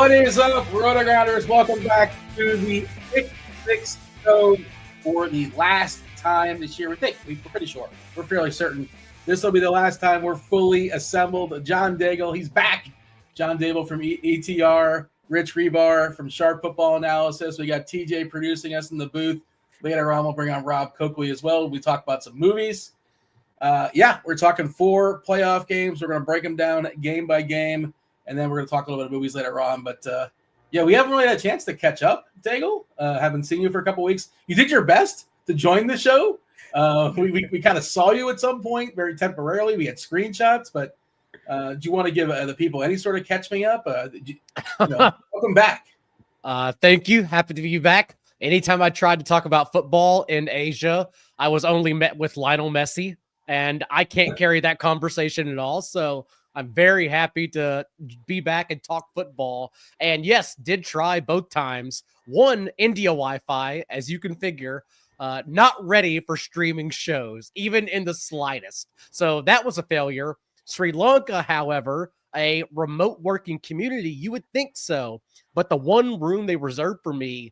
What is up, RotoGrinders? Welcome back to the Pick 6 show for the last time this year. We're pretty sure. We're fairly certain this will be the last time we're fully assembled. John Daigle, he's back. John Daigle from ETR, Rich Hribar from Sharp Football Analysis. We got TJ producing us in the booth. Later on, we'll bring on Rob Coakley as well. We talk about some movies. We're talking 4 playoff games. We're going to break them down game by game. And then we're going to talk a little bit of movies later on. But, we haven't really had a chance to catch up, Daigle. Haven't seen you for a couple weeks. You did your best to join the show. We kind of saw you at some point very temporarily. We had screenshots. But do you want to give the people any sort of catch me up? Welcome back. Thank you. Happy to be back. Anytime I tried to talk about football in Asia, I was only met with Lionel Messi. And I can't carry that conversation at all. So I'm very happy to be back and talk football. And yes, did try both times. One, India Wi-Fi, as you can figure, not ready for streaming shows, even in the slightest. So that was a failure. Sri Lanka, however, a remote working community, you would think so. But the one room they reserved for me,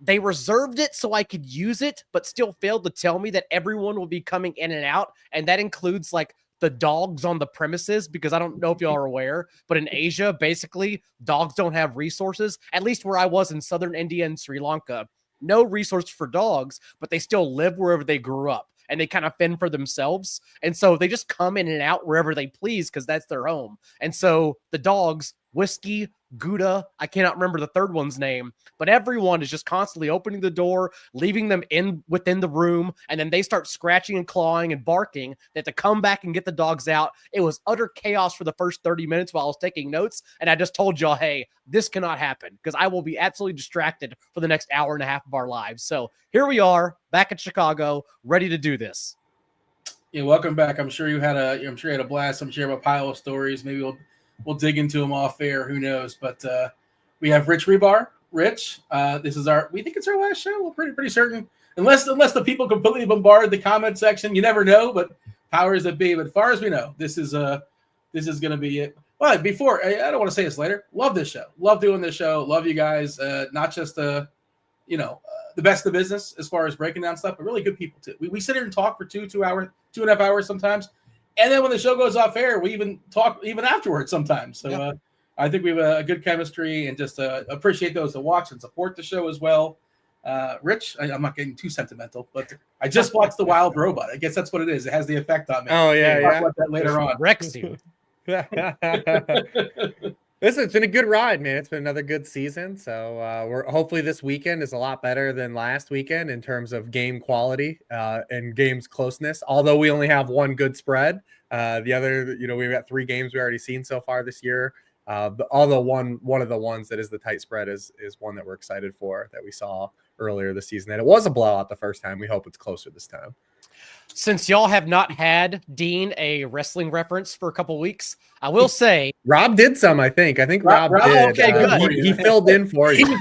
they reserved it so I could use it, but still failed to tell me that everyone will be coming in and out. And that includes like the dogs on the premises, because I don't know if y'all are aware, but in Asia, basically, dogs don't have resources, at least where I was in southern India and Sri Lanka. No resource for dogs, but they still live wherever they grew up, and they kind of fend for themselves. And so they just come in and out wherever they please because that's their home. And so the dogs, Whiskey, Gouda, I cannot remember the third one's name, but everyone is just constantly opening the door, leaving them within the room, and then they start scratching and clawing and barking. They have to come back and get the dogs out. It was utter chaos for the first 30 minutes while I was taking notes, and I just told y'all, hey, this cannot happen because I will be absolutely distracted for the next hour and a half of our lives. So here we are, back in Chicago, ready to do this. Yeah, welcome back. I'm sure you had a blast. I'm sure you have a pile of stories. Maybe we'll dig into them off air. Who knows? But we have Rich Hribar. Rich, this is we think it's our last show. We're pretty certain, unless the people completely bombard the comment section. You never know, but powers that be. But as far as we know, this is going to be it. But before, I don't want to say this later. Love this show. Love doing this show. Love you guys. Not just the best of the business as far as breaking down stuff, but really good people too. We sit here and talk for 2.5 hours sometimes. And then when the show goes off air, we even talk even afterwards sometimes. So I think we have a good chemistry, and just appreciate those that watch and support the show as well. Rich, I'm not getting too sentimental, but I just watched The Wild Robot. I guess that's what it is. It has the effect on me. Oh, yeah. Talk about that later on. Wrecks you. Listen, it's been a good ride, man. It's been another good season. So hopefully this weekend is a lot better than last weekend in terms of game quality and games closeness. Although we only have one good spread, the other, we've got 3 games we already seen so far this year. Although one of the ones that is the tight spread is one that we're excited for, that we saw earlier this season. And it was a blowout the first time. We hope it's closer this time. Since y'all have not had Dean a wrestling reference for a couple weeks, I will say Rob did some. I think Rob did. Okay, good. He filled in for you.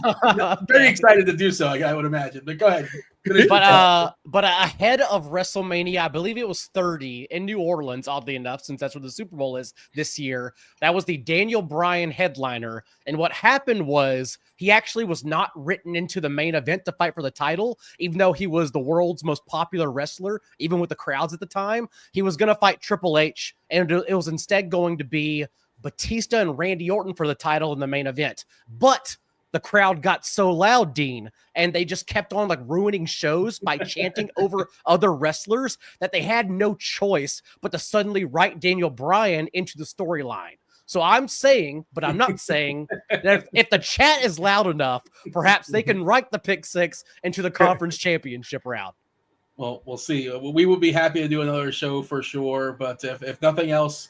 Very excited to do so. I would imagine. But go ahead. But ahead of WrestleMania, I believe it was 30 in New Orleans, oddly enough, since that's where the Super Bowl is this year. That was the Daniel Bryan headliner. And what happened was he actually was not written into the main event to fight for the title, even though he was the world's most popular wrestler, even with the crowds at the time. He was going to fight Triple H, and it was instead going to be Batista and Randy Orton for the title in the main event. But the crowd got so loud, Dean, and they just kept on like ruining shows by chanting over other wrestlers that they had no choice but to suddenly write Daniel Bryan into the storyline. So I'm saying, but I'm not saying, that if the chat is loud enough, perhaps they can write the pick 6 into the conference championship route. Well, we'll see. We will be happy to do another show for sure. But if nothing else,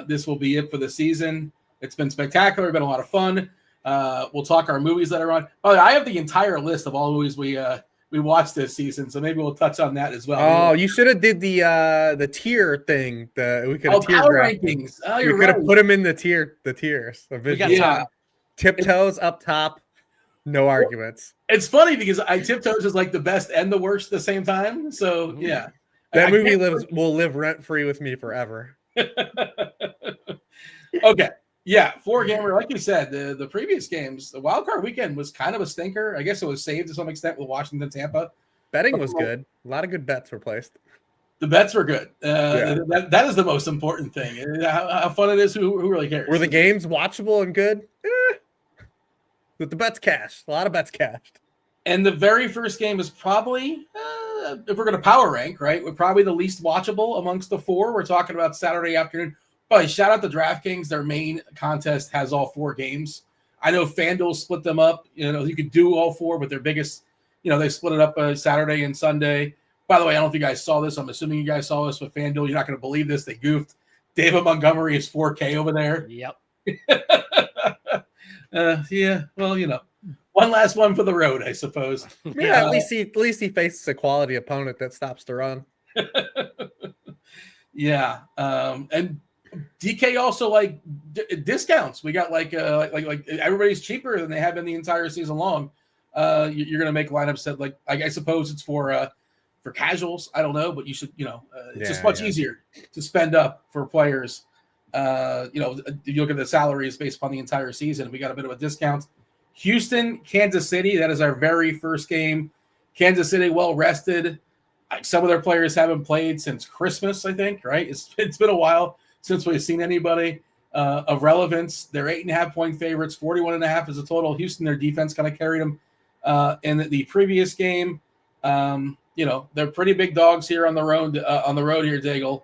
this will be it for the season. It's been spectacular. It's been a lot of fun. We'll talk our movies that are on. Oh, I have the entire list of all movies we watched this season, so maybe we'll touch on that as well. Oh, you should have did the tier thing. We could have tier power rankings. Oh, you could have put them in the tiers. Yeah. Tiptoes up top, no arguments. It's funny because Tiptoes is like the best and the worst at the same time. So yeah, that movie will live rent free with me forever. Okay. Yeah, 4-gamer. Like you said, the previous games, the wild card weekend was kind of a stinker. I guess it was saved to some extent with Washington, Tampa. Betting was good. A lot of good bets were placed. The bets were good. Yeah. That is the most important thing. How fun it is, who really cares? Were the games watchable and good? With the bets cashed. A lot of bets cashed. And the very first game is probably, if we're going to power rank, right, we're probably the least watchable amongst the four. We're talking about Saturday afternoon. But shout out to DraftKings. Their main contest has all 4 games. I know FanDuel split them up. You could do all 4, but their biggest, they split it up Saturday and Sunday. By the way, I don't know if you guys saw this. I'm assuming you guys saw this with FanDuel. You're not going to believe this. They goofed. David Montgomery is 4K over there. Yep. Yeah, well, one last one for the road, I suppose. Yeah, at least he faces a quality opponent that stops the run. Yeah, and DK also like discounts. We got like everybody's cheaper than they have been the entire season long. You're gonna make lineups that like I suppose it's for casuals. I don't know, but you should it's just much easier to spend up for players. You look at the salaries based upon the entire season. We got a bit of a discount. Houston, Kansas City. That is our very first game. Kansas City, well rested. Some of their players haven't played since Christmas, I think. Right? It's been a while since we've seen anybody of relevance. They're 8.5-point favorites. 41.5 is the total. Houston, their defense kind of carried them in the previous game. They're pretty big dogs here on the road. Here, Daigle.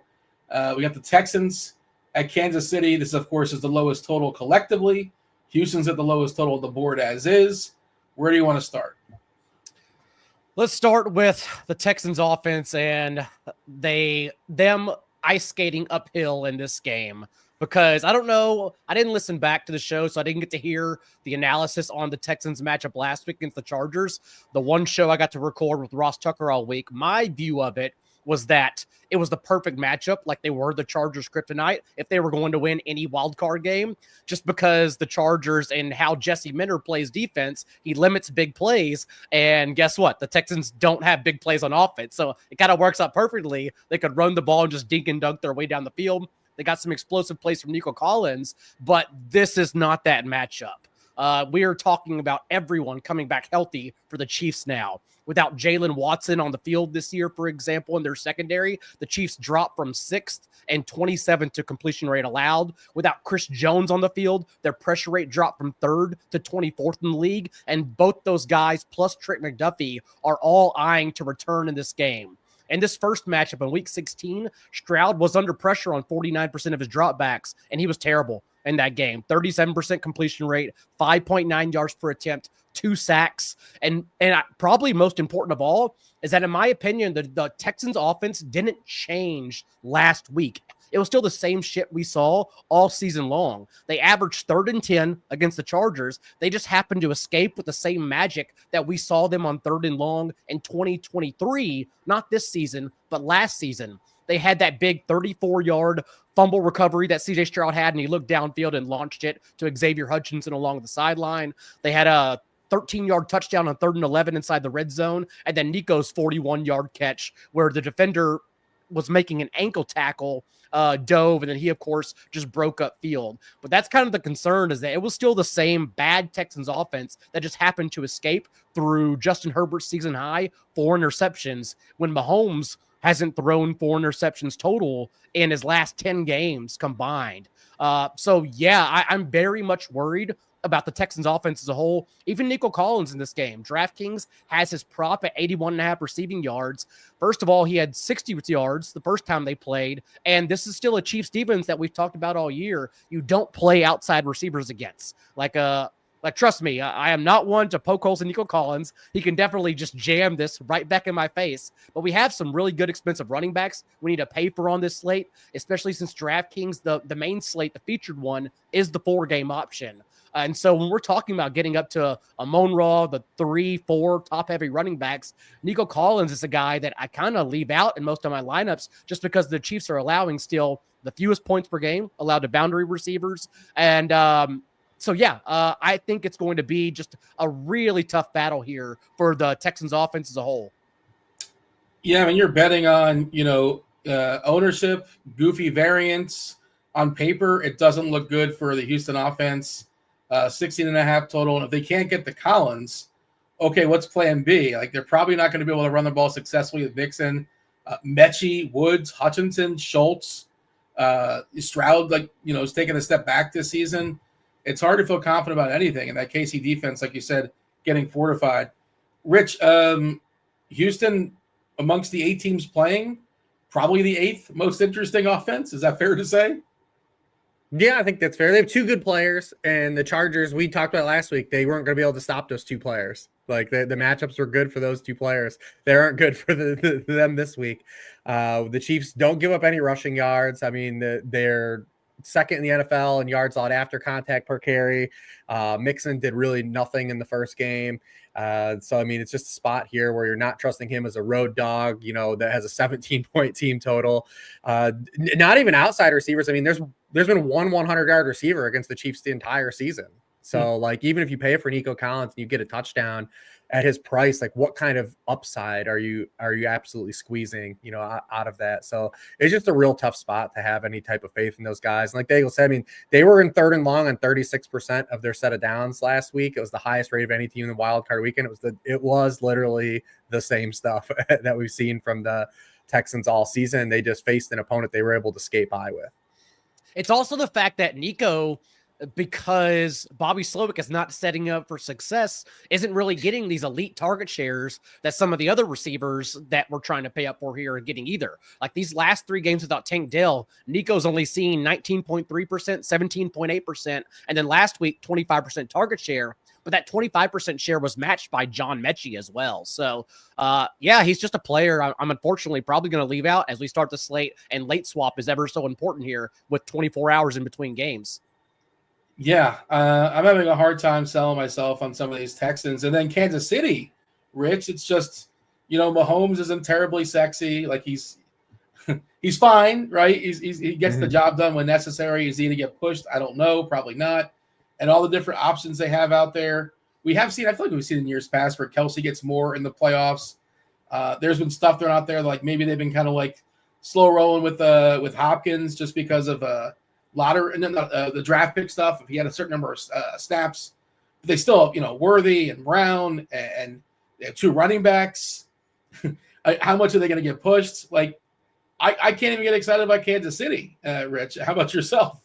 We got the Texans at Kansas City. This, of course, is the lowest total collectively. Houston's at the lowest total of the board as is. Where do you want to start? Let's start with the Texans offense and them ice skating uphill in this game, because I don't know. I didn't listen back to the show, so I didn't get to hear the analysis on the Texans matchup last week against the Chargers. The one show I got to record with Ross Tucker all week, my view of it was that it was the perfect matchup, like they were the Chargers kryptonite if they were going to win any wild card game, just because the Chargers and how Jesse Minter plays defense, he limits big plays. And guess what? The Texans don't have big plays on offense. So it kind of works out perfectly. They could run the ball and just dink and dunk their way down the field. They got some explosive plays from Nico Collins, but this is not that matchup. We are talking about everyone coming back healthy for the Chiefs now. Without Jalen Watson on the field this year, for example, in their secondary, the Chiefs dropped from 6th and 27th to completion rate allowed. Without Chris Jones on the field, their pressure rate dropped from 3rd to 24th in the league. And both those guys, plus Trent McDuffie, are all eyeing to return in this game. In this first matchup in Week 16, Stroud was under pressure on 49% of his dropbacks, and he was terrible in that game. 37% completion rate, 5.9 yards per attempt, 2 sacks. And probably most important of all is that, in my opinion, the Texans offense didn't change last week. It was still the same shit we saw all season long. They averaged 3rd and 10 against the Chargers. They just happened to escape with the same magic that we saw them on 3rd and long in 2023, not this season, but last season. They had that big 34-yard fumble recovery that C.J. Stroud had, and he looked downfield and launched it to Xavier Hutchinson along the sideline. They had a 13-yard touchdown on 3rd and 11 inside the red zone, and then Nico's 41-yard catch where the defender was making an ankle tackle, dove, and then he, of course, just broke up field. But that's kind of the concern, is that it was still the same bad Texans offense that just happened to escape through Justin Herbert's season high 4 interceptions when Mahomes hasn't thrown 4 interceptions total in his last 10 games combined. I'm very much worried about the Texans offense as a whole. Even Nico Collins in this game. DraftKings has his prop at 81.5 receiving yards. First of all, he had 60 yards the first time they played, and this is still a Chiefs defense that we've talked about all year. You don't play outside receivers against. Like, trust me, I am not one to poke holes in Nico Collins. He can definitely just jam this right back in my face. But we have some really good expensive running backs we need to pay for on this slate, especially since DraftKings, the main slate, the featured one, is the 4-game option. And so when we're talking about getting up to a Monroe, the 3-4 top-heavy running backs, Nico Collins is a guy that I kind of leave out in most of my lineups just because the Chiefs are allowing still the fewest points per game allowed to boundary receivers. And I think it's going to be just a really tough battle here for the Texans offense as a whole. Yeah, I mean, you're betting on, ownership, goofy variance, On paper, it doesn't look good for the Houston offense. 16.5 total. And if they can't get the Collins, okay, what's plan B? Like, they're probably not going to be able to run the ball successfully with Mixon, Mechie, Woods, Hutchinson, Schultz, Stroud, is taking a step back this season. It's hard to feel confident about anything. And that KC defense, like you said, getting fortified. Rich, Houston, amongst the 8 teams playing, probably the 8th most interesting offense. Is that fair to say? Yeah, I think that's fair. They have 2 good players, and the Chargers, we talked about last week, they weren't going to be able to stop those 2 players. Like, the matchups were good for those 2 players. They aren't good for them this week. The Chiefs don't give up any rushing yards. I mean, they're second in the NFL in yards allowed after contact per carry. Mixon did really nothing in the first game. So, I mean, it's just a spot here where you're not trusting him as a road dog, that has a 17-point team total. Not even outside receivers. I mean, there's been one 100-yard receiver against the Chiefs the entire season. So, like, even if you pay for Nico Collins and you get a touchdown at his price, like, what kind of upside are you absolutely squeezing, out of that? So it's just a real tough spot to have any type of faith in those guys. And like Daigle said, I mean, they were in 3rd and long on 36% of their set of downs last week. It was the highest rate of any team in the wild card weekend. It was literally the same stuff that we've seen from the Texans all season. They just faced an opponent they were able to skate by with. It's also the fact that Nico, because Bobby Slowick is not setting up for success, isn't really getting these elite target shares that some of the other receivers that we're trying to pay up for here are getting either. Like, these last 3 games without Tank Dell, Nico's only seen 19.3%, 17.8%, and then last week, 25% target share. But that 25% share was matched by John Mechie as well. So, yeah, he's just a player I'm unfortunately probably going to leave out as we start the slate, and late swap is ever so important here with 24 hours in between games. Yeah, I'm having a hard time selling myself on some of these Texans. And then Kansas City, Rich, it's just, Mahomes isn't terribly sexy. Like, he's fine, right? He gets the job done when necessary. Is he going to get pushed? I don't know. Probably not. And all the different options they have out there. We have seen, I feel like we've seen in years past where Kelsey gets more in the playoffs. There's been stuff thrown out there, like maybe they've been kind of like slow rolling with Hopkins just because of lottery and then the draft pick stuff. If he had a certain number of snaps, but they still, Worthy and Brown and they have 2 running backs. How much are they going to get pushed? Like, I can't even get excited about Kansas City, Rich. How about yourself?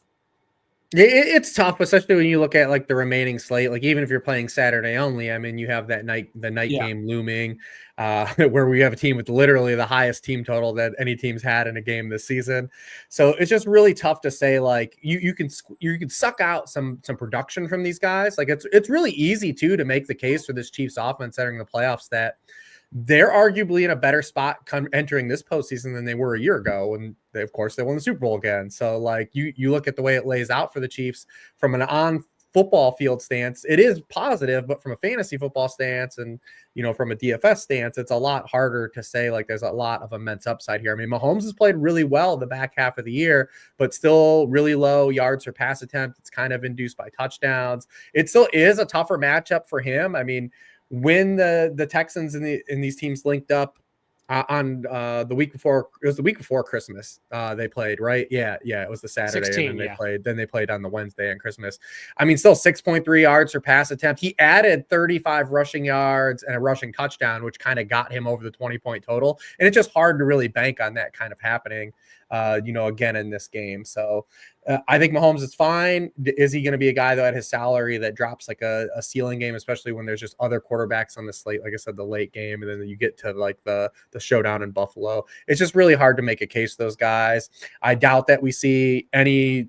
It's tough, especially when you look at like the remaining slate. Like, even if you're playing Saturday only, I mean, you have the night game looming, where we have a team with literally the highest team total that any team's had in a game this season. So it's just really tough to say, like, you can suck out some production from these guys. Like, it's really easy to make the case for this Chiefs offense entering the playoffs that they're arguably in a better spot entering this postseason than they were a year ago. And of course, they won the Super Bowl again. So, like, you look at the way it lays out for the Chiefs from an on football field stance, it is positive, but from a fantasy football stance and, from a DFS stance, it's a lot harder to say, like, there's a lot of immense upside here. I mean, Mahomes has played really well the back half of the year, but still really low yards per pass attempt. It's kind of induced by touchdowns. It still is a tougher matchup for him. I mean, when the Texans and these teams linked up on the week before, it was the week before Christmas. They played, right? Yeah, it was the Saturday, 16, and then they played on the Wednesday on Christmas. I mean, still 6.3 yards per pass attempt. He added 35 rushing yards and a rushing touchdown, which kind of got him over the 20-point total. And it's just hard to really bank on that kind of happening, again in this game. So I think Mahomes is fine. Is he going to be a guy, though, at his salary that drops like a ceiling game, especially when there's just other quarterbacks on the slate? Like I said, the late game, and then you get to like the showdown in Buffalo. It's just really hard to make a case for those guys. I doubt that we see any,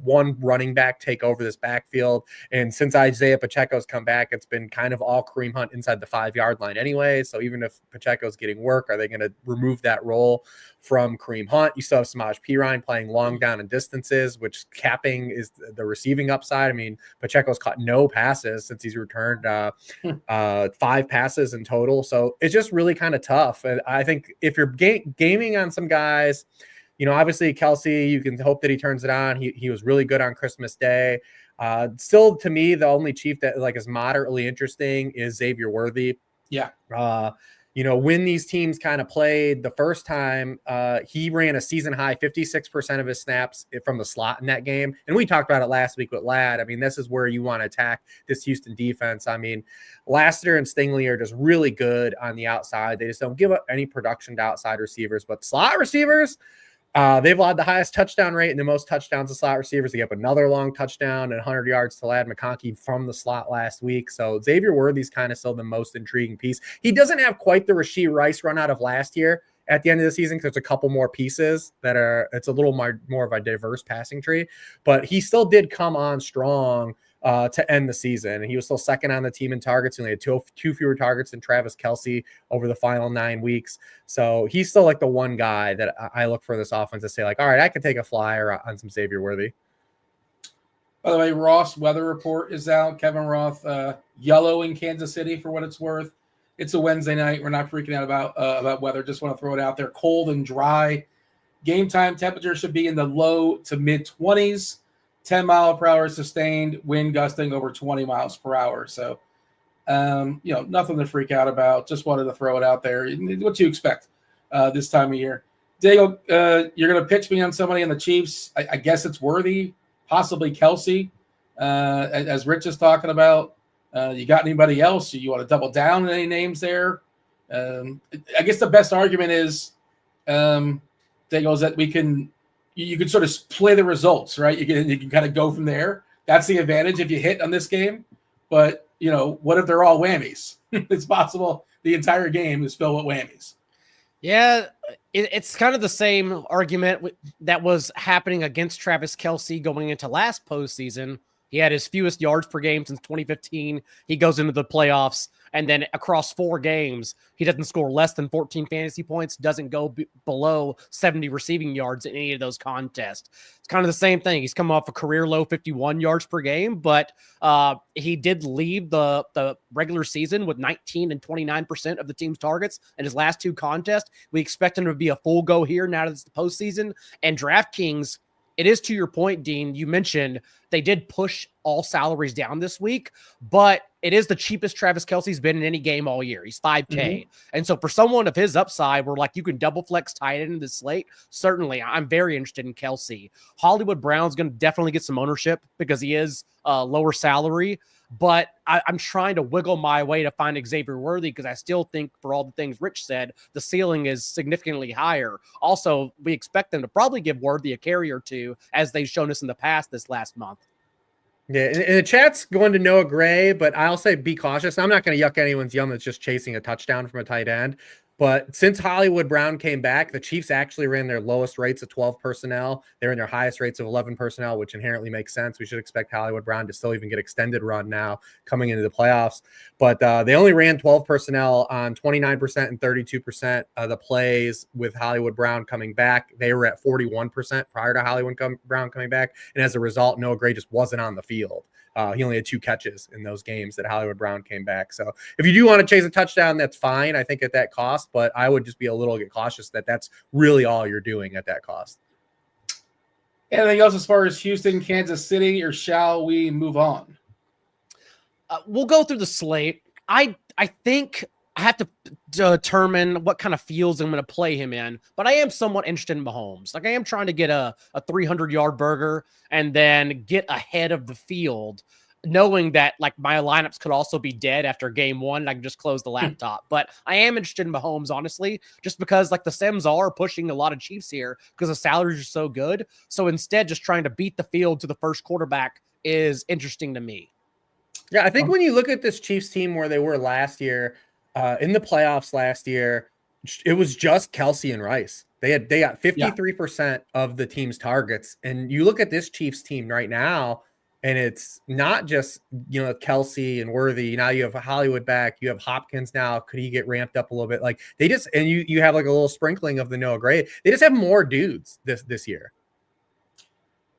one running back take over this backfield. And since Isaiah Pacheco's come back, it's been kind of all Kareem Hunt inside the 5-yard line anyway. So even if Pacheco's getting work, are they going to remove that role from Kareem Hunt? You still have Samaje Perine playing long down and distances, which capping is the receiving upside. I mean, Pacheco's caught no passes since he's returned, 5 passes in total. So it's just really kind of tough. And I think if you're gaming on some guys, obviously Kelsey, you can hope that he turns it on. He was really good on Christmas Day. Still, to me, the only Chief that like is moderately interesting is Xavier Worthy. Yeah. when these teams kind of played the first time, he ran a season high 56% of his snaps from the slot in that game. And we talked about it last week with Ladd. I mean, this is where you want to attack this Houston defense. I mean, Lassiter and Stingley are just really good on the outside. They just don't give up any production to outside receivers, but slot receivers, they've allowed the highest touchdown rate and the most touchdowns to slot receivers. They gave up another long touchdown and 100 yards to Ladd McConkey from the slot last week. So Xavier Worthy's kind of still the most intriguing piece. He doesn't have quite the Rashee Rice run out of last year at the end of the season because there's a couple more pieces it's a little more of a diverse passing tree, but he still did come on strong to end the season. And he was still second on the team in targets. He only had two fewer targets than Travis Kelce over the final 9 weeks. So he's still like the one guy that I look for this offense to say like, all right, I can take a flyer on some Xavier Worthy. By the way, Ross weather report is out. Kevin Roth, yellow in Kansas City for what it's worth. It's a Wednesday night. We're not freaking out about weather. Just want to throw it out there. Cold and dry. Game time temperature should be in the low to mid 20s. 10 mile per hour sustained, wind gusting over 20 miles per hour. So, nothing to freak out about. Just wanted to throw it out there. What you expect this time of year. Daigle, you're going to pitch me on somebody on the Chiefs. I guess it's Worthy, possibly Kelce, as Rich is talking about. You got anybody else? You want to double down on any names there? I guess the best argument is, Daigle, is that you can sort of play the results, right? You can kind of go from there. That's the advantage if you hit on this game. But, what if they're all whammies? It's possible the entire game is filled with whammies. Yeah, it's kind of the same argument that was happening against Travis Kelce going into last postseason. He had his fewest yards per game since 2015. He goes into the playoffs, and then across 4 games, he doesn't score less than 14 fantasy points, doesn't go below 70 receiving yards in any of those contests. It's kind of the same thing. He's come off a career low 51 yards per game, but he did leave the regular season with 19 and 29% of the team's targets in his last 2 contests. We expect him to be a full go here now that it's the postseason. And DraftKings, it is to your point, Dean, you mentioned they did push all salaries down this week, but it is the cheapest Travis Kelce's been in any game all year. He's $5K. Mm-hmm. And so for someone of his upside, where like you can double flex tight end in the slate, certainly I'm very interested in Kelce. Hollywood Brown's going to definitely get some ownership because he is lower salary, but I'm trying to wiggle my way to find Xavier Worthy because I still think, for all the things Rich said, the ceiling is significantly higher. Also, we expect them to probably give Worthy a carry or two, as they've shown us in the past this last month. Yeah, and the chat's going to Noah Gray, but I'll say be cautious. I'm not going to yuck anyone's yum that's just chasing a touchdown from a tight end. But since Hollywood Brown came back, the Chiefs actually ran their lowest rates of 12 personnel. They're in their highest rates of 11 personnel, which inherently makes sense. We should expect Hollywood Brown to still even get extended run now coming into the playoffs. But they only ran 12 personnel on 29% and 32% of the plays with Hollywood Brown coming back. They were at 41% prior to Hollywood Brown coming back. And as a result, Noah Gray just wasn't on the field. He only had 2 catches in those games that Hollywood Brown came back. So if you do want to chase a touchdown, that's fine, I think, at that cost. But I would just be a little bit cautious that that's really all you're doing at that cost. Anything else as far as Houston, Kansas City, or shall we move on? We'll go through the slate. I think I have to determine what kind of fields I'm going to play him in, but I am somewhat interested in Mahomes. Like, I am trying to get a 300-yard burger and then get ahead of the field, knowing that like my lineups could also be dead after game 1 and I can just close the laptop. But I am interested in Mahomes, honestly, just because like the Sims are pushing a lot of Chiefs here because the salaries are so good. So instead, just trying to beat the field to the first quarterback is interesting to me. Yeah, I think when you look at this Chiefs team where they were last year, in the playoffs last year, it was just Kelce and Rice. They got 53% of the team's targets. And you look at this Chiefs team right now, and it's not just, Kelce and Worthy. Now you have Hollywood back. You have Hopkins now. Could he get ramped up a little bit? Like they just, and you have like a little sprinkling of the Noah Gray. They just have more dudes this year.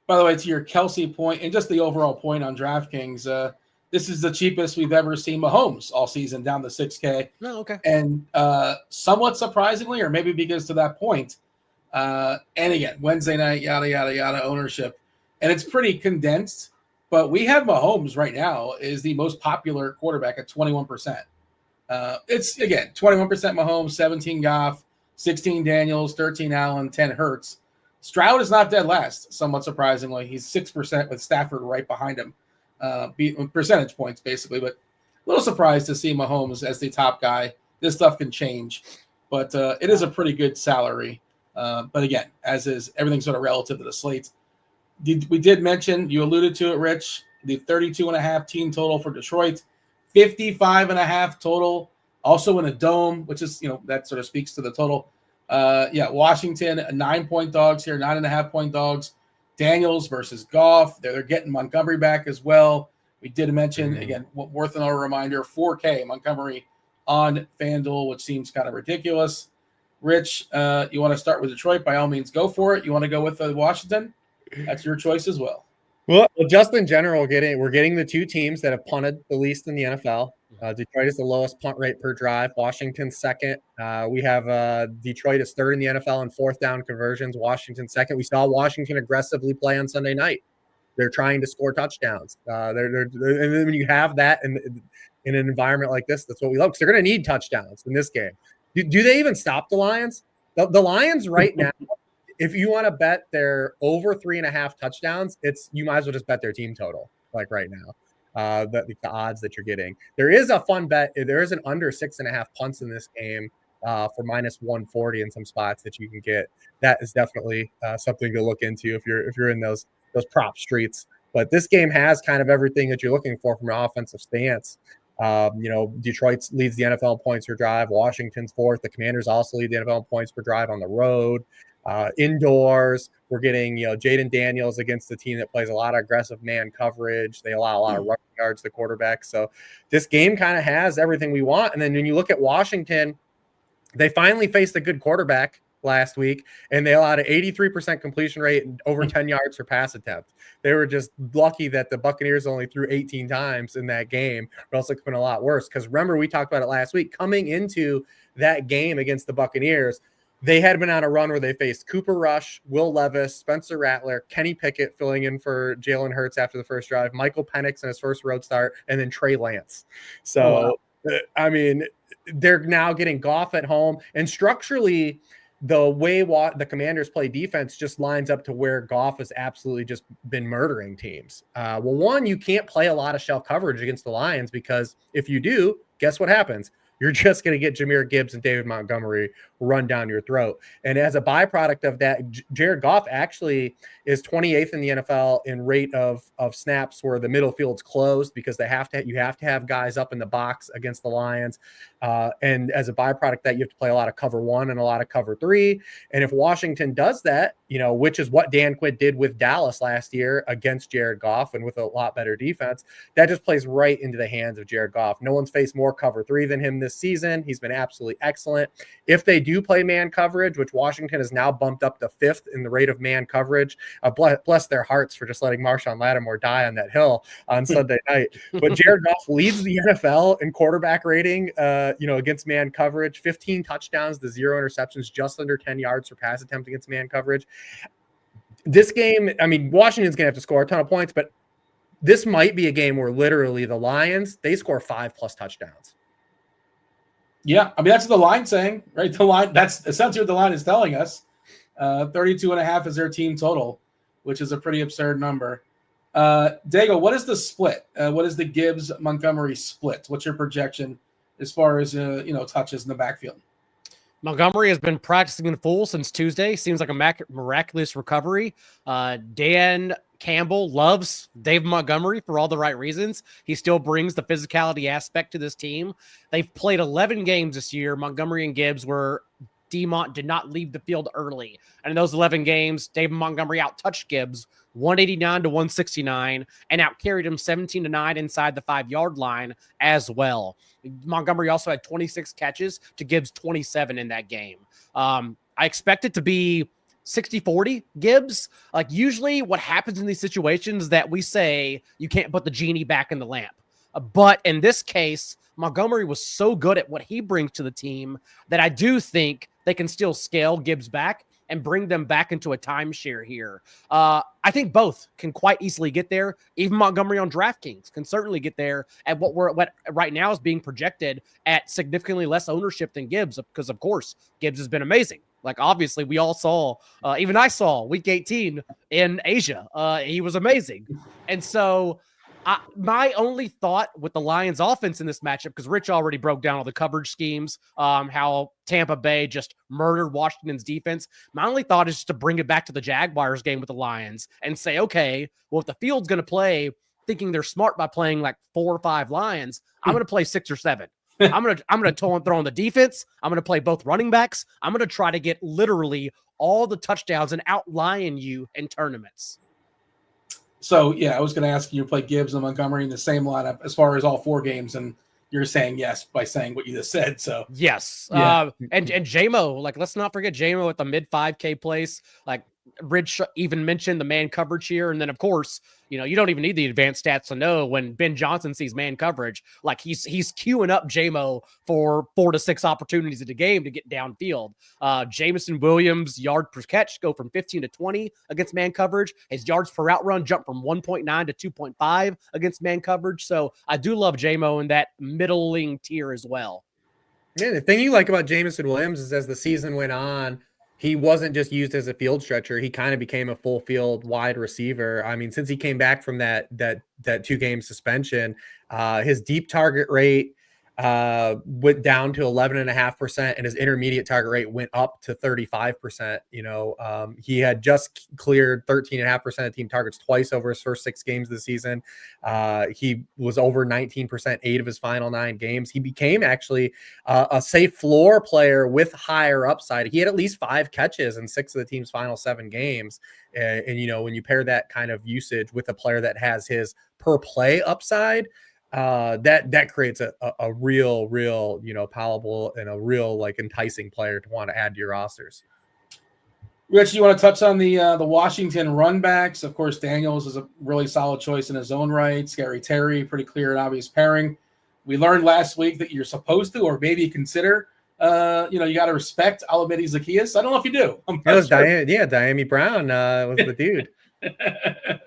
By the way, to your Kelce point and just the overall point on DraftKings, this is the cheapest we've ever seen Mahomes all season, down to $6K. Oh, okay. And somewhat surprisingly, or maybe because to that point, and again, Wednesday night, yada, yada, yada, ownership. And it's pretty condensed, but we have Mahomes right now is the most popular quarterback at 21%. It's, again, 21% Mahomes, 17 Goff, 16 Daniels, 13 Allen, 10 Hurts. Stroud is not dead last, somewhat surprisingly. He's 6% with Stafford right behind him, percentage points basically. But a little surprised to see Mahomes as the top guy. This stuff can change, but it is a pretty good salary. But again, as is everything sort of relative to the slate. We did mention, you alluded to it, Rich, the 32.5 team total for Detroit, 55.5 total, also in a dome, which is, that sort of speaks to the total. Washington, 9-point dogs here, 9.5-point dogs. Daniels versus Goff. They're getting Montgomery back as well. We did mention, again, worth another reminder, 4K Montgomery on FanDuel, which seems kind of ridiculous. Rich, you want to start with Detroit? By all means, go for it. You want to go with Washington? That's your choice as well. Well, just in general, we're getting the two teams that have punted the least in the NFL. Detroit is the lowest punt rate per drive. Washington second. We have Detroit is third in the NFL in fourth down conversions. Washington second. We saw Washington aggressively play on Sunday night. They're trying to score touchdowns. And when you have that in an environment like this, that's what we love, because they're going to need touchdowns in this game. Do they even stop the Lions? The Lions right now, if you want to bet they're over 3.5 touchdowns, you might as well just bet their team total, like right now. The odds that you're getting. There is a fun bet. There is an under 6.5 punts in this game for minus 140 in some spots that you can get. That is definitely something to look into if you're in those prop streets. But this game has kind of everything that you're looking for from an offensive stance. Detroit leads the NFL in points per drive. Washington's fourth. The Commanders also lead the NFL in points per drive on the road. Indoors, we're getting Jaden Daniels against a team that plays a lot of aggressive man coverage. They allow a lot of rushing yards to quarterback. So this game kind of has everything we want. And then when you look at Washington, they finally faced a good quarterback last week, and they allowed an 83% completion rate and over 10 yards per pass attempt. They were just lucky that the Buccaneers only threw 18 times in that game, or else it could have been a lot worse. Because remember, we talked about it last week. Coming into that game against the Buccaneers, they had been on a run where they faced Cooper Rush, Will Levis, Spencer Rattler, Kenny Pickett filling in for Jalen Hurts after the first drive, Michael Penix in his first road start, and then Trey Lance. So, I mean, they're now getting Goff at home. And structurally, the way the Commanders play defense just lines up to where Goff has absolutely just been murdering teams. One, you can't play a lot of shell coverage against the Lions, because if you do, guess what happens? You're just going to get Jahmyr Gibbs and David Montgomery run down your throat. And as a byproduct of that, Jared Goff actually is 28th in the NFL in rate of snaps where the middle field's closed, because you have to have guys up in the box against the Lions. And as a byproduct that, you have to play a lot of cover 1 and a lot of cover 3. And if Washington does that, which is what Dan Quinn did with Dallas last year against Jared Goff and with a lot better defense, that just plays right into the hands of Jared Goff. No one's faced more cover 3 than him this season. He's been absolutely excellent. If they do play man coverage, which Washington has now bumped up to 5th in the rate of man coverage, bless their hearts for just letting Marshawn Lattimore die on that hill on Sunday night. But Jared Goff leads the NFL in quarterback rating, against man coverage, 15 touchdowns to 0 interceptions, just under 10 yards per pass attempt against man coverage. This game, I mean, Washington's going to have to score a ton of points, but this might be a game where literally the Lions, they score 5+ touchdowns. Yeah, I mean, that's what the line's saying, right? The line, that's essentially what the line is telling us. 32.5 is their team total, which is a pretty absurd number. Daigle, what is the split? What is the Gibbs-Montgomery split? What's your projection as far as, touches in the backfield? Montgomery has been practicing in full since Tuesday. Seems like a miraculous recovery. Dan Campbell loves Dave Montgomery for all the right reasons. He still brings the physicality aspect to this team. They've played 11 games this year. Montgomery and Gibbs were DeMont did not leave the field early. And in those 11 games, David Montgomery out-touched Gibbs 189 to 169 and out-carried him 17-9 inside the 5-yard line as well. Montgomery also had 26 catches to Gibbs 27 in that game. I expect it to be 60-40 Gibbs. Like, usually what happens in these situations is that we say you can't put the genie back in the lamp. But in this case, Montgomery was so good at what he brings to the team that I do think they can still scale Gibbs back. and bring them back into a timeshare here. I think both can quite easily get there. Even Montgomery on DraftKings can certainly get there at what right now is being projected at significantly less ownership than Gibbs, because of course Gibbs has been amazing. Like, obviously we all saw, even I saw week 18 in Asia. He was amazing. And so my only thought with the Lions offense in this matchup, because Rich already broke down all the coverage schemes, how Tampa Bay just murdered Washington's defense. My only thought is just to bring it back to the Jaguars game with the Lions and say, okay, well, if the field's going to play thinking they're smart by playing like 4 or 5 Lions, I'm going to play 6 or 7. I'm gonna throw on the defense. I'm gonna play both running backs. I'm gonna try to get literally all the touchdowns and outlion you in tournaments. So yeah, I was gonna ask you to play Gibbs and Montgomery in the same lineup as far as all 4 games, and you're saying yes by saying what you just said. So yes, yeah. And JMO, like, let's not forget JMO at the mid 5K place. Like, Rich even mentioned the man coverage here, and then of course, you know, you don't even need the advanced stats to know when Ben Johnson sees man coverage, like he's queuing up JMO for 4 to 6 opportunities in the game to get downfield. Jameson Williams' yard per catch go from 15 to 20 against man coverage. His yards per route run jump from 1.9 to 2.5 against man coverage. So I do love JMO in that middling tier as well. Yeah, the thing you like about Jameson Williams is as the season went on, he wasn't just used as a field stretcher. He kind of became a full field wide receiver. I mean, since he came back from that 2-game suspension, his deep target rate went down to 11.5%, and his intermediate target rate went up to 35%. You know, he had just cleared 13.5% of team targets twice over his first 6 games of the season. He was over 19% 8 of his final 9 games. He became actually a safe floor player with higher upside. He had at least 5 catches in 6 of the team's final 7 games. And you know, when you pair that kind of usage with a player that has his per play upside, that creates a real, you know, palatable and a real like enticing player to want to add to your rosters. Rich, you want to touch on the Washington run backs? Of course, Daniels is a really solid choice in his own right. Scary Terry, pretty clear and obvious pairing. We learned last week that you're supposed to, or maybe consider, you know, you got to respect Alamedi Zacchaeus. I don't know if you do. That was sure. Diami Brown was the dude. I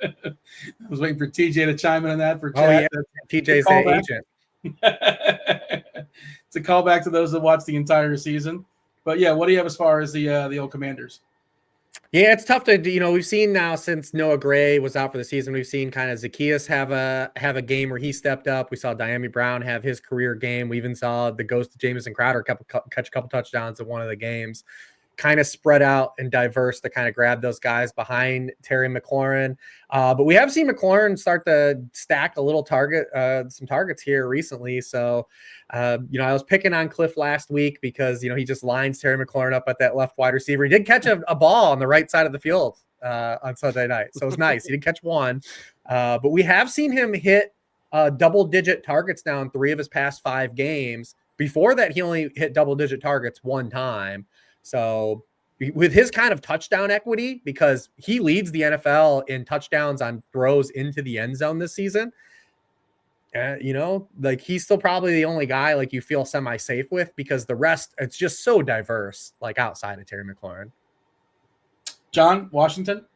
was waiting for TJ to chime in on that for chat. Oh, yeah. TJ's the agent. It's a callback to those that watched the entire season. But yeah, what do you have as far as the old Commanders? Yeah, it's tough to, you know, we've seen now since Noah Gray was out for the season, we've seen kind of Zacchaeus have a game where he stepped up. We saw Diami Brown have his career game. We even saw the ghost of Jamison Crowder catch a couple touchdowns in one of the games. Kind of spread out and diverse to kind of grab those guys behind Terry McLaurin. But we have seen McLaurin start to stack a little some targets here recently. So, you know, I was picking on Cliff last week because, you know, he just lines Terry McLaurin up at that left wide receiver. He did catch a ball on the right side of the field on Sunday night. So it was nice. He did catch one. But we have seen him hit double-digit targets now in 3 of his past 5 games. Before that, he only hit double-digit targets 1 time. So with his kind of touchdown equity, because he leads the NFL in touchdowns on throws into the end zone this season, you know, like he's still probably the only guy like you feel semi-safe with, because the rest, it's just so diverse, like outside of Terry McLaurin. John, Washington?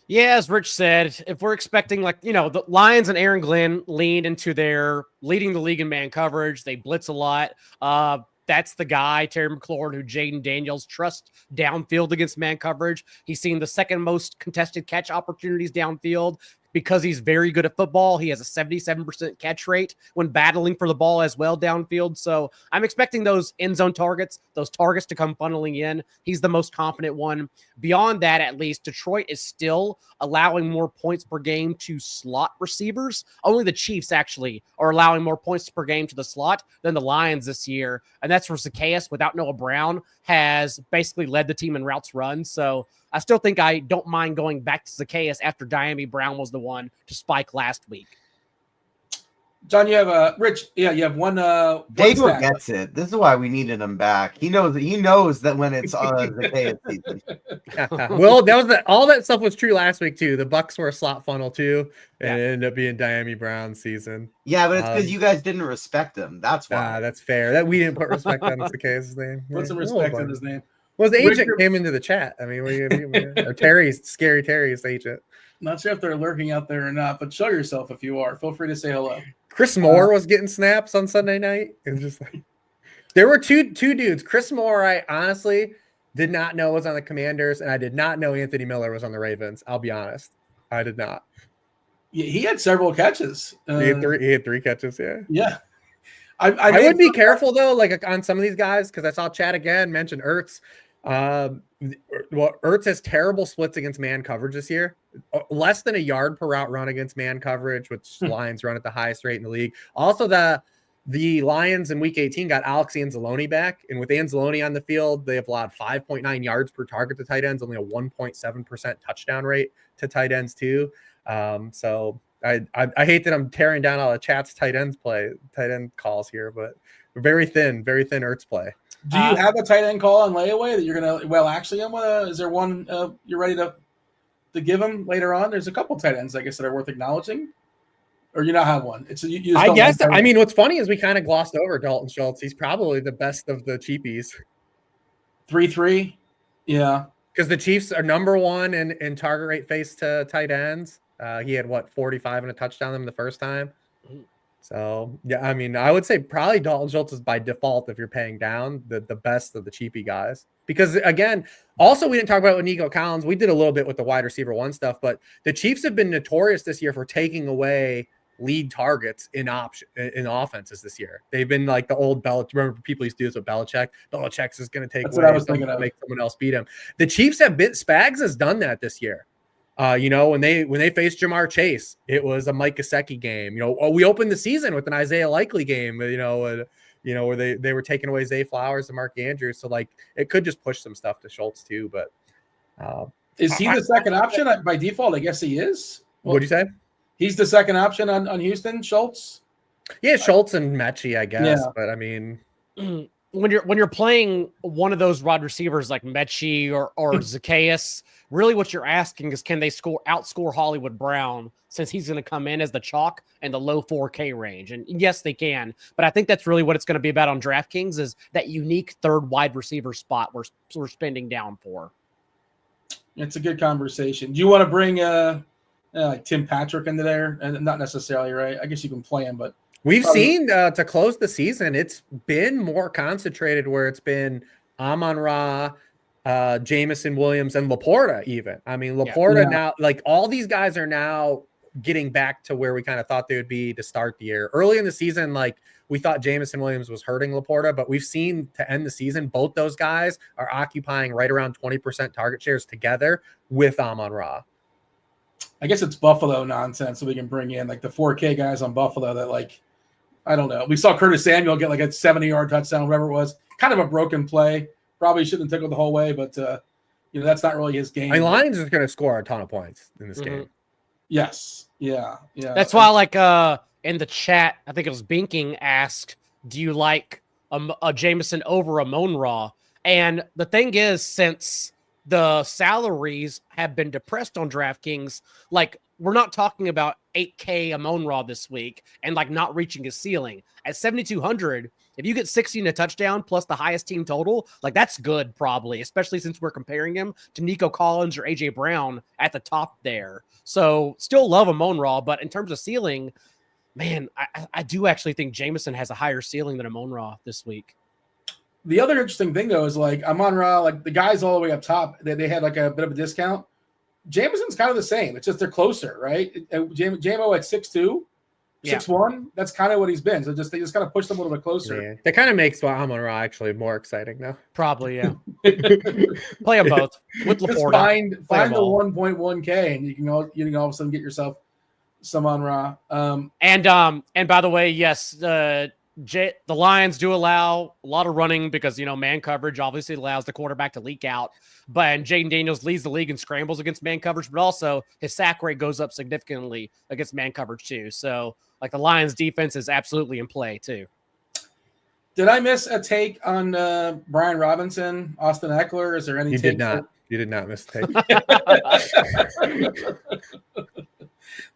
Yeah, as Rich said, if we're expecting, like, you know, the Lions and Aaron Glenn lean into their leading the league in man coverage, they blitz a lot. That's the guy, Terry McLaurin, who Jaden Daniels trusts downfield against man coverage. He's seen the second most contested catch opportunities downfield. Because he's very good at football, he has a 77% catch rate when battling for the ball as well downfield. So I'm expecting those end zone targets, those targets to come funneling in. He's the most confident one. Beyond that, at least, Detroit is still allowing more points per game to slot receivers. Only the Chiefs actually are allowing more points per game to the slot than the Lions this year. And that's where Zacchaeus, without Noah Brown, has basically led the team in routes run. So I still think I don't mind going back to Zacchaeus after Diami Brown was the one to spike last week. John, you have Rich. Yeah, you have one. Daigle gets it. This is why we needed him back. He knows that when it's Zacchaeus season. Well, that was all that stuff was true last week too. The Bucks were a slot funnel too, and it ended up being Diami Brown's season. Yeah, but it's because you guys didn't respect him. That's why. That's fair. That we didn't put respect on Zacchaeus' name. Put some respect in his name. Well, the agent Richard- came into the chat. I mean, or Terry's scary Terry's agent. Not sure if they're lurking out there or not, but show yourself if you are. Feel free to say hello. Chris Moore was getting snaps on Sunday night. It was just like there were two dudes. Chris Moore, I honestly did not know was on the Commanders, and I did not know Anthony Miller was on the Ravens. I'll be honest, I did not. Yeah, he had several catches. He had three catches. Yeah. Yeah. I would be careful though, like on some of these guys, because I saw Chad again mention Ertz. Well, Ertz has terrible splits against man coverage this year. Less than a yard per route run against man coverage, which Lions run at the highest rate in the league. Also, the Lions in Week 18 got Alex Anzalone back, and with Anzalone on the field, they have allowed 5.9 yards per target to tight ends, only a 1.7% touchdown rate to tight ends too. So I hate that I'm tearing down all the chat's tight end calls here, but very thin Ertz play. Do you have a tight end call on layaway that you're gonna? Well, actually, is there one you're ready to give him later on? There's a couple tight ends, I guess, that are worth acknowledging, or you not have one. It's you just I don't guess. like I mean, what's funny is we kind of glossed over Dalton Schultz. He's probably the best of the cheapies. 3-3, yeah. Because the Chiefs are number one in target rate face to tight ends. He had 45 and a touchdown them the first time. So yeah, I mean, I would say probably Dalton Schultz is by default if you're paying down the best of the cheapy guys. Because again, also we didn't talk about with Nico Collins. We did a little bit with the wide receiver one stuff, but the Chiefs have been notorious this year for taking away lead targets in offenses this year. They've been like the old Belichick. Remember, people used to do this with Belichick. Belichick's is going to take That's away what I was thinking of. Make someone else beat him. The Chiefs have been. Spags has done that this year. When they faced Jamar Chase, it was a Mike Gesicki game. We opened the season with an Isaiah Likely game. Where they were taking away Zay Flowers and Mark Andrews. So like it could just push some stuff to Schultz too. But is he the second option by default? I guess he is. Well, what'd you say? He's the second option on Houston, Schultz. Yeah, Schultz and Mechie, I guess. Yeah. But I mean, when you're playing one of those wide receivers like Mechie or Zacchaeus, really what you're asking is can they outscore Hollywood Brown, since he's going to come in as the chalk and the low 4K range. And yes, they can. But I think that's really what it's going to be about on DraftKings is that unique third wide receiver spot we're spending down for. It's a good conversation. Do you want to bring like Tim Patrick into there? And not necessarily, right? I guess you can play him, but we've seen to close the season, it's been more concentrated where it's been Amon-Ra, Jameson Williams, and Laporta even. I mean, Laporta now, like all these guys are now getting back to where we kind of thought they would be to start the year. Early in the season, like we thought Jameson Williams was hurting Laporta, but we've seen to end the season, both those guys are occupying right around 20% target shares together with Amon-Ra. I guess it's Buffalo nonsense, so we can bring in like the 4K guys on Buffalo that like, I don't know. We saw Curtis Samuel get like a 70-yard touchdown, whatever it was. Kind of a broken play. Probably shouldn't have took it the whole way, but that's not really his game. I mean, Lions is going to score a ton of points in this game. Yes. Yeah. That's why, like, in the chat, I think it was Binking asked, do you like a Jameson over a Amon-Ra? And the thing is, since the salaries have been depressed on DraftKings, like, we're not talking about 8K Amon-Ra this week and like not reaching his ceiling. At 7,200, if you get 16 a touchdown plus the highest team total, like that's good probably, especially since we're comparing him to Nico Collins or AJ Brown at the top there. So still love Amon-Ra, but in terms of ceiling, man, I do actually think Jameson has a higher ceiling than Amon-Ra this week. The other interesting thing though is like Amon-Ra, like the guys all the way up top, they had like a bit of a discount. Jameson's kind of the same. It's just they're closer, right? Jamo at 6'2", 6'1", that's kind of what he's been. So they just kind of push them a little bit closer. Yeah. That kind of makes Amon-Ra actually more exciting now. Probably, yeah. Play them both with Laporta. Find the 1.1K, and you can all of a sudden get yourself some Amon-Ra. And by the way, yes, the Lions do allow a lot of running because, man coverage obviously allows the quarterback to leak out. But Jaden Daniels leads the league in scrambles against man coverage, but also his sack rate goes up significantly against man coverage too. So, like, the Lions defense is absolutely in play too. Did I miss a take on Brian Robinson, Austin Eckler? Is there any? You did not. You did not miss a take.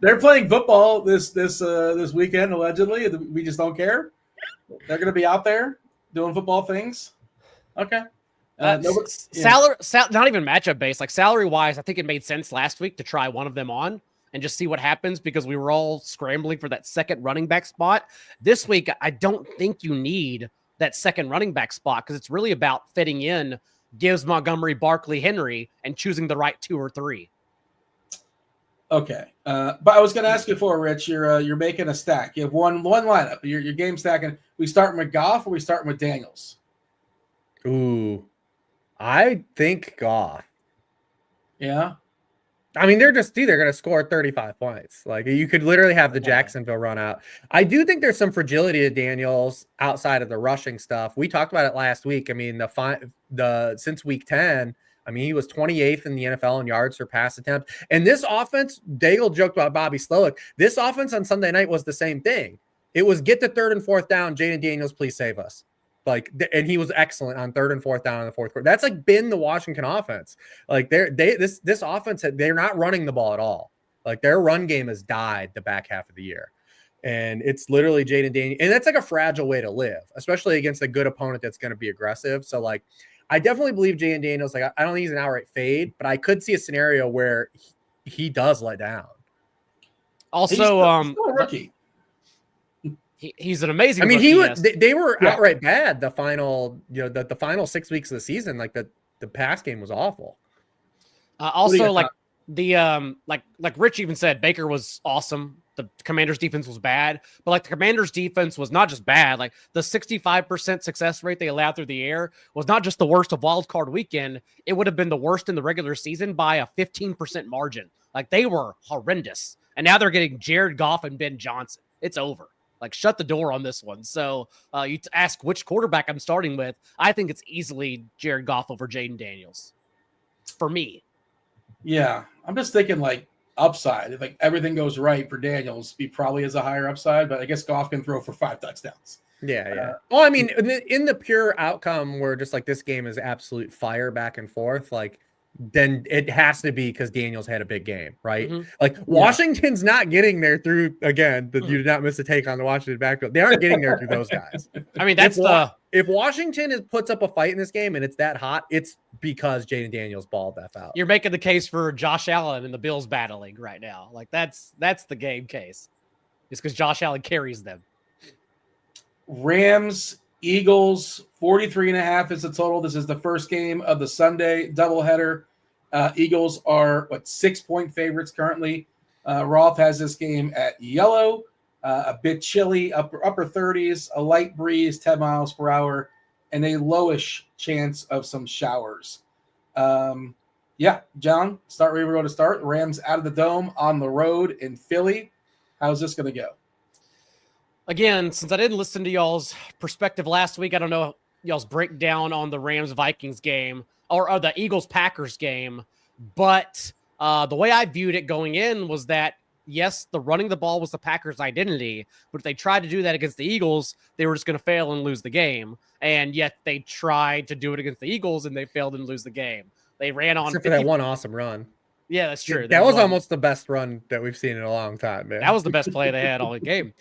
They're playing football this weekend allegedly. We just don't care. They're going to be out there doing football things. Okay. Salary, not even matchup based, like salary wise, I think it made sense last week to try one of them on and just see what happens because we were all scrambling for that second running back spot. This week, I don't think you need that second running back spot because it's really about fitting in Gibbs, Montgomery, Barkley, Henry, and choosing the right 2 or 3. Okay, but I was going to ask you before, Rich. You're making a stack. You have one lineup. Your game stacking. We starting with Goff or we starting with Daniels? Ooh, I think Goff. Yeah. I mean, they're going to score 35 points. Like you could literally have the Jacksonville run out. I do think there's some fragility to Daniels outside of the rushing stuff. We talked about it last week. I mean, since week 10, I mean, he was 28th in the NFL in yards per pass attempt. And this offense, Daigle joked about Bobby Slowick. This offense on Sunday night was the same thing. It was get the 3rd and 4th down. Jaden Daniels, please save us. And he was excellent on 3rd and 4th down in the 4th quarter. That's like been the Washington offense. Like this offense, they're not running the ball at all. Like their run game has died the back half of the year. And it's literally Jaden Daniels. And that's like a fragile way to live, especially against a good opponent that's going to be aggressive. So like, I definitely believe Jaden Daniels, like I don't think he's an outright fade, but I could see a scenario where he does let down. Also, he's still a rookie. He's an amazing. I mean, rookie, they were outright bad the final 6 weeks of the season. Like the pass game was awful. Also, like like Rich even said, Baker was awesome. The Commanders' defense was bad, but like the Commanders' defense was not just bad. Like the 65% success rate they allowed through the air was not just the worst of Wild Card Weekend. It would have been the worst in the regular season by a 15% margin. Like they were horrendous, and now they're getting Jared Goff and Ben Johnson. It's over. Like, shut the door on this one. So you ask which quarterback I'm starting with. I think it's easily Jared Goff over Jaden Daniels for me. Yeah, I'm just thinking like upside. If like everything goes right for Daniels, he probably has a higher upside, but I guess Goff can throw for 5 touchdowns. Yeah. Well, I mean, in the pure outcome where just like this game is absolute fire back and forth, like then it has to be because Daniels had a big game, right? Mm-hmm. Like Washington's not getting there through, again, you did not miss a take on the Washington backfield. They aren't getting there through those guys. I mean, that's if Washington puts up a fight in this game and it's that hot, it's because Jaden Daniels balled that out. You're making the case for Josh Allen and the Bills battling right now. Like that's the game case. It's because Josh Allen carries them. Rams, Eagles, 43.5 is the total. This is the first game of the Sunday doubleheader. Eagles are 6-point favorites currently. Roth has this game at yellow, a bit chilly, upper 30s, a light breeze, 10 miles per hour, and a lowish chance of some showers. John, start where we're going to start. Rams out of the dome on the road in Philly. How's this going to go? Again, since I didn't listen to y'all's perspective last week, I don't know y'all's breakdown on the Rams-Vikings game or the Eagles-Packers game, but the way I viewed it going in was that, yes, the running the ball was the Packers' identity, but if they tried to do that against the Eagles, they were just going to fail and lose the game, and yet they tried to do it against the Eagles, and they failed and lose the game. They ran on except for that one awesome run. Yeah, that's true. That was almost the best run that we've seen in a long time, man. That was the best play they had all the game.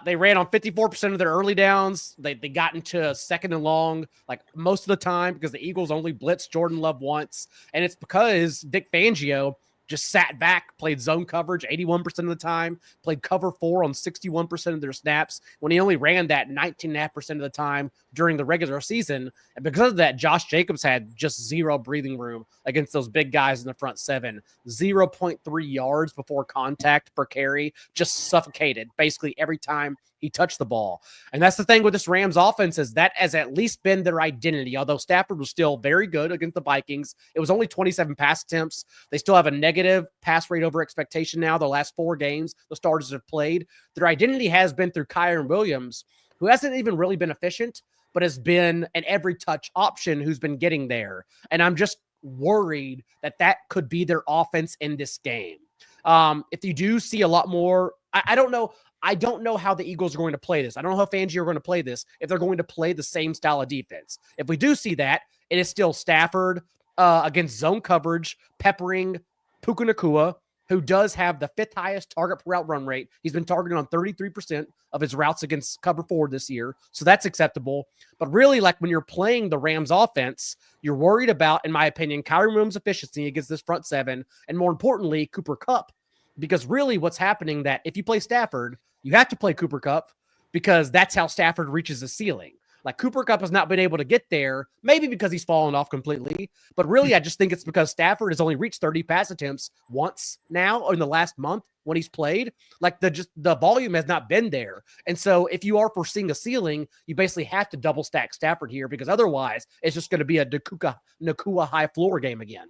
They ran on 54% of their early downs. They got into second and long like most of the time because the Eagles only blitzed Jordan Love once. And it's because Vic Fangio just sat back, played zone coverage 81% of the time, played cover 4 on 61% of their snaps when he only ran that 19.5% of the time during the regular season. And because of that, Josh Jacobs had just zero breathing room against those big guys in the front seven, 0.3 yards before contact per carry, just suffocated basically every time he touched the ball. And that's the thing with this Rams offense is that has at least been their identity. Although Stafford was still very good against the Vikings, it was only 27 pass attempts. They still have a negative pass rate over expectation now. The last 4 games the starters have played, their identity has been through Kyren Williams, who hasn't even really been efficient, but has been an every touch option who's been getting there. And I'm just worried that could be their offense in this game. If you do see a lot more, I don't know. I don't know how the Eagles are going to play this. I don't know how Fangio are going to play this, if they're going to play the same style of defense. If we do see that, it is still Stafford against zone coverage, peppering Puka Nacua, who does have the 5th highest target per route run rate. He's been targeted on 33% of his routes against cover 4 this year. So that's acceptable. But really, like when you're playing the Rams offense, you're worried about, in my opinion, Kyrie Williams' efficiency against this front 7. And more importantly, Cooper Kupp. Because really what's happening that if you play Stafford, you have to play Cooper Kupp because that's how Stafford reaches the ceiling. Like Cooper Kupp has not been able to get there, maybe because he's fallen off completely. But really, I just think it's because Stafford has only reached 30 pass attempts once now in the last month when he's played. Like the volume has not been there. And so if you are foreseeing a ceiling, you basically have to double stack Stafford here because otherwise it's just going to be a Nakua high floor game again.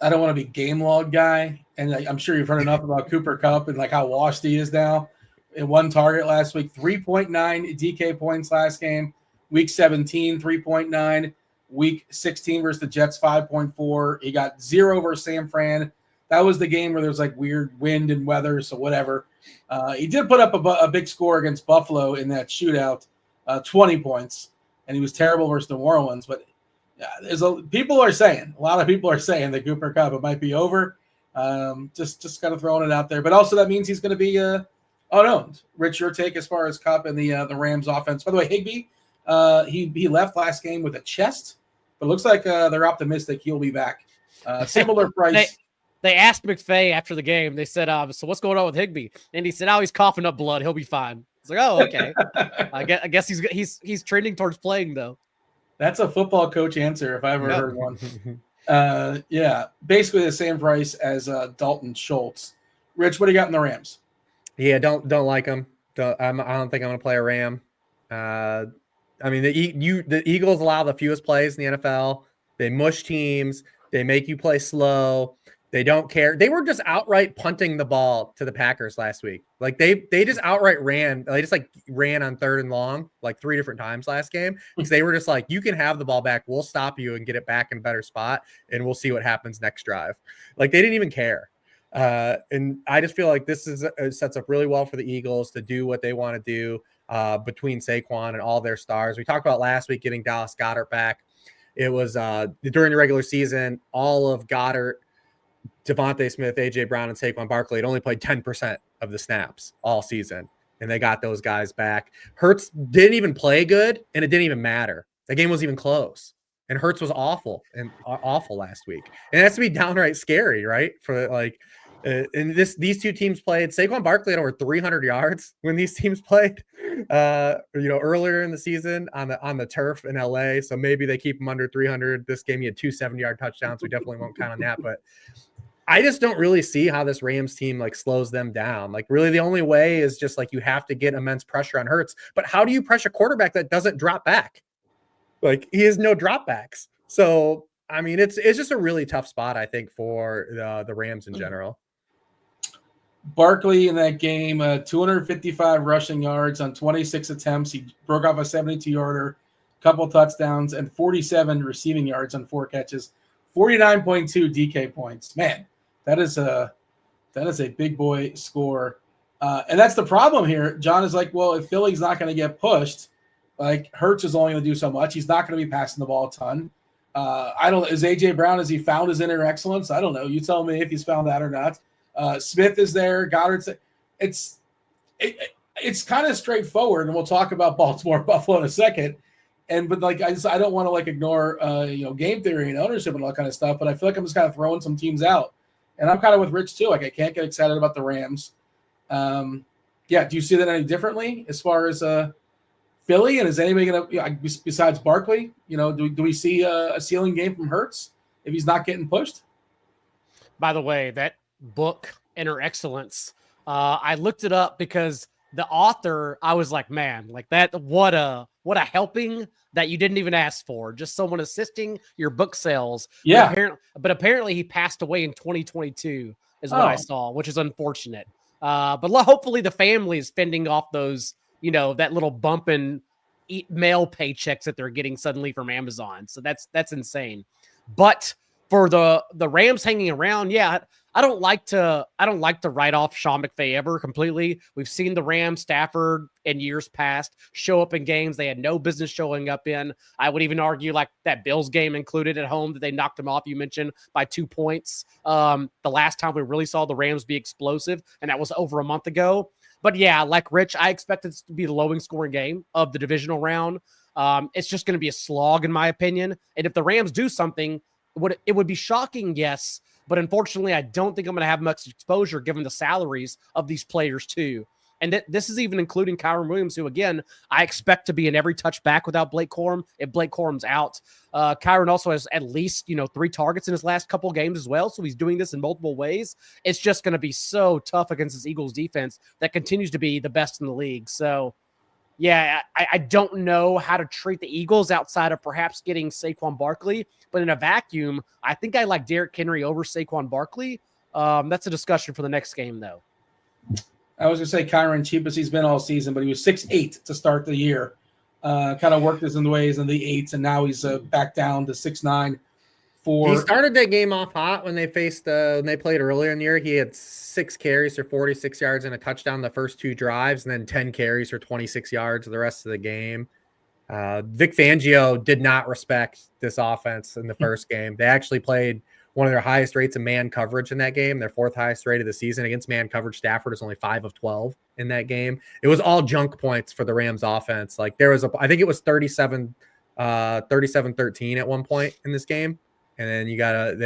I don't want to be game log guy, and I'm sure you've heard enough about Cooper Kupp and like how washed he is now. In one target last week, 3.9 DK points last game. Week 17, 3.9. Week 16 versus the Jets, 5.4. He got 0 versus San Fran. That was the game where there was like weird wind and weather, so whatever. He did put up a big score against Buffalo in that shootout, 20 points, and he was terrible versus New Orleans. But yeah, a lot of people are saying that Cooper Kupp, it might be over. Just kind of throwing it out there. But also that means he's going to be unowned. Rich, your take as far as Kupp and the Rams offense. By the way, Higbee, he left last game with a chest, but it looks like they're optimistic he'll be back. Similar price. They asked McVay after the game. They said, so what's going on with Higbee? And he said, he's coughing up blood. He'll be fine. It's like, oh, okay. I guess he's trending towards playing though. That's a football coach answer if I ever heard one. Yeah, basically the same price as Dalton Schultz. Rich, what do you got in the Rams? Yeah, don't like them. I don't think I'm going to play a Ram. I mean, the Eagles allow the fewest plays in the NFL. They mush teams. They make you play slow. They don't care. They were just outright punting the ball to the Packers last week. Like they just outright ran. They just like ran on 3rd and long like 3 different times last game because they were just like, you can have the ball back. We'll stop you and get it back in a better spot, and we'll see what happens next drive. Like they didn't even care. And I just feel like this sets up really well for the Eagles to do what they want to do between Saquon and all their stars. We talked about last week getting Dallas Goedert back. It was during the regular season, all of Goddard, Devontae Smith, A.J. Brown, and Saquon Barkley had only played 10% of the snaps all season, and they got those guys back. Hurts didn't even play good, and it didn't even matter. The game wasn't even close, and Hurts was awful last week. And it has to be downright scary, right? For like, and these two teams played. Saquon Barkley had over 300 yards when these teams played, earlier in the season on the turf in LA. So maybe they keep him under 300. This game, he had 2 70-yard touchdowns. We definitely won't count on that, but I just don't really see how this Rams team like slows them down. Like really the only way is just like you have to get immense pressure on Hurts. But how do you pressure a quarterback that doesn't drop back? Like he has no dropbacks. So, I mean, it's just a really tough spot, I think, for the Rams in general. Barkley in that game, 255 rushing yards on 26 attempts. He broke off a 72-yarder, couple touchdowns, and 47 receiving yards on 4 catches. 49.2 DK points. Man, that is a big boy score. And that's the problem here. John is like, well, if Philly's not going to get pushed, like Hurts is only going to do so much. He's not going to be passing the ball a ton. Is A.J. Brown, has he found his inner excellence? I don't know. You tell me if he's found that or not. Smith is there. Goddard's there. It's kind of straightforward, and we'll talk about Baltimore Buffalo in a second. But like I don't want to like ignore game theory and ownership and all that kind of stuff. But I feel like I'm just kind of throwing some teams out, and I'm kind of with Rich too. Like I can't get excited about the Rams. Do you see that any differently as far as Philly? And is anybody going to besides Barkley? Do we see a ceiling game from Hurts if he's not getting pushed? By the way, that book Inner Excellence, I looked it up because the author, I was like, man, like that, what a helping that you didn't even ask for. Just someone assisting your book sales. Yeah. But apparently he passed away in 2022 is what I saw, which is unfortunate. But hopefully the family is fending off those, that little bump in mail paychecks that they're getting suddenly from Amazon. So that's insane. But for the Rams hanging around, I don't like to write off Sean McVay ever completely. We've seen the Rams, Stafford in years past show up in games they had no business showing up in. I would even argue like that Bills game included at home that they knocked them off, you mentioned, by 2 points. The last time we really saw the Rams be explosive, and that was over a month ago. But yeah, like Rich, I expect it to be the lowest scoring game of the divisional round. It's just going to be a slog, in my opinion. And if the Rams do something, it would be shocking, yes. But unfortunately, I don't think I'm going to have much exposure given the salaries of these players too. And this is even including Kyron Williams, who, again, I expect to be in every touch back without Blake Corum if Blake Corum's out. Kyron also has at least, 3 targets in his last couple games as well. So he's doing this in multiple ways. It's just going to be so tough against this Eagles defense that continues to be the best in the league. So, yeah, I don't know how to treat the Eagles outside of perhaps getting Saquon Barkley. But in a vacuum, I think I like Derrick Henry over Saquon Barkley. That's a discussion for the next game, though. I was going to say Kyron, cheap as he's been all season, but he was 6'8" to start the year. Kind of worked his ways in the 8s, and now he's back down to 6'9". He started that game off hot when they played earlier in the year. He had 6 carries for 46 yards and a touchdown the first 2 drives, and then 10 carries for 26 yards the rest of the game. Vic Fangio did not respect this offense in the first game. They actually played one of their highest rates of man coverage in that game, their 4th highest rate of the season. Against man coverage, Stafford is only 5 of 12 in that game. It was all junk points for the Rams offense. Like I think it was 37-13 at one point in this game. And then they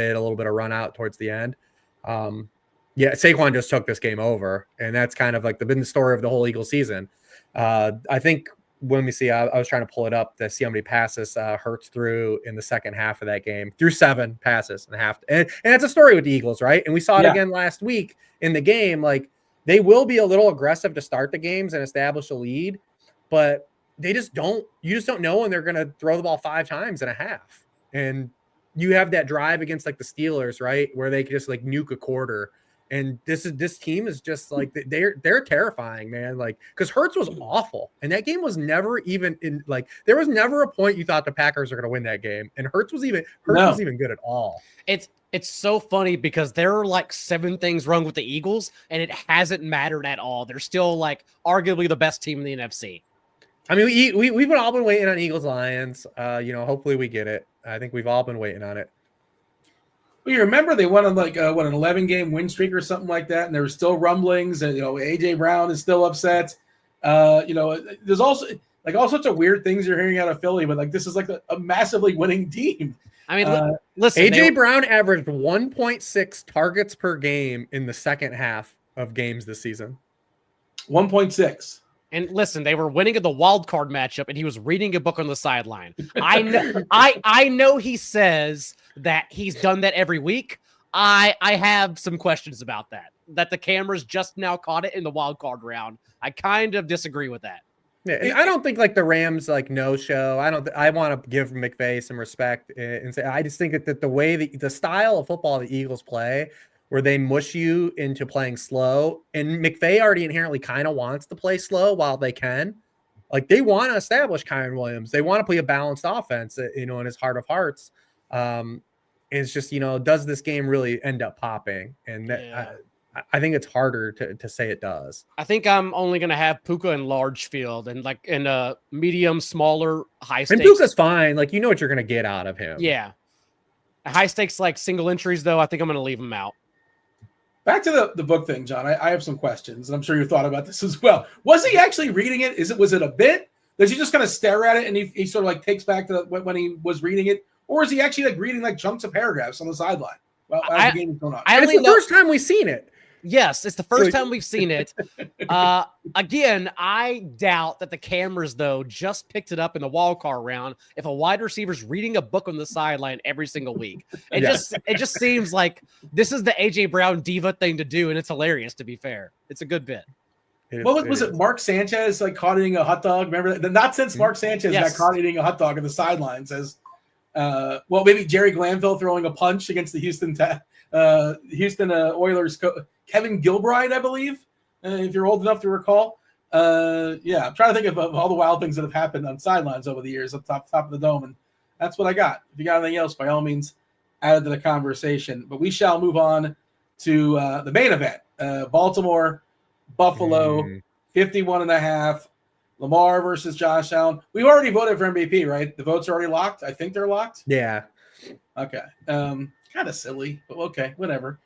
had a little bit of run out towards the end. Saquon just took this game over, and that's kind of like been the story of the whole Eagles season. I think when we see, I was trying to pull it up to see how many passes Hurts threw in the second half of that game. Threw 7 passes in half, and that's a story with the Eagles, right? And we saw it again last week in the game. Like, they will be a little aggressive to start the games and establish a lead, but you just don't know when they're going to throw the ball 5 times in a half. And you have that drive against the Steelers, right, where they can just nuke a quarter. And this team is just they're terrifying, man. Because Hurts was awful, and that game was never even in there was never a point you thought the Packers were going to win that game, and Hurts was even good at all. It's so funny because there are 7 things wrong with the Eagles, and it hasn't mattered at all. They're still arguably the best team in the NFC. I mean, we've all been waiting on Eagles Lions. Hopefully we get it. I think we've all been waiting on it. Well, you remember they went on an 11-game win streak or something like that, and there were still rumblings, and AJ Brown is still upset. There's also all sorts of weird things you're hearing out of Philly, but this is a massively winning team. I mean, listen, AJ Brown averaged 1.6 targets per game in the second half of games this season. 1.6. And listen, they were winning in the wild card matchup, and he was reading a book on the sideline. I know he says that he's done that every week. I have some questions about that. That the cameras just now caught it in the wild card round. I kind of disagree with that. Yeah, I don't think the Rams no show. I want to give McVay some respect and say I just think that the way the style of football the Eagles play, where they mush you into playing slow, and McVay already inherently kind of wants to play slow while they can. They want to establish Kyron Williams. They want to play a balanced offense, in his heart of hearts. It's just, does this game really end up popping? And I think it's harder to say it does. I think I'm only going to have Puka in large field and in a medium, smaller, high stakes. And Puka's fine. What you're going to get out of him. Yeah. High stakes, single entries, though, I think I'm going to leave him out. Back to the book thing, John. I have some questions, and I'm sure you thought about this as well. Was he actually reading it? Was it a bit? Does he just kind of stare at it and he sort of takes back to when he was reading it? Or is he actually reading chunks of paragraphs on the sideline while the game is going on? It's the first time we've seen it. Yes, it's the first time we've seen it. Again, I doubt that the cameras, though, just picked it up in the wild card round if a wide receiver's reading a book on the sideline every single week. It just seems like this is the A.J. Brown diva thing to do, and it's hilarious, to be fair. It's a good bit. Was it Mark Sanchez caught eating a hot dog? Remember that? Not since Mark Sanchez got caught eating a hot dog on the sidelines as maybe Jerry Glanville throwing a punch against the Houston Oilers. Kevin Gilbride, I believe, if you're old enough to recall. I'm trying to think of all the wild things that have happened on sidelines over the years up top of the dome, and that's what I got. If you got anything else, by all means, add it to the conversation. But we shall move on to the main event. Baltimore, Buffalo, 51.5. Lamar versus Josh Allen. We've already voted for MVP, right? The votes are already locked. I think they're locked. Yeah. Okay. Kind of silly, but okay, whatever.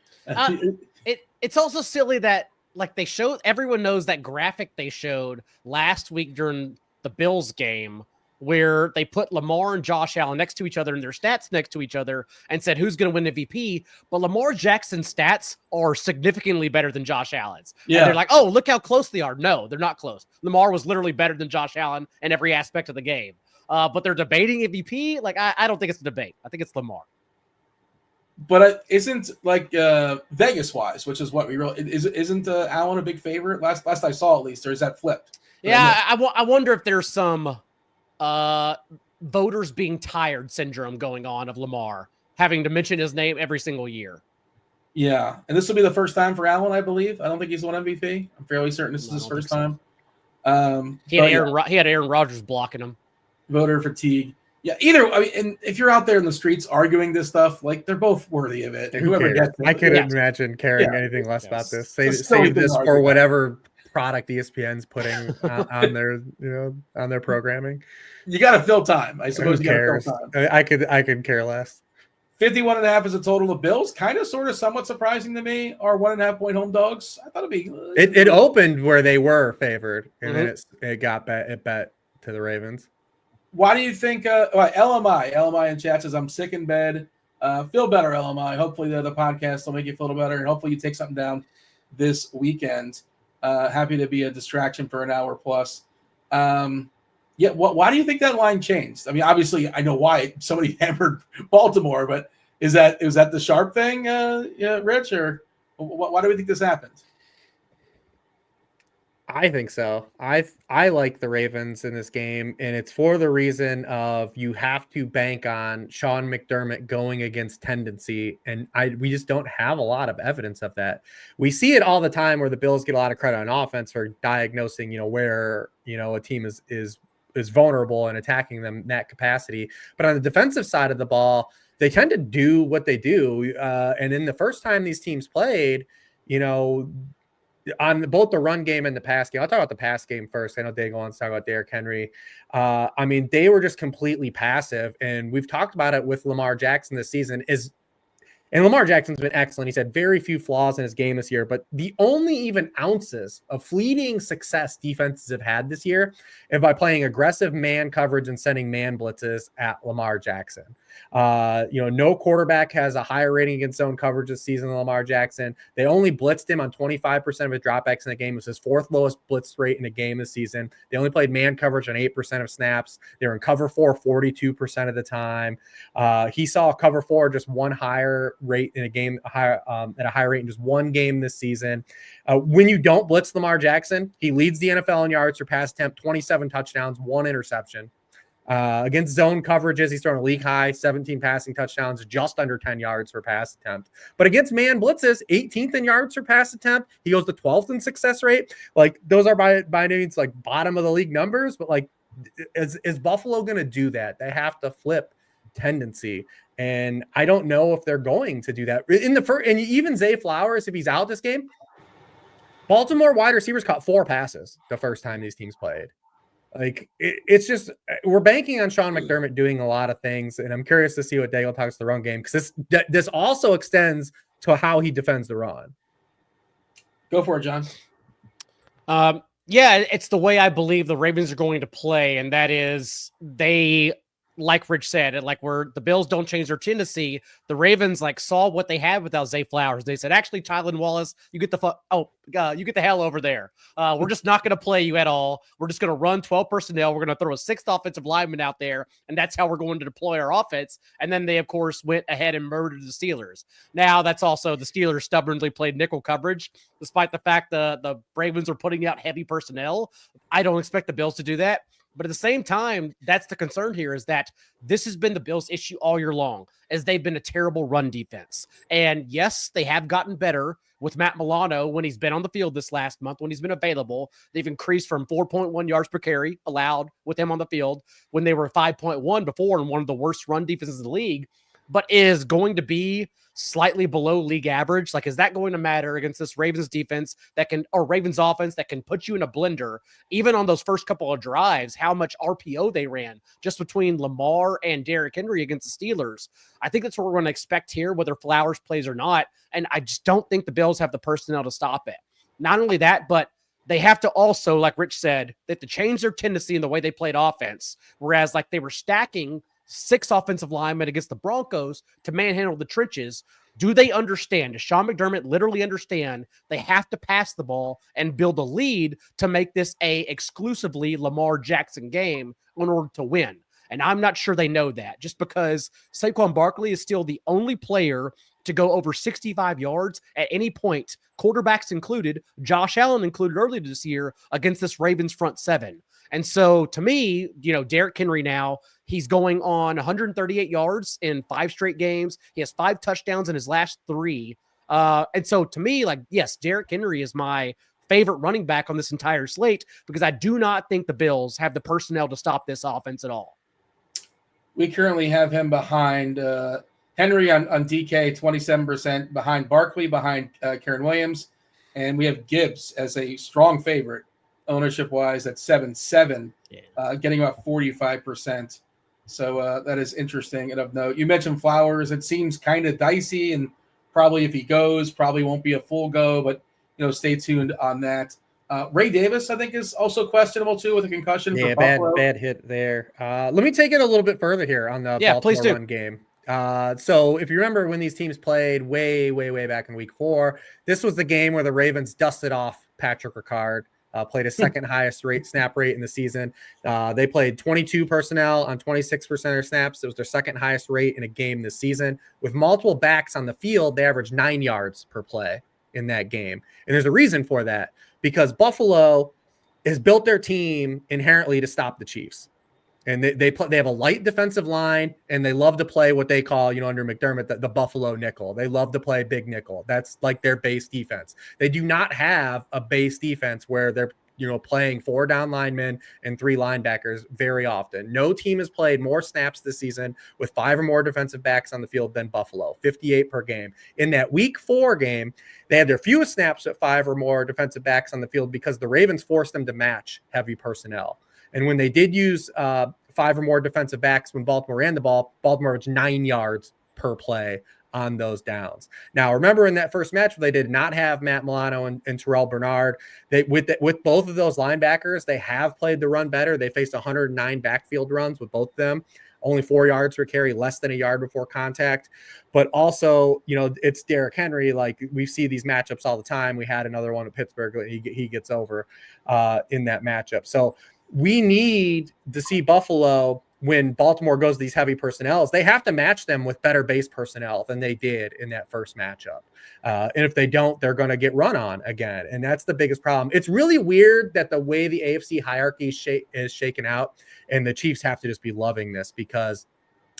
It's also silly that like they showed, everyone knows that graphic they showed last week during the Bills game where they put Lamar and Josh Allen next to each other and their stats next to each other and said who's going to win MVP. But Lamar Jackson's stats are significantly better than Josh Allen's. Yeah. And they're like, oh, look how close they are. No, they're not close. Lamar was literally better than Josh Allen in every aspect of the game. But they're debating MVP. Like, I don't think it's a debate. I think it's Lamar. But isn't like Vegas wise, which is what we really isn't Allen a big favorite? Last I saw, at least, or is that flipped? Yeah, I wonder if there's some voters being tired syndrome going on of Lamar having to mention his name every single year. Yeah, and this will be the first time for Allen, I believe. I don't think he's won MVP. I'm fairly certain this is his first time. He had Aaron Rodgers blocking him. Voter fatigue. Yeah, either. I mean, and if you're out there in the streets arguing this stuff, like they're both worthy of it. And whoever gets it, I couldn't imagine caring anything less about this. Save this for whatever product ESPN's putting on their on their programming. You got to fill time. I suppose you got to fill time. I could care less. 51.5 is a total of Bills. Kind of, sort of, somewhat surprising to me. Are 1.5 point home dogs. I thought it'd be. It opened where they were favored, and then it got bet to the Ravens. Why do you think? LMI in chat says I'm sick in bed. Feel better, LMI. Hopefully the podcast will make you feel better, and hopefully you take something down this weekend. Happy to be a distraction for an hour plus. Yeah. Why do you think that line changed? I mean, obviously, I know why somebody hammered Baltimore, but was that the sharp thing, Rich, or why do we think this happened? I think so. I like the Ravens in this game, and it's for the reason of you have to bank on Sean McDermott going against tendency, and we just don't have a lot of evidence of that. We see it all the time where the Bills get a lot of credit on offense for diagnosing, where a team is vulnerable and attacking them in that capacity. But on the defensive side of the ball, they tend to do what they do. And in the first time these teams played, on both the run game and the pass game. I'll talk about the pass game first. I know Daigle wants to talk about Derrick Henry. I mean, they were just completely passive, and we've talked about it with Lamar Jackson this season. And Lamar Jackson's been excellent. He's had very few flaws in his game this year, but the only even ounces of fleeting success defenses have had this year is by playing aggressive man coverage and sending man blitzes at Lamar Jackson. No quarterback has a higher rating against zone coverage this season than Lamar Jackson. They only blitzed him on 25% of his dropbacks in the game. It was his fourth lowest blitz rate in a game this season. They only played man coverage on 8% of snaps. They were in cover 4 42% of the time. He saw cover 4 just one higher rate in a game, at a high rate in just one game this season. When you don't blitz Lamar Jackson, he leads the NFL in yards per pass attempt, 27 touchdowns, 1 interception. Against zone coverages, he's throwing a league high 17 passing touchdowns, just under 10 yards per pass attempt. But against man blitzes, 18th in yards per pass attempt. He goes to 12th in success rate. Like, those are by no means like bottom of the league numbers, but like, is Buffalo going to do that? They have to flip tendency. And I don't know if they're going to do that in the first. And even Zay Flowers, if he's out this game, Baltimore wide receivers caught 4 passes the first time these teams played. Like, it's just, we're banking on Sean McDermott doing a lot of things, and I'm curious to see what Daigle talks to the run game, because this also extends to how he defends the run. Go for it, John. Yeah, it's the way I believe the Ravens are going to play, and that is they, like Rich said, like where the Bills don't change their tendency, the Ravens like saw what they had without Zay Flowers. They said, actually, Tylan Wallace, you get the hell over there. We're just not going to play you at all. We're just going to run 12 personnel. We're going to throw a 6th offensive lineman out there, and that's how we're going to deploy our offense. And then they, of course, went ahead and murdered the Steelers. Now, that's also the Steelers stubbornly played nickel coverage, despite the fact the Ravens are putting out heavy personnel. I don't expect the Bills to do that. But at the same time, that's the concern here, is that this has been the Bills' issue all year long, as they've been a terrible run defense. And yes, they have gotten better with Matt Milano when he's been on the field this last month, when he's been available. They've increased from 4.1 yards per carry allowed with him on the field when they were 5.1 before, and one of the worst run defenses in the league. But is going to be slightly below league average, like, is that going to matter against this Ravens defense or Ravens offense that can put you in a blender, even on those first couple of drives, how much RPO they ran just between Lamar and Derrick Henry against the Steelers? I think that's what we're going to expect here, whether Flowers plays or not. And I just don't think the Bills have the personnel to stop it. Not only that, but they have to also, like Rich said, they have to change their tendency in the way they played offense. Whereas, like, they were stacking 6 offensive linemen against the Broncos to manhandle the trenches. Do they understand? Does Sean McDermott literally understand they have to pass the ball and build a lead to make this a exclusively Lamar Jackson game in order to win? And I'm not sure they know that, just because Saquon Barkley is still the only player to go over 65 yards at any point, quarterbacks included, Josh Allen included earlier this year, against this Ravens front seven. And so to me, Derrick Henry now, he's going on 138 yards in 5 straight games. He has 5 touchdowns in his last 3. And so to me, like, yes, Derrick Henry is my favorite running back on this entire slate, because I do not think the Bills have the personnel to stop this offense at all. We currently have him behind Henry on DK, 27%, behind Barkley, behind Karen Williams, and we have Gibbs as a strong favorite, ownership-wise, at 7.7, getting about 45%. So that is interesting and of note. You mentioned Flowers. It seems kind of dicey, and probably if he goes, probably won't be a full go, but stay tuned on that. Ray Davis, I think, is also questionable too with a concussion. Yeah, for Buffalo. bad hit there. Let me take it a little bit further here on the Baltimore run game. So if you remember when these teams played way back in week 4, this was the game where the Ravens dusted off Patrick Ricard, played a second highest snap rate in the season. They played 22 personnel on 26% of their snaps. It was their second highest rate in a game this season. With multiple backs on the field, they averaged 9 yards per play in that game. And there's a reason for that, because Buffalo has built their team inherently to stop the Chiefs. And they have a light defensive line, and they love to play what they call, under McDermott, the Buffalo nickel. They love to play big nickel. That's like their base defense. They do not have a base defense where they're, playing 4 down linemen and 3 linebackers very often. No team has played more snaps this season with 5 or more defensive backs on the field than Buffalo, 58 per game. In that week 4 game, they had their fewest snaps at 5 or more defensive backs on the field because the Ravens forced them to match heavy personnel. And when they did use 5 or more defensive backs when Baltimore ran the ball, Baltimore was 9 yards per play on those downs. Now, remember in that first match, they did not have Matt Milano and Terrell Bernard. With both of those linebackers, they have played the run better. They faced 109 backfield runs with both of them. Only 4 yards per carry, less than a yard before contact. But also, it's Derrick Henry. Like, we see these matchups all the time. We had another one at Pittsburgh. He gets over in that matchup. So we need to see Buffalo, when Baltimore goes to these heavy personnels, they have to match them with better base personnel than they did in that first matchup. And if they don't, they're going to get run on again. And that's the biggest problem. It's really weird that the way the AFC hierarchy is shaken out, and the Chiefs have to just be loving this, because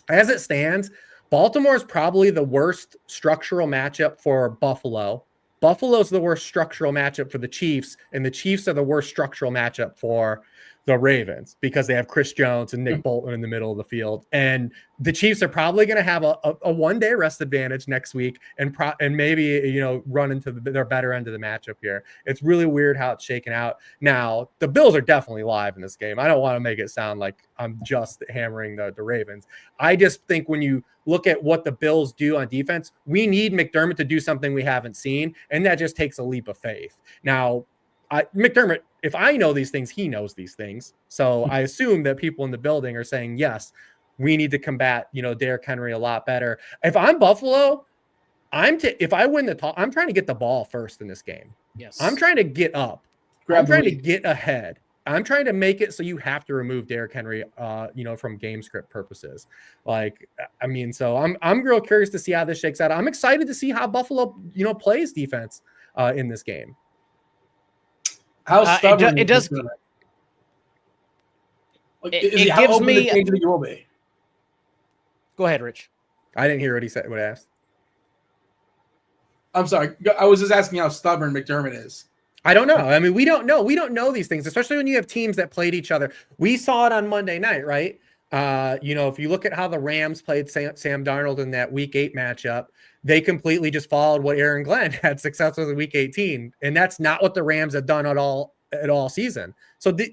as it stands, Baltimore is probably the worst structural matchup for Buffalo. Buffalo's the worst structural matchup for the Chiefs, and the Chiefs are the worst structural matchup for the Ravens, because they have Chris Jones and Nick Bolton in the middle of the field. And the Chiefs are probably going to have a one-day rest advantage next week, and maybe, run into their better end of the matchup here. It's really weird how it's shaken out. Now, the Bills are definitely live in this game. I don't want to make it sound like I'm just hammering the Ravens. I just think when you look at what the Bills do on defense, we need McDermott to do something we haven't seen, and that just takes a leap of faith. Now, McDermott, if I know these things, he knows these things. So I assume that people in the building are saying, yes, we need to combat, Derrick Henry a lot better. If I'm Buffalo, if I win the I'm trying to get the ball first in this game. Yes. I'm trying to get up. I'm trying to get ahead. I'm trying to make it so you have to remove Derrick Henry, from game script purposes. So I'm real curious to see how this shakes out. I'm excited to see how Buffalo, plays defense in this game. How stubborn it does. it gives me. Will be? Go ahead, Rich. I didn't hear what he said. What I asked. I'm sorry. I was just asking how stubborn McDermott is. I don't know. I mean, we don't know. We don't know these things, especially when you have teams that played each other. We saw it on Monday night, right? If you look at how the Rams played Sam Darnold in that Week 8 matchup, they completely just followed what Aaron Glenn had success with in Week 18, and that's not what the Rams have done at all season. So the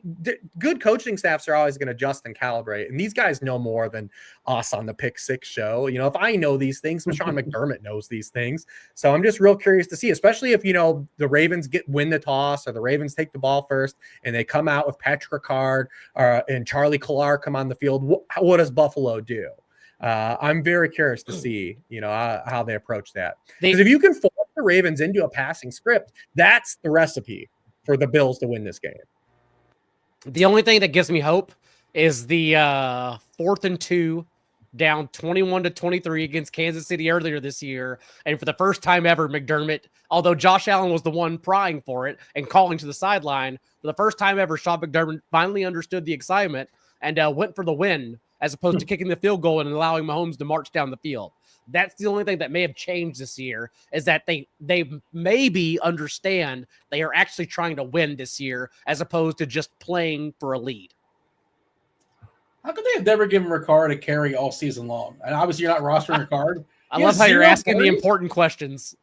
good coaching staffs are always going to adjust and calibrate, and these guys know more than us on the Pick Six show. If I know these things, Sean McDermott knows these things. So I'm just real curious to see, especially if the Ravens win the toss or the Ravens take the ball first and they come out with Patrick Ricard and Charlie Collar come on the field. What does Buffalo do? I'm very curious to see, how they approach that. Because if you can force the Ravens into a passing script, that's the recipe for the Bills to win this game. The only thing that gives me hope is the 4th and 2 down 21-23 against Kansas City earlier this year. And for the first time ever, McDermott, although Josh Allen was the one prying for it and calling to the sideline, for the first time ever, Sean McDermott finally understood the excitement and went for the win as opposed to kicking the field goal and allowing Mahomes to march down the field. That's the only thing that may have changed this year, is that they maybe understand they are actually trying to win this year as opposed to just playing for a lead. How could they have never given Ricard a carry all season long? And obviously you're not rostering Ricard. I love how you're asking the important questions.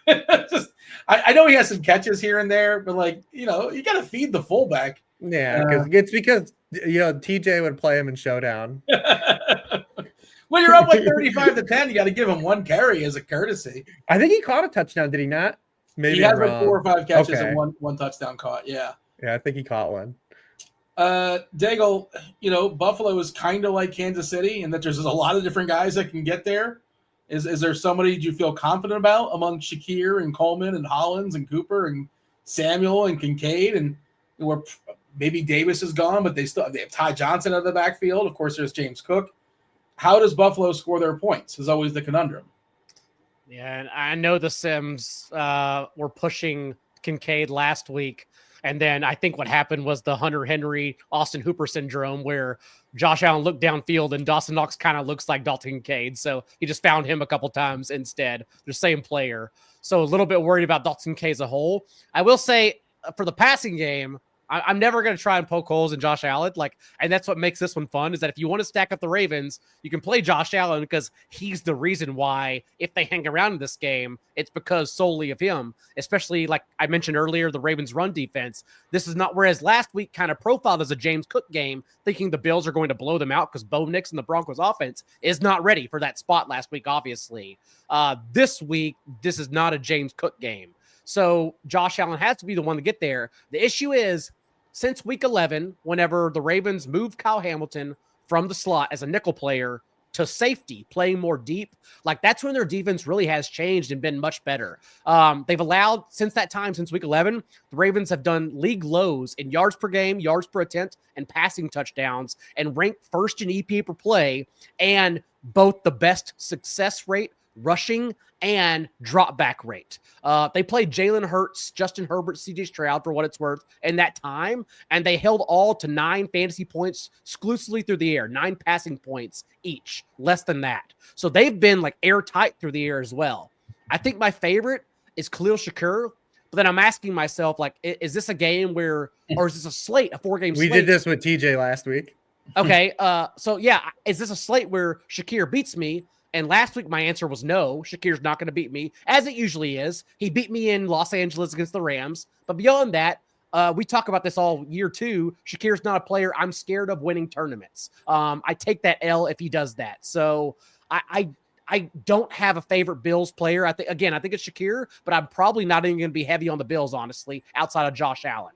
I know he has some catches here and there, but you got to feed the fullback. Yeah, it's because TJ would play him in Showdown. When you're up 35-10, you got to give him one carry as a courtesy. I think he caught a touchdown, did he not? Maybe he had 4 or 5 catches and one touchdown caught. Yeah. Yeah, I think he caught one. Daigle, Buffalo is kind of like Kansas City in that there's a lot of different guys that can get there. Is there somebody you feel confident about among Shakir and Coleman and Hollins and Cooper and Samuel and Kincaid, and where maybe Davis is gone, but they have Ty Johnson out of the backfield. Of course, there's James Cook. How does Buffalo score their points is always the conundrum. Yeah, and I know the Sims were pushing Kincaid last week. And then I think what happened was the Hunter Henry, Austin Hooper syndrome, where Josh Allen looked downfield and Dawson Knox kind of looks like Dalton Kincaid. So he just found him a couple times instead. The same player. So a little bit worried about Dalton Kincaid as a whole. I will say for the passing game, I'm never going to try and poke holes in Josh Allen. And that's what makes this one fun, is that if you want to stack up the Ravens, you can play Josh Allen because he's the reason why, if they hang around in this game, it's because solely of him, especially like I mentioned earlier, the Ravens run defense. This is not, whereas last week kind of profiled as a James Cook game, thinking the Bills are going to blow them out because Bo Nix and the Broncos offense is not ready for that spot last week, obviously. This week, this is not a James Cook game. So Josh Allen has to be the one to get there. The issue is, since week 11, whenever the Ravens moved Kyle Hamilton from the slot as a nickel player to safety, playing more deep, that's when their defense really has changed and been much better. They've allowed, since that time, since week 11, the Ravens have done league lows in yards per game, yards per attempt, and passing touchdowns, and ranked first in EPA per play, and both the best success rate, rushing, and drop back rate. They played Jalen Hurts, Justin Herbert, CJ Stroud for what it's worth in that time, and they held all to 9 fantasy points exclusively through the air, 9 passing points each, less than that. So they've been airtight through the air as well. I think my favorite is Khalil Shakur, but then I'm asking myself, is this a game where, or is this a slate, a 4-game slate? We did this with TJ last week. Okay, so yeah, is this a slate where Shakir beats me? And last week, my answer was no. Shakir's not going to beat me, as it usually is. He beat me in Los Angeles against the Rams. But beyond that, we talk about this all year, too. Shakir's not a player I'm scared of winning tournaments. I take that L if he does that. So I don't have a favorite Bills player. I think it's Shakir, but I'm probably not even going to be heavy on the Bills, honestly, outside of Josh Allen.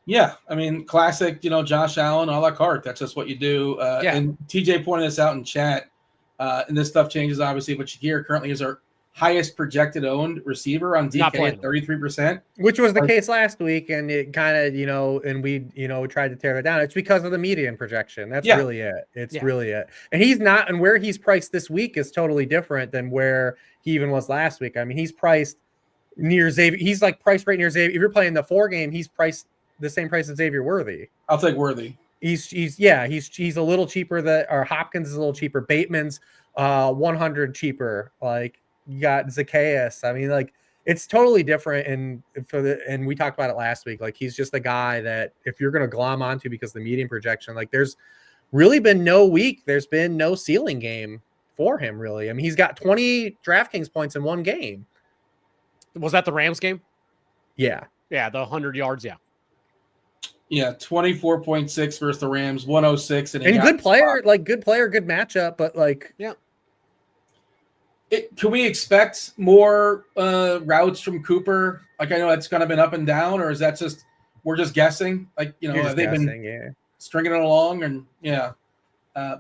Yeah, I mean, classic, Josh Allen, a la carte. That's just what you do. And TJ pointed this out in chat. And this stuff changes, obviously, but Shakir currently is our highest projected owned receiver on DK at 33%. Which was the case last week, and it kind of, and we, tried to tear it down. It's because of the median projection. That's really it. It's really it. And he's not, and where he's priced this week is totally different than where he even was last week. I mean, he's priced near Xavier. He's priced right near Xavier. If you're playing the 4 game, he's priced the same price as Xavier Worthy. I'll take Worthy. He's a little cheaper. Or Hopkins is a little cheaper. Bateman's 100 cheaper. You got Zacchaeus. I mean, it's totally different. And we talked about it last week. He's just a guy that if you're going to glom onto because the median projection, there's really been no week. There's been no ceiling game for him, really. I mean, he's got 20 DraftKings points in one game. Was that the Rams game? Yeah. Yeah, the 100 yards. Yeah. Yeah, 24.6 versus the Rams, 106. And good player, good matchup, but yeah. Can we expect more routes from Cooper? Like, I know it's kind of been up and down, or is that just we're just guessing? Like, have they been stringing it along? And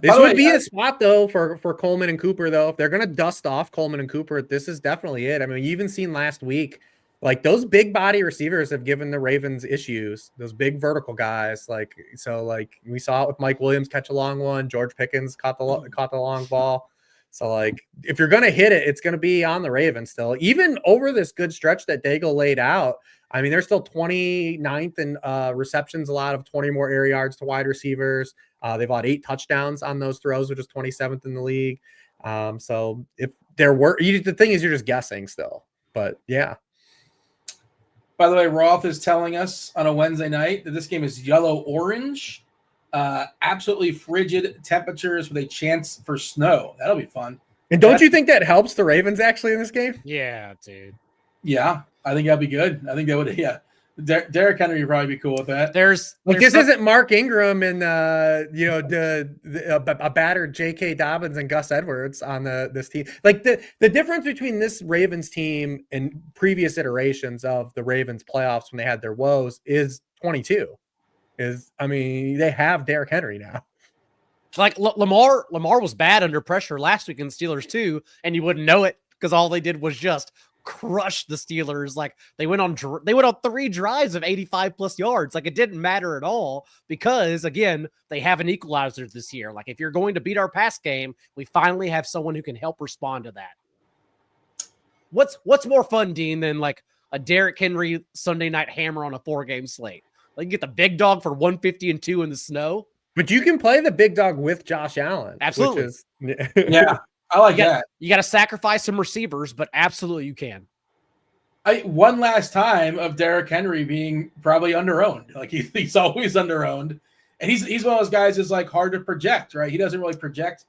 this would be a spot though for Coleman and Cooper though. If they're gonna dust off Coleman and Cooper, this is definitely it. I mean, you even seen last week, like those big body receivers have given the Ravens issues. Those big vertical guys, like we saw it with Mike Williams catch a long one. George Pickens caught the long ball. So, like, if you're going to hit it, it's going to be on the Ravens still. Even over this good stretch that Daigle laid out, I mean, they're still 29th in receptions, a lot of 20 more air yards to wide receivers. They've had 8 touchdowns on those throws, which is 27th in the league. So, if there were – the thing is you're just guessing still. But, yeah. By the way, Roth is telling us on a Wednesday night that this game is yellow-orange. Absolutely frigid temperatures with a chance for snow. That'll be fun. And don't you think that helps the Ravens actually in this game? Yeah, dude. Yeah, I think that'd be good. I think that would. Yeah, Derrick Henry would probably be cool with that. There's isn't Mark Ingram and a battered J.K. Dobbins and Gus Edwards on this team. Like the difference between this Ravens team and previous iterations of the Ravens playoffs when they had their woes is 22. They have Derrick Henry now. Like Lamar was bad under pressure last week in the Steelers too, and you wouldn't know it because all they did was just crush the Steelers. Like they went on 3 drives of 85 plus yards. Like it didn't matter at all because again, they have an equalizer this year. Like if you're going to beat our pass game, we finally have someone who can help respond to that. What's more fun, Dean, than like a Derrick Henry Sunday night hammer on a 4-game slate? Like you get the big dog for 150 and 2 in the snow. But you can play the big dog with Josh Allen. Absolutely. Yeah, I like that. You got to sacrifice some receivers, but absolutely you can. One last time of Derrick Henry being probably underowned. Like he's always underowned. And he's one of those guys that's like hard to project, right? He doesn't really project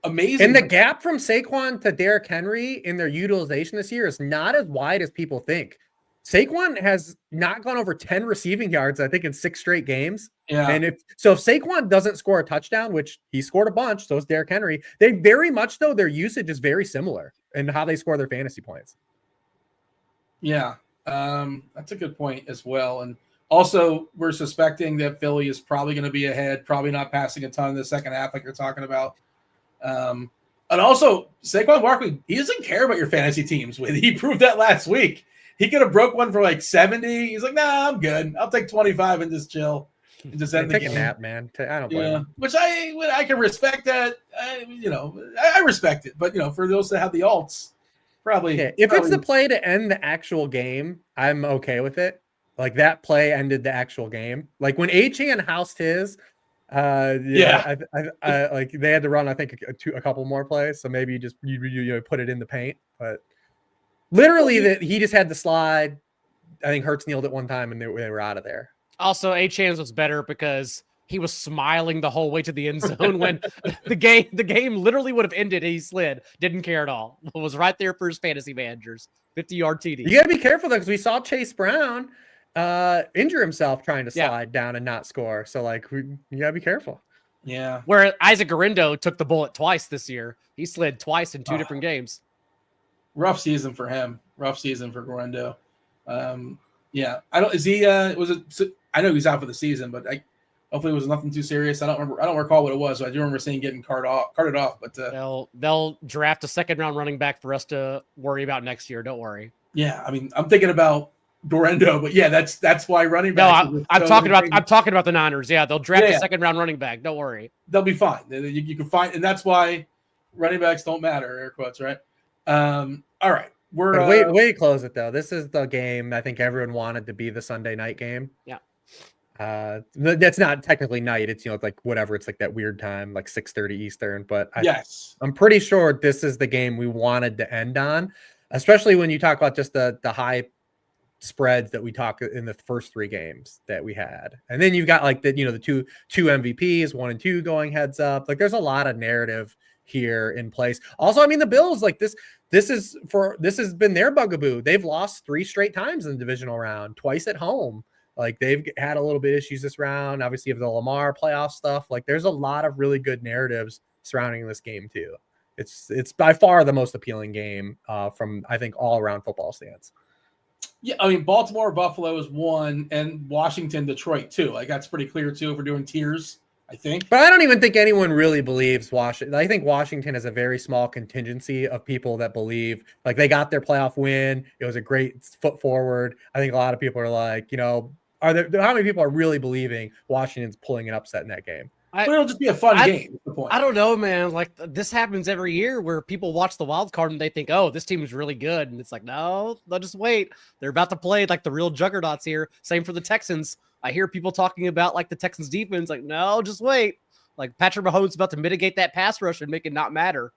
amazing. And the gap from Saquon to Derrick Henry in their utilization this year is not as wide as people think. Saquon has not gone over 10 receiving yards, I think, in 6 straight games. Yeah. And if Saquon doesn't score a touchdown, which he scored a bunch, so is Derrick Henry, they very much, though, their usage is very similar in how they score their fantasy points. Yeah. That's a good point as well. And also, we're suspecting that Philly is probably going to be ahead, probably not passing a ton in the second half like you're talking about. And also, Saquon Barkley, he doesn't care about your fantasy teams. He proved that last week. He could have broke one for like 70. He's like, nah, I'm good. I'll take 25 and just chill and just end the game. Take a nap, man. I don't blame him. Which I can respect that. I respect it. But, for those that have the alts, probably. Yeah, if it's the play to end the actual game, I'm okay with it. Like that play ended the actual game. Like when Achane housed his, I like they had to run, I think, a couple more plays. So maybe you just you put it in the paint, but. Literally, he just had the slide. I think Hurts kneeled it one time, and they were out of there. Also, Achane's was better because he was smiling the whole way to the end zone when the game literally would have ended. He slid, didn't care at all. Was right there for his fantasy managers. 50-yard TD. You got to be careful though, because we saw Chase Brown injure himself trying to slide down and not score. So you got to be careful. Yeah. Where Isaac Garindo took the bullet twice this year. He slid twice in 2 different games. Rough season for him. Rough season for Garindo. Yeah. I don't. Is he? Was it? I know he's out for the season, but hopefully it was nothing too serious. I don't remember. I don't recall what it was. So I do remember seeing getting carted off. But they'll draft a 2nd-round running back for us to worry about next year. Don't worry. Yeah. I mean, I'm thinking about Garindo, but yeah, that's why running back. No, I'm talking about the Niners. Yeah, they'll draft a 2nd-round running back. Don't worry. They'll be fine. You can find, and that's why running backs don't matter. Air quotes, right? All right. Way to close it though. This is the game I think everyone wanted to be the Sunday night game. Yeah. That's not technically night. It's it's like whatever. It's like that weird time, like 6:30 Eastern. But I'm pretty sure this is the game we wanted to end on, especially when you talk about just the high spreads that we talked in the first 3 games that we had. And then you've got like the two MVPs, 1 and 2 going heads up. Like there's a lot of narrative here in place. Also, I mean, the Bills, like this has been their bugaboo. They've lost 3 straight times in the divisional round, twice at home. Like they've had a little bit of issues this round. Obviously, you have the Lamar playoff stuff. Like there's a lot of really good narratives surrounding this game too. It's by far the most appealing game from, I think, all around football stands. Yeah, I mean, Baltimore, Buffalo is 1, and Washington, Detroit 2. Like that's pretty clear too if we're doing tiers, I think. But I don't even think anyone really believes Washington. I think Washington has a very small contingency of people that believe like they got their playoff win. It was a great foot forward. I think a lot of people are like, how many people are really believing Washington's pulling an upset in that game? But it'll just be a fun game. That's the point. I don't know, man. Like this happens every year where people watch the wild card and they think, oh, this team is really good. And it's like, no, they'll just wait. They're about to play like the real juggernauts here. Same for the Texans. I hear people talking about like the Texans defense. Like, no, just wait. Like Patrick Mahomes is about to mitigate that pass rush and make it not matter.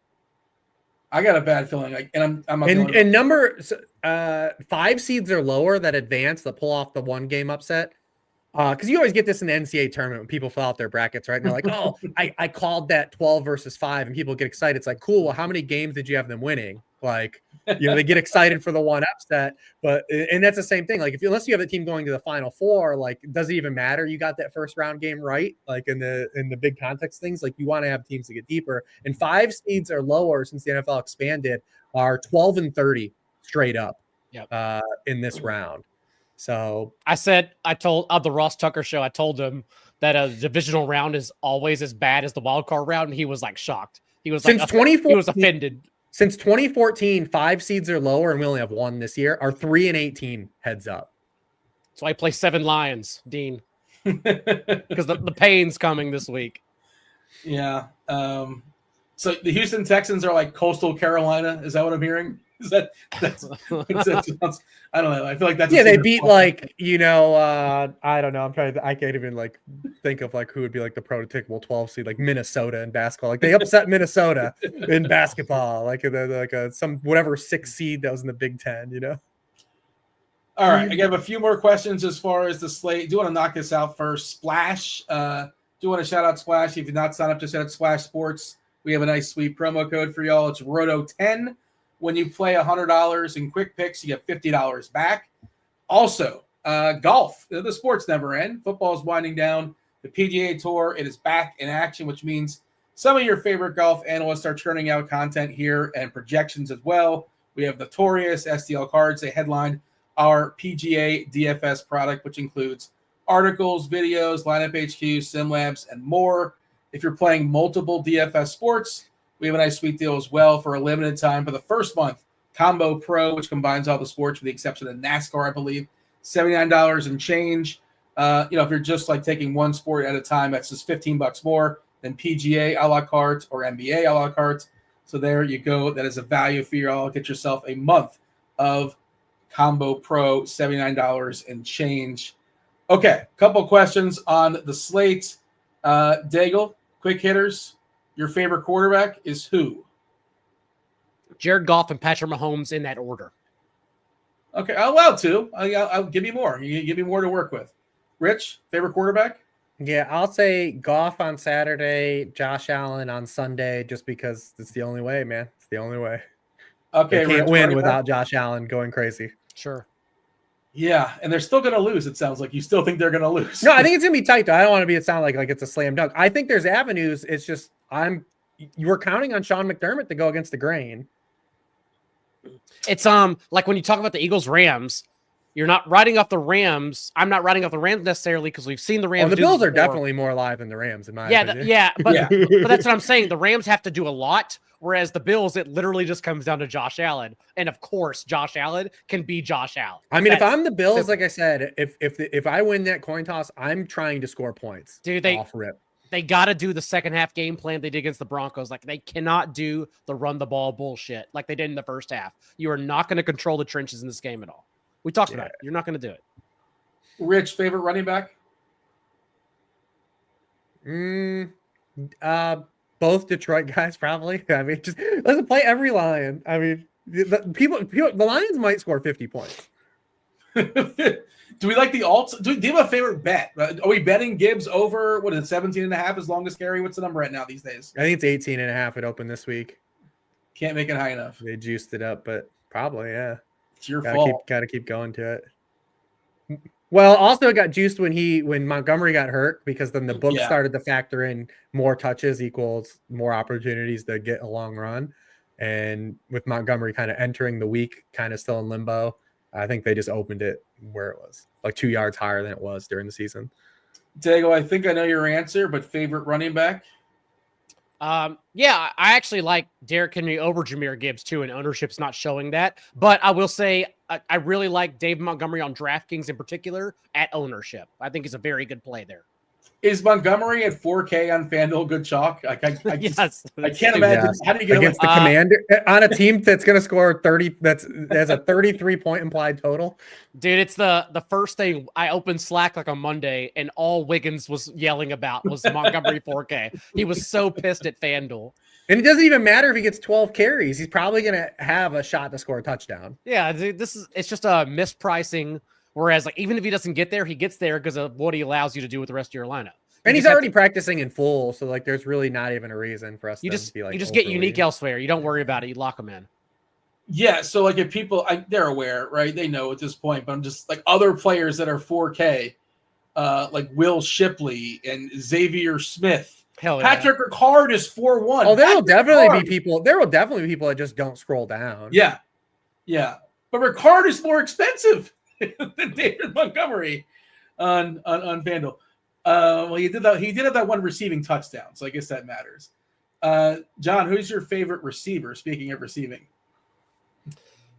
I got a bad feeling. Like, and I'm and number 5 seeds or lower that advance that pull off the 1 game upset. Because you always get this in the NCAA tournament when people fill out their brackets, right? And they're like, oh, I called that 12 versus 5, and people get excited. It's like, cool. Well, how many games did you have them winning? Like, they get excited for the 1 upset, and that's the same thing. Like, unless you have a team going to the Final Four, like, does it even matter? You got that first round game right, like in the big context things. Like, you want to have teams to get deeper, and 5 seeds or lower since the NFL expanded are 12-30 straight up. Yep. In this round. So I told on the Ross Tucker show, I told him that a divisional round is always as bad as the wild card round, and he was like shocked. He was like, he was offended. Since 2014, 5 seeds or lower, and we only have 1 this year, are 3-18 heads up. So I play 7 Lions, Dean, because the pain's coming this week. Yeah. So the Houston Texans are like Coastal Carolina. Is that what I'm hearing? That's I don't know. I feel like that's they beat like I don't know. I can't even like think of like who would be like the prototypical 12 seed like Minnesota in basketball. Like they upset Minnesota in basketball, like some whatever 6 seed that was in the Big Ten. All right, I have a few more questions as far as the slate. Do you want to knock this out first? Splash. Do you want to shout out Splash? If you've not signed up, just head to Splash Sports. We have a nice sweet promo code for y'all. It's Roto10. When you play $100 in quick picks, you get $50 back. Also, golf. The sports never end. Football is winding down. The PGA Tour, it is back in action, which means some of your favorite golf analysts are churning out content here and projections as well. We have Notorious, STL Cards. They headline our PGA DFS product, which includes articles, videos, lineup HQ, SimLabs, and more. If you're playing multiple DFS sports, we have a nice sweet deal as well for a limited time for the first month. Combo Pro, which combines all the sports with the exception of NASCAR, I believe, $79 and change. If you're just like taking one sport at a time, that's just $15 more than PGA a la carte or NBA a la carte. So there you go. That is a value for you all. Get yourself a month of Combo Pro, $79 and change. Okay, couple questions on the slate. Daigle, quick hitters. Your favorite quarterback is who? Jared Goff and Patrick Mahomes in that order. Okay, I'll allow 2. I'll give you more. You give me more to work with. Rich, favorite quarterback? Yeah, I'll say Goff on Saturday, Josh Allen on Sunday, just because it's the only way, man. It's the only way. Okay, they can't win without Josh Allen going crazy. Sure. Yeah, and they're still going to lose. It sounds like you still think they're going to lose. No, I think it's going to be tight, though. I don't want to sound like it's a slam dunk. I think there's avenues. It's just you were counting on Sean McDermott to go against the grain. It's like when you talk about the Eagles-Rams, you're not riding off the Rams. I'm not riding off the Rams necessarily because we've seen the Rams. The Bills are definitely more alive than the Rams, in my opinion. But that's what I'm saying. The Rams have to do a lot, whereas the Bills, it literally just comes down to Josh Allen. And of course, Josh Allen can be Josh Allen. I mean, if I'm the Bills, like I said, if I win that coin toss, I'm trying to score points. Dude, off rip. They got to do the second half game plan they did against the Broncos. Like, they cannot do the run the ball bullshit like they did in the first half. You are not going to control the trenches in this game at all. We talked about it. You're not going to do it. Rich, favorite running back? Both Detroit guys, probably. I mean, just let's play every Lion. I mean, the Lions might score 50 points. Do we like the alts? Do you have a favorite bet? Are we betting Gibbs over, what is it, 17.5 as long as carry? What's the number right now these days? I think it's 18.5. It opened this week. Can't make it high enough. They juiced it up, but probably, yeah. It's your fault. Gotta keep going to it. Well, also it got juiced when Montgomery got hurt, because then the book started to factor in more touches equals more opportunities to get a long run. And with Montgomery kind of entering the week, kind of still in limbo, I think they just opened it where it was, like 2 yards higher than it was during the season. Daigle, I think I know your answer, but favorite running back? Yeah, I actually like Derrick Henry over Jahmyr Gibbs too, and ownership's not showing that. But I will say I really like Dave Montgomery on DraftKings in particular at ownership. I think it's a very good play there. Is Montgomery at 4K on FanDuel good chalk? I can't imagine. Yes. How do you get against the Commander on a team that's going to score 30? That's a 33-point implied total. Dude, it's the first thing I opened Slack like on Monday, and all Wiggins was yelling about was Montgomery 4K. He was so pissed at FanDuel. And it doesn't even matter if he gets 12 carries. He's probably going to have a shot to score a touchdown. Yeah, it's just a mispricing. Whereas, like, even if he doesn't get there, he gets there because of what he allows you to do with the rest of your lineup. And he's already practicing in full, so like, there's really not even a reason for us to be like. You just get unique elsewhere. You don't worry about it. You lock them in. Yeah, so like if people, they're aware, right? They know at this point. But I'm just like other players that are 4K, like Will Shipley and Xavier Smith. Hell yeah. Patrick Ricard is 4-1. Oh, there will definitely be people. There will definitely be people that just don't scroll down. Yeah, but Ricard is more expensive than David Montgomery on FanDuel. Well, he did have that one receiving touchdown, so I guess that matters. John, who's your favorite receiver? Speaking of receiving,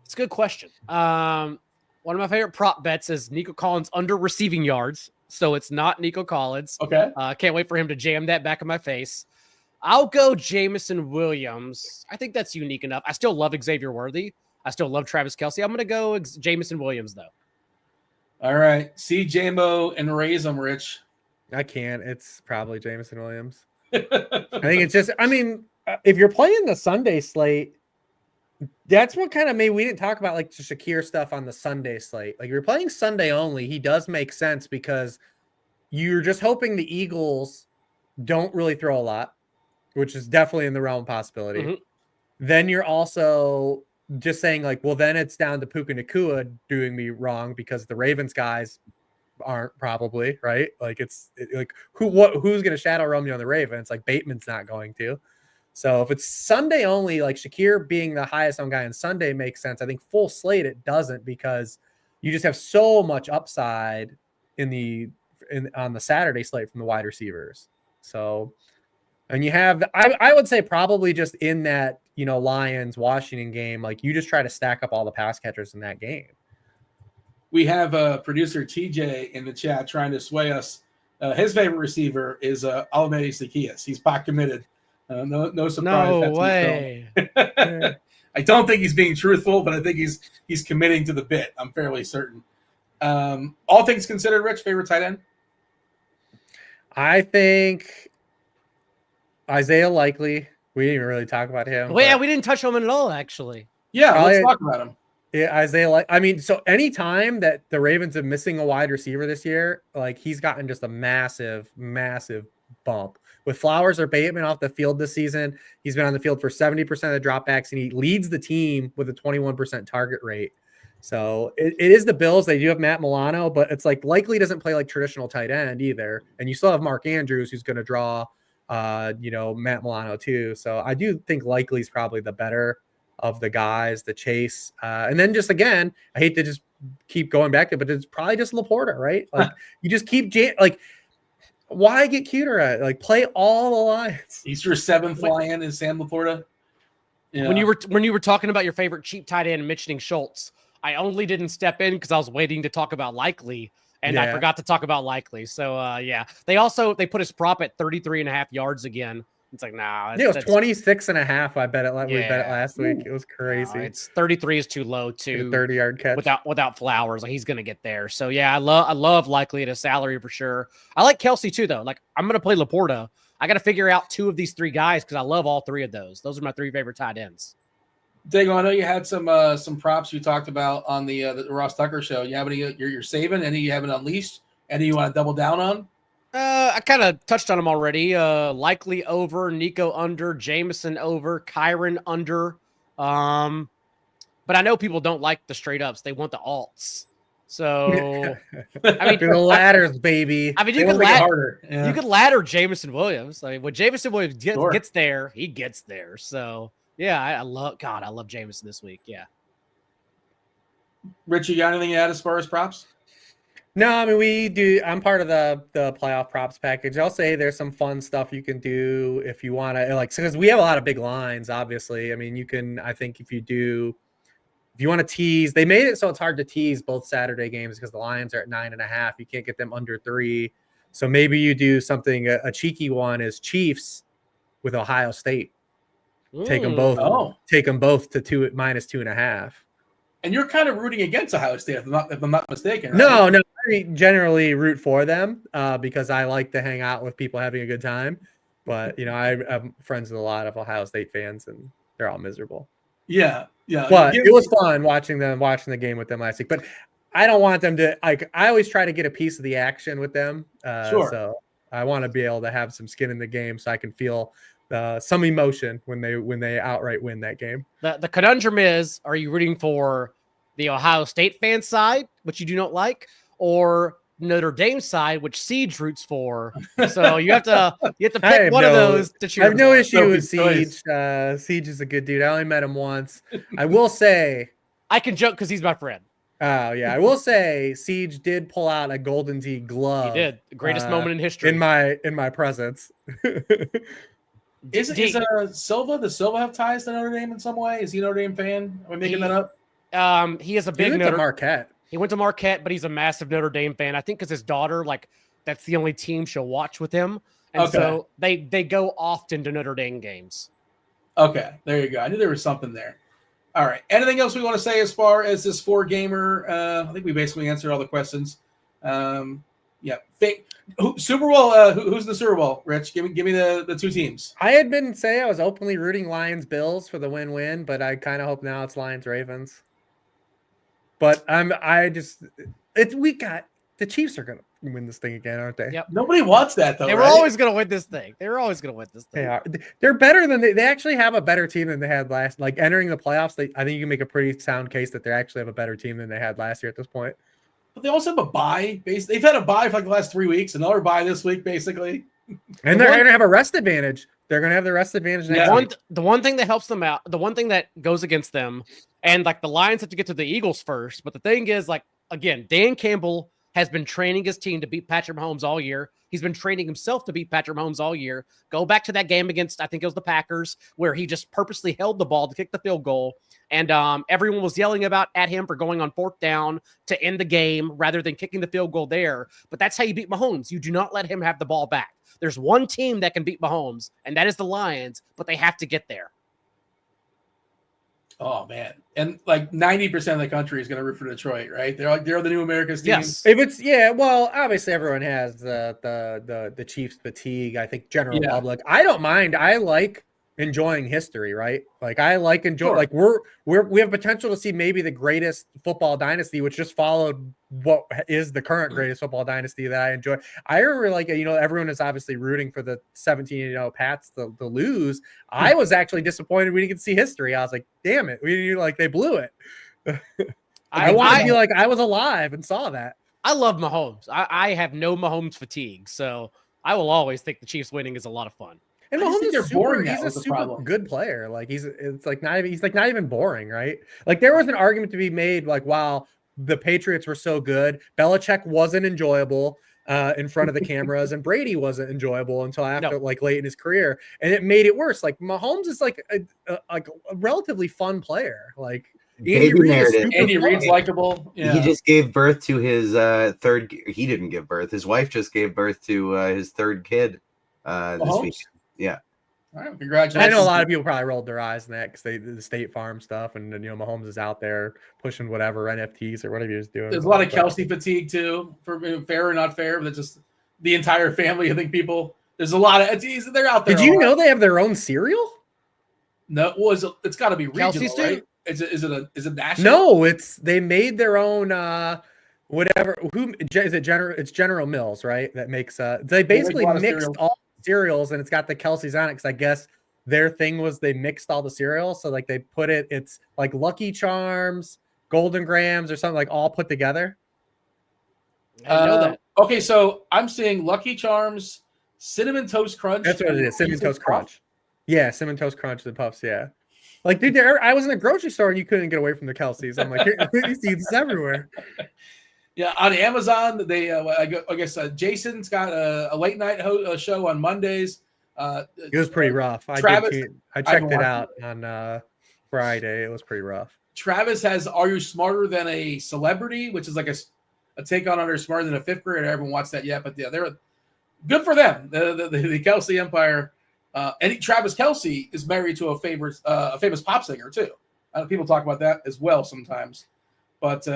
it's a good question. One of my favorite prop bets is Nico Collins under receiving yards, so it's not Nico Collins. Okay, can't wait for him to jam that back in my face. I'll go Jameson Williams. I think that's unique enough. I still love Xavier Worthy. I still love Travis Kelce. I'm going to go Jameson Williams, though. All right. See J-Mo and raise them, Rich. I can't. It's probably Jameson Williams. I think it's just, I mean, if you're playing the Sunday slate, that's what kind of made, we didn't talk about like the Shakir stuff on the Sunday slate. Like, if you're playing Sunday only, he does make sense because you're just hoping the Eagles don't really throw a lot, which is definitely in the realm of possibility. Mm-hmm. Then you're also just saying like, well, then it's down to Puka Nacua doing me wrong because the Ravens guys aren't probably right. Like who's going to shadow Romeo on the Ravens? Like Bateman's not going to. So if it's Sunday only, like Shakir being the highest owned guy on Sunday makes sense. I think full slate it doesn't because you just have so much upside on the Saturday slate from the wide receivers. So, and you have, I would say probably just in that, Lions Washington game, like you just try to stack up all the pass catchers in that game. We have producer TJ in the chat trying to sway us. His favorite receiver is Alameda Zacchaeus. He's pot committed. No surprise. No way. I don't think he's being truthful, but I think he's committing to the bit. I'm fairly certain. All things considered, Rich, favorite tight end? I think Isaiah Likely. We didn't even really talk about him. Well, yeah, we didn't touch on him at all, actually. Yeah, let's talk about him. Yeah, Isaiah. I mean, so anytime that the Ravens are missing a wide receiver this year, like he's gotten just a massive, massive bump. With Flowers or Bateman off the field this season, he's been on the field for 70% of the dropbacks, and he leads the team with a 21% target rate. So it is the Bills. They do have Matt Milano, but it's like Likely doesn't play like traditional tight end either. And you still have Mark Andrews, who's going to draw, Matt Milano too. So I do think Likely's probably the better of the guys, the chase. And then just, again, I hate to just keep going back to it, but it's probably just Laporta, right? Like you just keep why get cuter at it? Like play all the lines. He's your seventh lion is Sam Laporta. Yeah. When you were talking about your favorite cheap tight end and mentioning Schultz, I only didn't step in because I was waiting to talk about Likely, and I forgot to talk about Likely. So they put his prop at 33.5 yards again. It's like, nah. It was 26.5. I bet it. We bet it last week. It was crazy. It's 33 is too low too. 30-yard catch without Flowers. Like he's gonna get there. So yeah, I love Likely at a salary for sure. I like Kelce too though. Like I'm gonna play Laporta. I got to figure out two of these three guys because I love all three of those. Those are my three favorite tight ends. Daigle, I know you had some props you talked about on the Ross Tucker show. You have any you're saving? Any you haven't unleashed? Any you want to double down on? I kind of touched on them already. Likely over, Nico under, Jameson over, Kyron under. But I know people don't like the straight ups. They want the alts. So I mean, the ladders, baby. I mean, They you want could to make it ladder. harder. Yeah. You could ladder Jameson Williams. I mean, when Jameson Williams Sure. gets there, he gets there. So yeah, I love Jameson this week. Yeah. Rich, you got anything to add as far as props? No, I mean we do. I'm part of the playoff props package. I'll say there's some fun stuff you can do if you want to, like, because we have a lot of big lines. Obviously, I mean you can. I think if you want to tease, they made it so it's hard to tease both Saturday games because the Lions are at 9.5. You can't get them under 3. So maybe you do something. A cheeky one is Chiefs with Ohio State. Take them both. Oh. Take them both to -2.5. And you're kind of rooting against Ohio State, if I'm not mistaken. Right? No, I generally root for them because I like to hang out with people having a good time. But I'm friends with a lot of Ohio State fans, and they're all miserable. Yeah. But it was fun watching the game with them last week. But I don't want them to I always try to get a piece of the action with them. Sure. So I want to be able to have some skin in the game so I can feel some emotion when they outright win that game. The conundrum is: are you rooting for the Ohio State fan side, which you do not like, or Notre Dame side, which Siege roots for? So you have to pick one of those to cheer. I have no for. issue with Siege. Siege is a good dude. I only met him once. I will say I can joke because he's my friend. Oh yeah, I will say Siege did pull out a Golden Tee glove. He did. The greatest moment in history. In my presence. Is Silva? Does Silva have ties to Notre Dame in some way? Is he a Notre Dame fan? Am I making that up? He is a big Marquette. He went to Marquette, but he's a massive Notre Dame fan. I think because his daughter, that's the only team she'll watch with him, and so they go often to Notre Dame games. Okay, there you go. I knew there was something there. All right. Anything else we want to say as far as this 4-gamer? I think we basically answered all the questions. Yeah. Super Bowl. Who's the Super Bowl? Rich, give me the two teams. I had been saying I was openly rooting Lions Bills for the win-win, but I kind of hope now it's Lions Ravens. But the Chiefs are gonna win this thing again, aren't they? Yep. Nobody wants that though. They were always gonna win this thing. They are. They're better than they actually have a better team than they had last. Like entering the playoffs, I think you can make a pretty sound case that they actually have a better team than they had last year at this point. But they also have a bye. They've had a bye for the last 3 weeks. Another bye this week, basically. And they're going to have a rest advantage. They're going to have the rest advantage next week. The one thing that helps them out, the one thing that goes against them, and the Lions have to get to the Eagles first. But the thing is, again, Dan Campbell has been training his team to beat Patrick Mahomes all year. He's been training himself to beat Patrick Mahomes all year. Go back to that game against, I think it was the Packers, where he just purposely held the ball to kick the field goal. And everyone was yelling at him for going on 4th down to end the game rather than kicking the field goal there. But that's how you beat Mahomes. You do not let him have the ball back. There's one team that can beat Mahomes, and that is the Lions, but they have to get there. Oh man. And 90% of the country is going to root for Detroit, right? They're the new America's team. Yes. If it's well, obviously everyone has the Chiefs fatigue. I think general public. I don't mind. I like enjoying history, right? I like enjoying. Sure. We have potential to see maybe the greatest football dynasty, which just followed what is the current greatest football dynasty that I enjoy. I remember everyone is obviously rooting for the 17-0 Pats to lose. I was actually disappointed we didn't get to see history. I was like, damn it, they blew it. I want to be like I was alive and saw that. I love Mahomes. I have no Mahomes fatigue, so I will always think the Chiefs winning is a lot of fun. And Mahomes he's a super good player. He's not even boring, right? There was an argument to be made, while the Patriots were so good, Belichick wasn't enjoyable in front of the cameras, and Brady wasn't enjoyable until after late in his career, and it made it worse. Mahomes is a relatively fun player. Andy Reid's likable. Yeah. He just gave birth to his third. He didn't give birth. His wife just gave birth to his third kid this week. Yeah. All right, congratulations. I know a lot of people probably rolled their eyes in that because the State Farm stuff, and Mahomes is out there pushing whatever NFTs or whatever he was doing. There's a lot of Kelsey fatigue too, for fair or not fair, but just the entire family. I think there's a lot of they're out there. Did you know they have their own cereal? No, well, it's got to be regional, Kelsey's right? too? Is it national? No, they made their own whatever. Is it General? It's General Mills, right? That makes they basically mixed all cereals, and it's got the Kelsey's on it because I guess their thing was they mixed all the cereals, so like they put it's like Lucky Charms, Golden Grams, or something like all put together. I know that. Okay, so I'm seeing Lucky Charms, Cinnamon Toast Crunch. That's what it is. Cinnamon Toast Crunch. Yeah, Cinnamon Toast Crunch, the puffs. Yeah, like dude, I was in a grocery store and you couldn't get away from the Kelsey's. I'm like, you see this everywhere. Yeah, on Amazon, they I guess Jason's got a late night show on Mondays. It was pretty rough. I checked it out on Friday. It was pretty rough. Travis has Are You Smarter Than a Celebrity, which is like a take on Are You Smarter Than a Fifth Grader. I haven't watched that yet, but yeah, they're good for them. The Kelsey Empire. And Travis Kelce is married to a famous pop singer too. People talk about that as well sometimes. But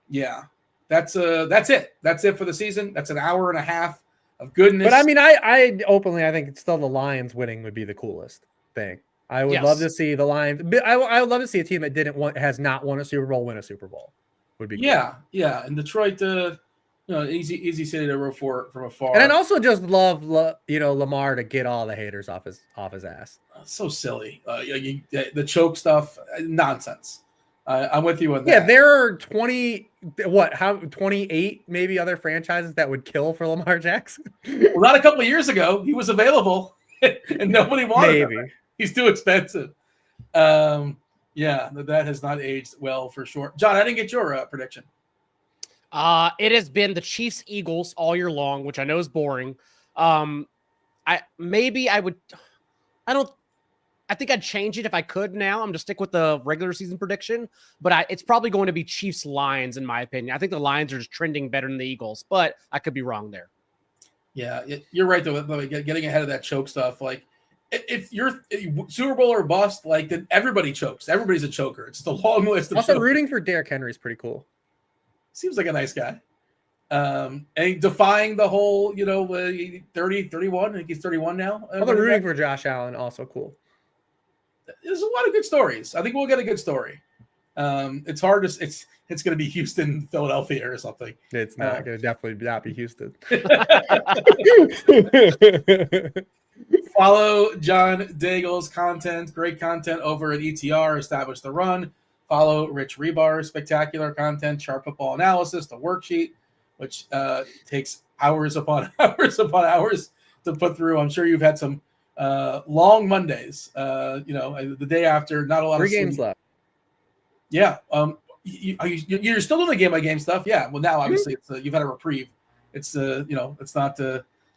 yeah, that's it. That's it for the season. That's an hour and a half of goodness. But I mean, I openly, I think it's still the Lions winning would be the coolest thing. I would love to see the Lions. I would love to see a team that has not won a Super Bowl win a Super Bowl. Would be cool. Yeah. And Detroit, easy city to root for from afar. And I'd also just love Lamar to get all the haters off his ass. So silly. The choke stuff, nonsense. I'm with you on that. Yeah, there are 28 maybe other franchises that would kill for Lamar Jackson. Well, not a couple of years ago. He was available and nobody wanted him. He's too expensive. That has not aged well for sure. John, I didn't get your prediction. It has been the Chiefs Eagles all year long, which I know is boring. I think I'd change it if I could now. I'm just stick with the regular season prediction, but it's probably going to be Chiefs Lions in my opinion. I think the Lions are just trending better than the Eagles, but I could be wrong there. Yeah, you're right though. Getting ahead of that choke stuff, like if you're Super Bowl or bust, like then everybody chokes. Everybody's a choker. It's just a long list of also chokers. Rooting for Derrick Henry is pretty cool. Seems like a nice guy. And defying the whole, 30, 31. I think he's 31 now. Although rooting for Josh Allen, also cool. There's a lot of good stories. I think we'll get a good story. It's hard to. It's going to be Houston, Philadelphia, or something. It's not going to definitely not be Houston. Follow John Daigle's content. Great content over at ETR. Establish the Run. Follow Rich Hribar. Spectacular content. Sharp football analysis. The worksheet, which takes hours upon hours upon hours to put through. I'm sure you've had some long Mondays. The day after, not a lot 3 of games left. Yeah. You're still doing the game by game stuff. Yeah. Well, now obviously you've had a reprieve. It's it's not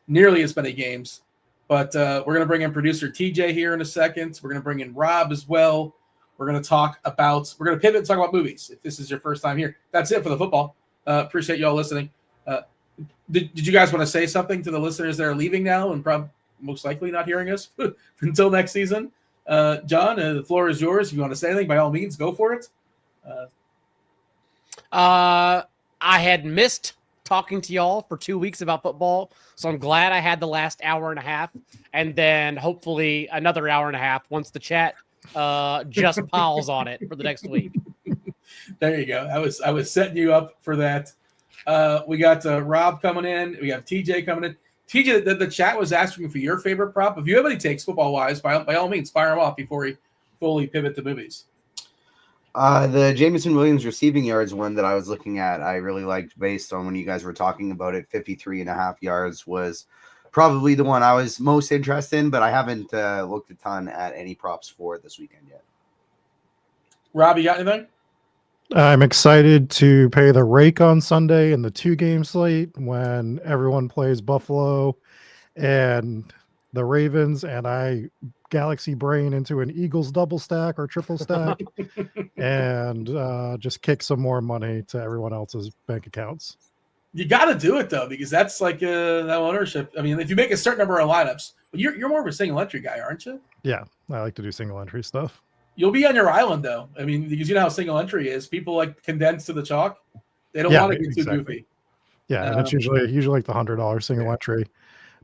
nearly as many games, but we're going to bring in producer TJ here in a second. We're going to bring in Rob as well. We're going to pivot and talk about movies. If this is your first time here, that's it for the football. Appreciate y'all listening. Did you guys want to say something to the listeners that are leaving now and probably most likely not hearing us until next season? John, the floor is yours. If you want to say anything, by all means, go for it. I had missed talking to y'all for 2 weeks about football, so I'm glad I had the last hour and a half, and then hopefully another hour and a half once the chat just piles on it for the next week. There you go. I was setting you up for that. We got Rob coming in. We have TJ coming in. TJ, the chat was asking for your favorite prop. If you have any takes football-wise, by all means, fire them off before we fully pivot to movies. The Jameson Williams receiving yards one that I was looking at, I really liked based on when you guys were talking about it. 53.5 yards was probably the one I was most interested in, but I haven't looked a ton at any props for this weekend yet. Rob, you got anything? I'm excited to pay the rake on Sunday in the 2-game slate when everyone plays Buffalo and the Ravens, and I galaxy brain into an Eagles double stack or triple stack and just kick some more money to everyone else's bank accounts. You got to do it though, because that's like that ownership. I mean, if you make a certain number of lineups, you're more of a single entry guy, aren't you? Yeah, I like to do single entry stuff. You'll be on your island though. I mean, because you know how single entry is. People like condense to the chalk. They don't want to get too goofy. Yeah, and it's usually like the $100 single entry.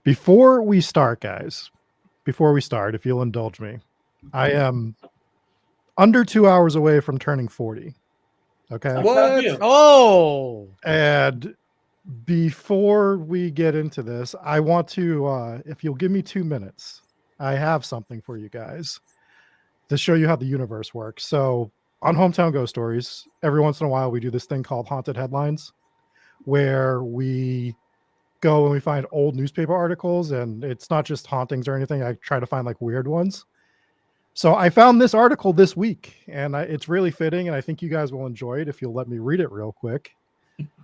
Before we start, guys, if you'll indulge me, I am under 2 hours away from turning 40. Okay. What? Oh, And before we get into this, I want to, if you'll give me 2 minutes, I have something for you guys to show you how the universe works. So on Hometown Ghost Stories, every once in a while, we do this thing called Haunted Headlines, where we go and we find old newspaper articles, and it's not just hauntings or anything. I try to find like weird ones. So I found this article this week, and it's really fitting, and I think you guys will enjoy it if you'll let me read it real quick.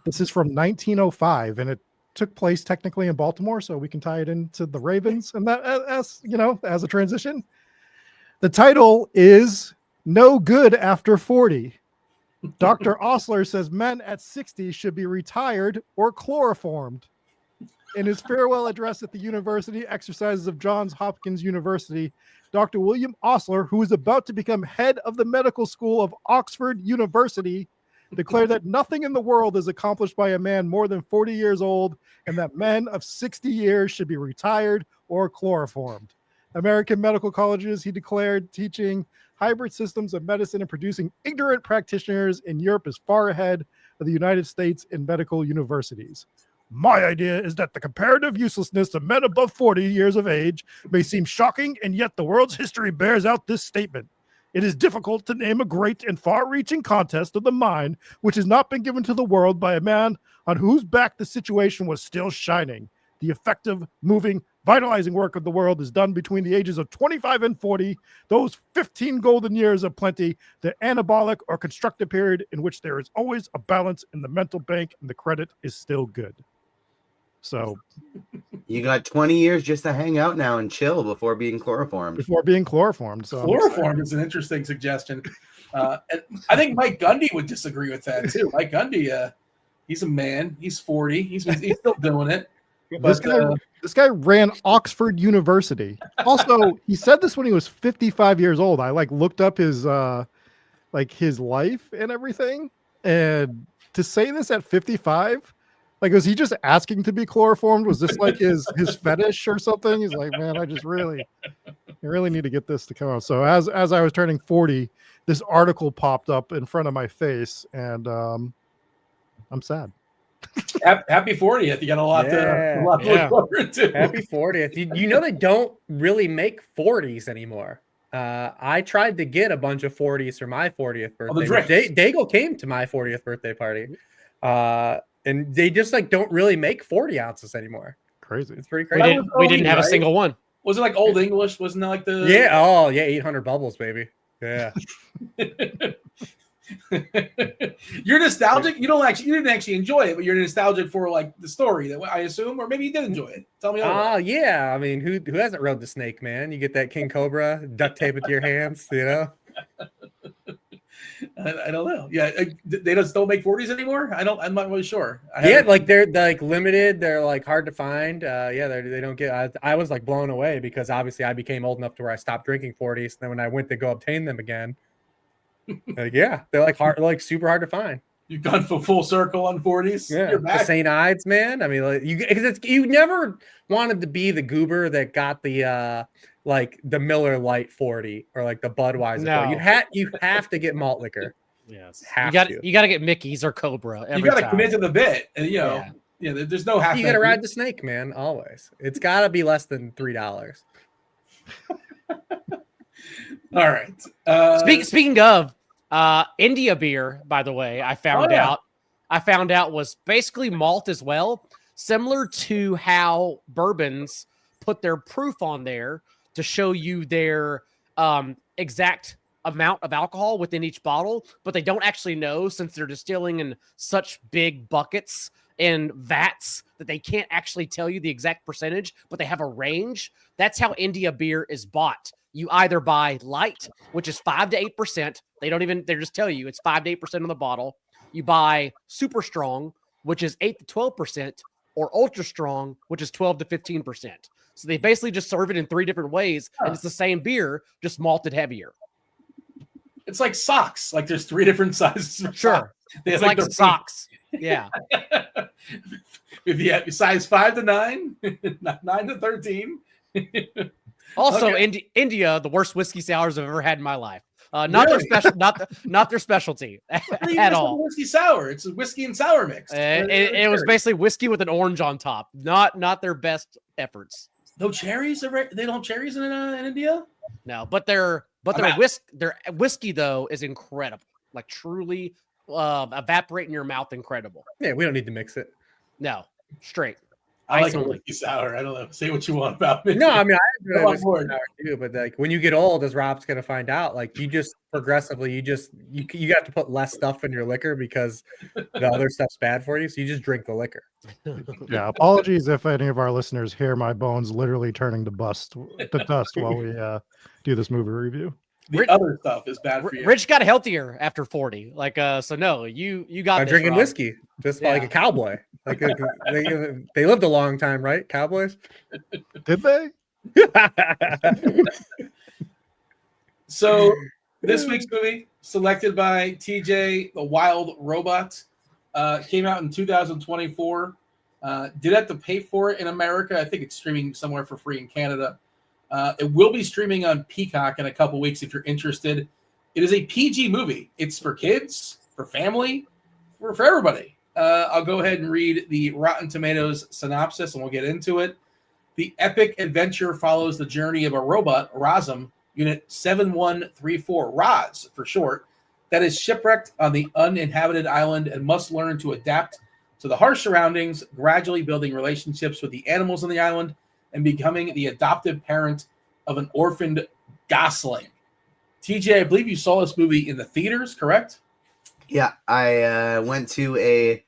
This is from 1905, and it took place technically in Baltimore, so we can tie it into the Ravens, and that as you know, as a transition. The title is "No Good After 40." Dr. Osler says men at 60 should be retired or chloroformed. In his farewell address at the University Exercises of Johns Hopkins University, Dr. William Osler, who is about to become head of the medical school of Oxford University, declared that nothing in the world is accomplished by a man more than 40 years old, and that men of 60 years should be retired or chloroformed. American medical colleges, he declared, teaching hybrid systems of medicine and producing ignorant practitioners in Europe is far ahead of the United States in medical universities. My idea is that the comparative uselessness of men above 40 years of age may seem shocking, and yet the world's history bears out this statement. It is difficult to name a great and far-reaching contest of the mind which has not been given to the world by a man on whose back the situation was still shining. The effective, moving, vitalizing work of the world is done between the ages of 25 and 40, those 15 golden years of plenty, the anabolic or constructive period in which there is always a balance in the mental bank and the credit is still good. So You got 20 years just to hang out now and chill before being chloroformed. So Chloroform is an interesting suggestion. And I think Mike Gundy would disagree with that too. Mike Gundy, he's a man. He's 40. He's still doing it. But, this guy ran Oxford University. Also, he said this when he was 55 years old. I looked up his his life and everything. And to say this at 55, was he just asking to be chloroformed? Was this like his fetish or something? He's like, man, I really need to get this to come out. So as I was turning 40, this article popped up in front of my face, and I'm sad. Happy 40th. You got a lot to look forward to. Happy 40th. You know they don't really make 40s anymore. I tried to get a bunch of 40s for my 40th birthday. Daigle came to my 40th birthday party. And they just don't really make 40 ounces anymore. Crazy. It's pretty crazy. We didn't have a single one. Was it like Old English? Wasn't that like the... Yeah. Oh, yeah. 800 bubbles, baby. Yeah. You're nostalgic. You didn't actually enjoy it, but you're nostalgic for the story that I assume, or maybe you did enjoy it. Tell me. Yeah. I mean, who hasn't rode the snake, man? You get that King Cobra, duct tape it to your hands, you know? I don't know. Yeah, they don't make 40s anymore. I'm not really sure. They're limited. They're hard to find. They don't get. I was blown away because obviously I became old enough to where I stopped drinking 40s. And then when I went to go obtain them again, they're hard, super hard to find. You've gone full circle on 40s. Yeah, You're back. The St. Ides, man. I mean, you never wanted to be the goober that got the the Miller Lite 40 or the Budweiser. No. 40. You have to get malt liquor. Yes, you got to get Mickey's or Cobra. You got to commit to the bit, and there's no half. You got to ride the snake, man. Always. It's got to be less than $3. All right. Speaking of India beer, by the way, I found out was basically malt as well, similar to how bourbons put their proof on there to show you their exact amount of alcohol within each bottle, but they don't actually know since they're distilling in such big buckets and vats that they can't actually tell you the exact percentage, but they have a range. That's how India beer is bought. You either buy light, which is 5 to 8%. They just tell you it's 5 to 8% on the bottle. You buy super strong, which is 8 to 12%, or ultra strong, which is 12 to 15%. So they basically just serve it in 3 different ways, and it's the same beer, just malted heavier. It's like socks. There's 3 different sizes. Sure. It's like socks. Yeah. If you have size 5 to 9, 9 to 13. Also, Okay. India, the worst whiskey sours I've ever had in my life. Not their Really? not their specialty What do you at miss with all. whiskey sour? It's a whiskey and sour mixed. It was basically whiskey with an orange on top. Not their best efforts. no cherries. They don't have cherries in India. No, but their out. whiskey though is incredible. Like truly evaporate in your mouth, incredible. Yeah, we don't need to mix it. No, straight. I like Ice a only. whiskey sour. I don't know. Say what you want about me. No, I mean, I Come on whiskey board. sour too, but like when you get old, as Rob's gonna find out, like you just progressively, you have to put less stuff in your liquor because the other stuff's bad for you. So you just drink the liquor. Yeah, apologies if any of our listeners hear my bones literally turning to dust while we do this movie review. The other stuff is bad for you. Rich got healthier after 40. Like so no, you got I'm this, drinking Rob. whiskey just like a cowboy. Like they lived a long time, right? Cowboys. Did they? So this week's movie, selected by TJ, The Wild Robot, came out in 2024. Did have to pay for it in America. I think it's streaming somewhere for free in Canada. It will be streaming on Peacock in a couple weeks if you're interested. It is a PG movie. It's for kids, for family, for everybody. I'll go ahead and read the Rotten Tomatoes synopsis and we'll get into it. The epic adventure follows the journey of a robot, Razum, Unit 7134, Raz for short, that is shipwrecked on the uninhabited island and must learn to adapt to the harsh surroundings, gradually building relationships with the animals on the island and becoming the adoptive parent of an orphaned gosling. TJ, I believe you saw this movie in the theaters, correct? Yeah, I went to a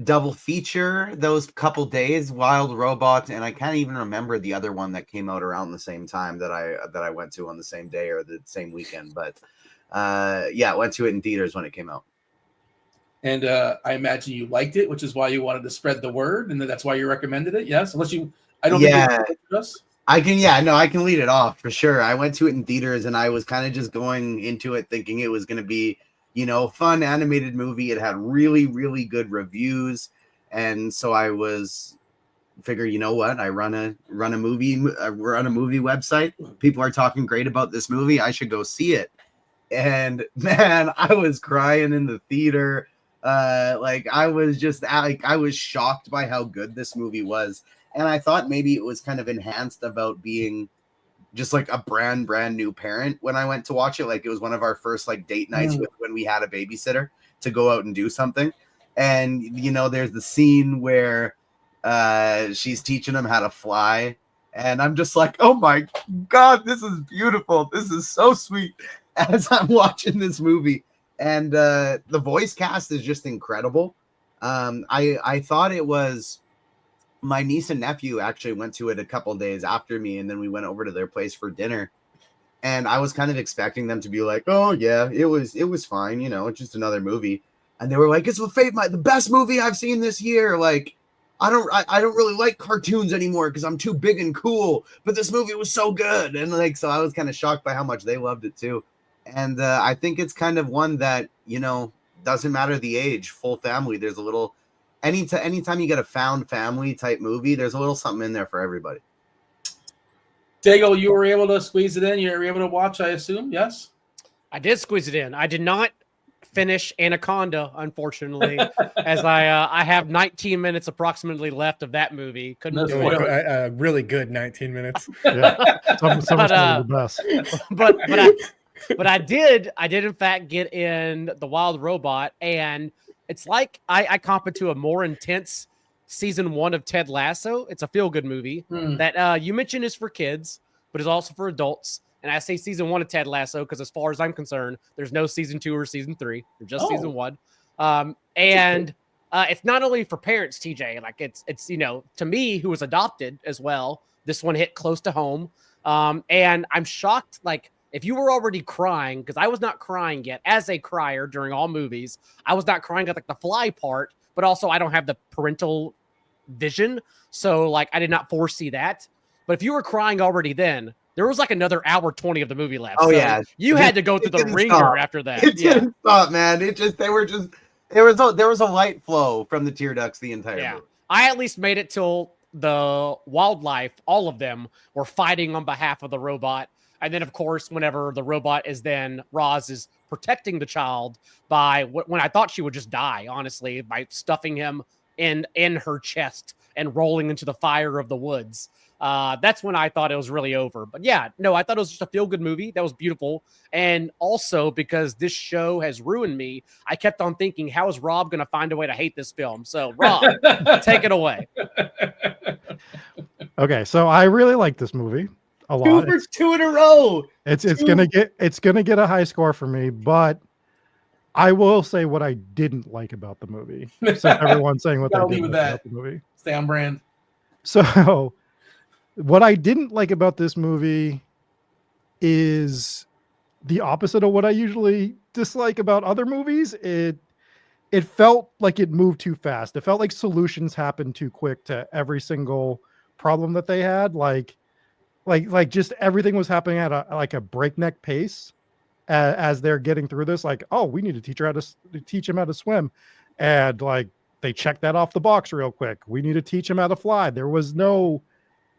double feature those couple days, Wild Robot, and I can't even remember the other one that came out around the same time that I went to on the same day or the same weekend. But yeah, I went to it in theaters when it came out. And I imagine you liked it, which is why you wanted to spread the word, and that's why you recommended it. Yes, unless you, I don't think I can lead it off for sure. I went to it in theaters, and I was kind of just going into it thinking it was going to be, fun animated movie. It had really, really good reviews, and so I figure, you know what? I run a movie website. People are talking great about this movie. I should go see it. And man, I was crying in the theater. I was shocked by how good this movie was. And I thought maybe it was kind of enhanced about being just like a brand new parent when I went to watch it. Like it was one of our first date nights when we had a babysitter to go out and do something. And, there's the scene where she's teaching him how to fly. And I'm just like, oh my God, this is beautiful. This is so sweet as I'm watching this movie. And the voice cast is just incredible. I thought it was my niece and nephew actually went to it a couple days after me, and then we went over to their place for dinner. And I was kind of expecting them to be like, "Oh yeah, it was fine, it's just another movie." And they were like, "It's the best movie I've seen this year." Like, I don't really like cartoons anymore because I'm too big and cool, but this movie was so good. And so I was kind of shocked by how much they loved it too. And I think it's kind of one that doesn't matter the age, full family. There's a little. Anytime you get a found family type movie, there's a little something in there for everybody. Daigle, you were able to squeeze it in. You were able to watch, I assume. Yes, I did squeeze it in. I did not finish Anaconda, unfortunately, as I have 19 minutes approximately left of that movie. Couldn't do it. A really good 19 minutes. Yeah, some of the best. But I did in fact get in The Wild Robot, and it's like I comp it to a more intense season 1 of Ted Lasso. It's a feel-good movie that you mentioned is for kids, but is also for adults. And I say season 1 of Ted Lasso because as far as I'm concerned, there's no season 2 or season 3. There's just season 1. And it's not only for parents, TJ. Like it's to me, who was adopted as well, this one hit close to home. And I'm shocked, if you were already crying, because I was not crying yet as a crier during all movies, I was not crying at the fly part, but also I don't have the parental vision. So I did not foresee that. But if you were crying already then, there was another hour 20 of the movie left. Oh, so yeah. You had to go through the ringer after that. It didn't stop, man. There was a light flow from the tear ducts the entire movie. I at least made it till the wildlife, all of them were fighting on behalf of the robot. And then, of course, whenever the robot is then, Roz is protecting the child by when I thought she would just die, honestly, by stuffing him in her chest and rolling into the fire of the woods. That's when I thought it was really over. But yeah, no, I thought it was just a feel-good movie. That was beautiful. And also because this show has ruined me, I kept on thinking, how is Rob going to find a way to hate this film? So Rob, take it away. Okay, so I really like this movie a lot. 2 for 2 in a row. It's gonna get a high score for me, but I will say what I didn't like about the movie. So everyone's saying what they didn't like about the movie. Stay on brand. So what I didn't like about this movie is the opposite of what I usually dislike about other movies. It felt like it moved too fast. It felt like solutions happened too quick to every single problem that they had. Like just everything was happening at a breakneck pace as they're getting through this. Like, oh, we need to teach him how to swim, and like they checked that off the box real quick. We need to teach him how to fly. There was no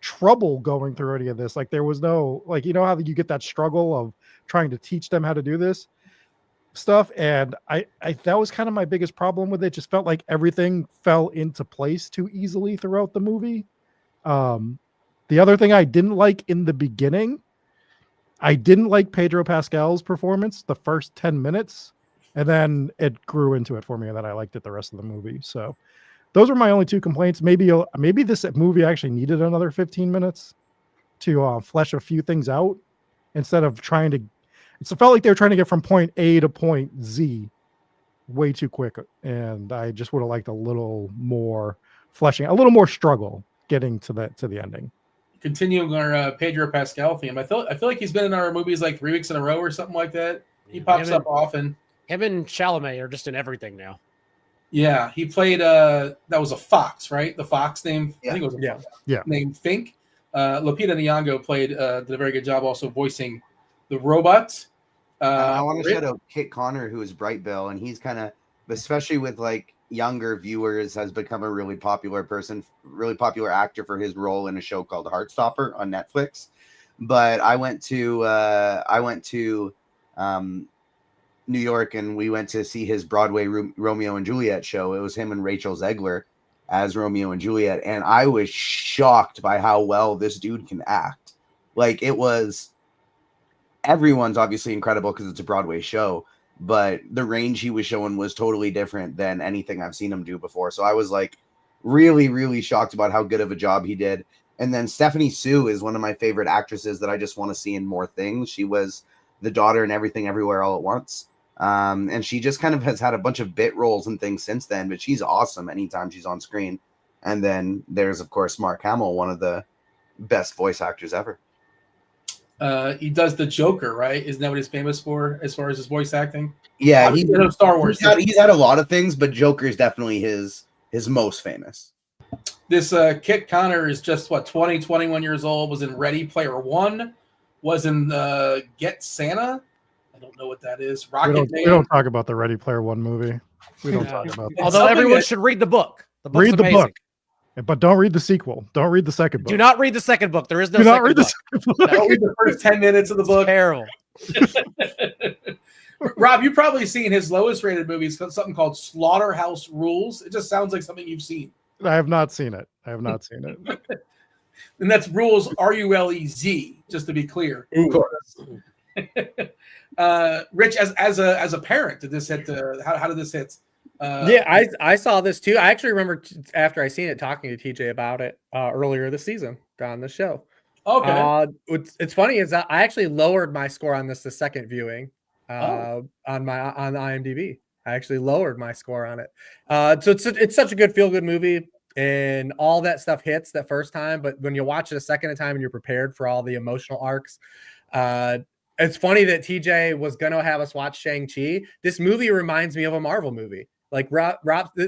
trouble going through any of this. Like there was no, like, you know how you get that struggle of trying to teach them how to do this stuff. And I that was kind of my biggest problem with it. Just felt like everything fell into place too easily throughout the movie. The other thing I didn't like in the beginning, I didn't like Pedro Pascal's performance the first 10 minutes, and then it grew into it for me, and then I liked it the rest of the movie. So those were my only two complaints. Maybe this movie actually needed another 15 minutes to flesh a few things out instead of trying to. It felt like they were trying to get from point A to point Z way too quick, and I just would have liked a little more fleshing, a little more struggle getting to the ending. Continuing our Pedro Pascal theme, I feel like he's been in our movies like 3 weeks in a row or something like that. He pops up often. Him and Chalamet are just in everything now. Yeah, he played that was a fox, right? The fox named I think it was a fox, named Fink. Lupita Nyong'o did a very good job also voicing the robot. I want to shout out Kit Connor, who is Bright Bill, and he's kind of, especially with like younger viewers, has become a really popular actor for his role in a show called Heartstopper on Netflix. But I went to New York, and we went to see his Broadway Romeo and Juliet show. It was him and Rachel Zegler as Romeo and Juliet, and I was shocked by how well this dude can act. Like, it was, everyone's obviously incredible because it's a Broadway show, but the range he was showing was totally different than anything I've seen him do before. So I was like really, really shocked about how good of a job he did. And then Stephanie Sue is one of my favorite actresses that I just want to see in more things. She was the daughter in Everything Everywhere All at Once. And she just kind of has had a bunch of bit roles and things since then, but she's awesome anytime she's on screen. And then there's, of course, Mark Hamill, one of the best voice actors ever. He does the Joker, right? Isn't that what he's famous for as far as his voice acting? Yeah, he's Star Wars. He's had a lot of things, but Joker is definitely his most famous. This Kit Connor is just 21 years old, was in Ready Player One, was in Get Santa. I don't know what that is. We don't talk about the Ready Player One movie. We don't talk about that. Although everyone should read the book. Read the book. But don't read the sequel. Don't read the second book. Do not read the second book. There is no Do second not read book. the second book. Don't read the first 10 minutes of the book. Terrible. Rob, you've probably seen his lowest rated movies, something called Slaughterhouse Rules. It just sounds like something you've seen. I have not seen it. And that's Rules, RULEZ, just to be clear. Of course. Rich, as a parent, did this hit? How did this hit? I saw this too. I actually remember after I seen it talking to TJ about it earlier this season on the show. Okay. It's funny is that I actually lowered my score on this the second viewing on IMDb. I actually lowered my score on it. So it's such a good feel good movie, and all that stuff hits that first time. But when you watch it a second time and you're prepared for all the emotional arcs, it's funny that TJ was going to have us watch Shang-Chi. This movie reminds me of a Marvel movie. Like Rob,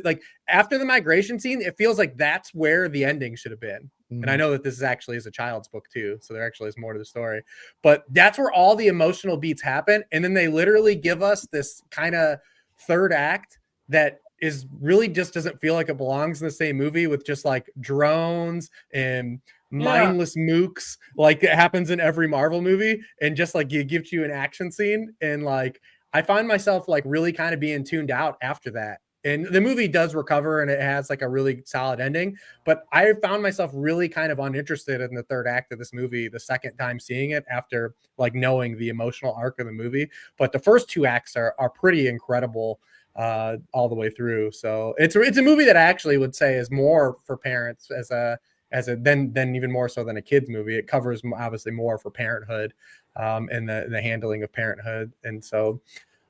like after the migration scene, it feels like that's where the ending should have been. And I know that this is a child's book too, so there actually is more to the story. But that's where all the emotional beats happen, and then they literally give us this kind of third act that is really just doesn't feel like it belongs in the same movie with just like drones and mindless mooks like it happens in every Marvel movie, and just like it gives you an action scene, and like I find myself like really kind of being tuned out after that. And the movie does recover and it has like a really solid ending, but I found myself really kind of uninterested in the third act of this movie the second time seeing it after like knowing the emotional arc of the movie. But the first two acts are pretty incredible all the way through. So it's a movie that I actually would say is more for parents as a then even more so than a kids movie. It covers obviously more for parenthood and the handling of parenthood. And so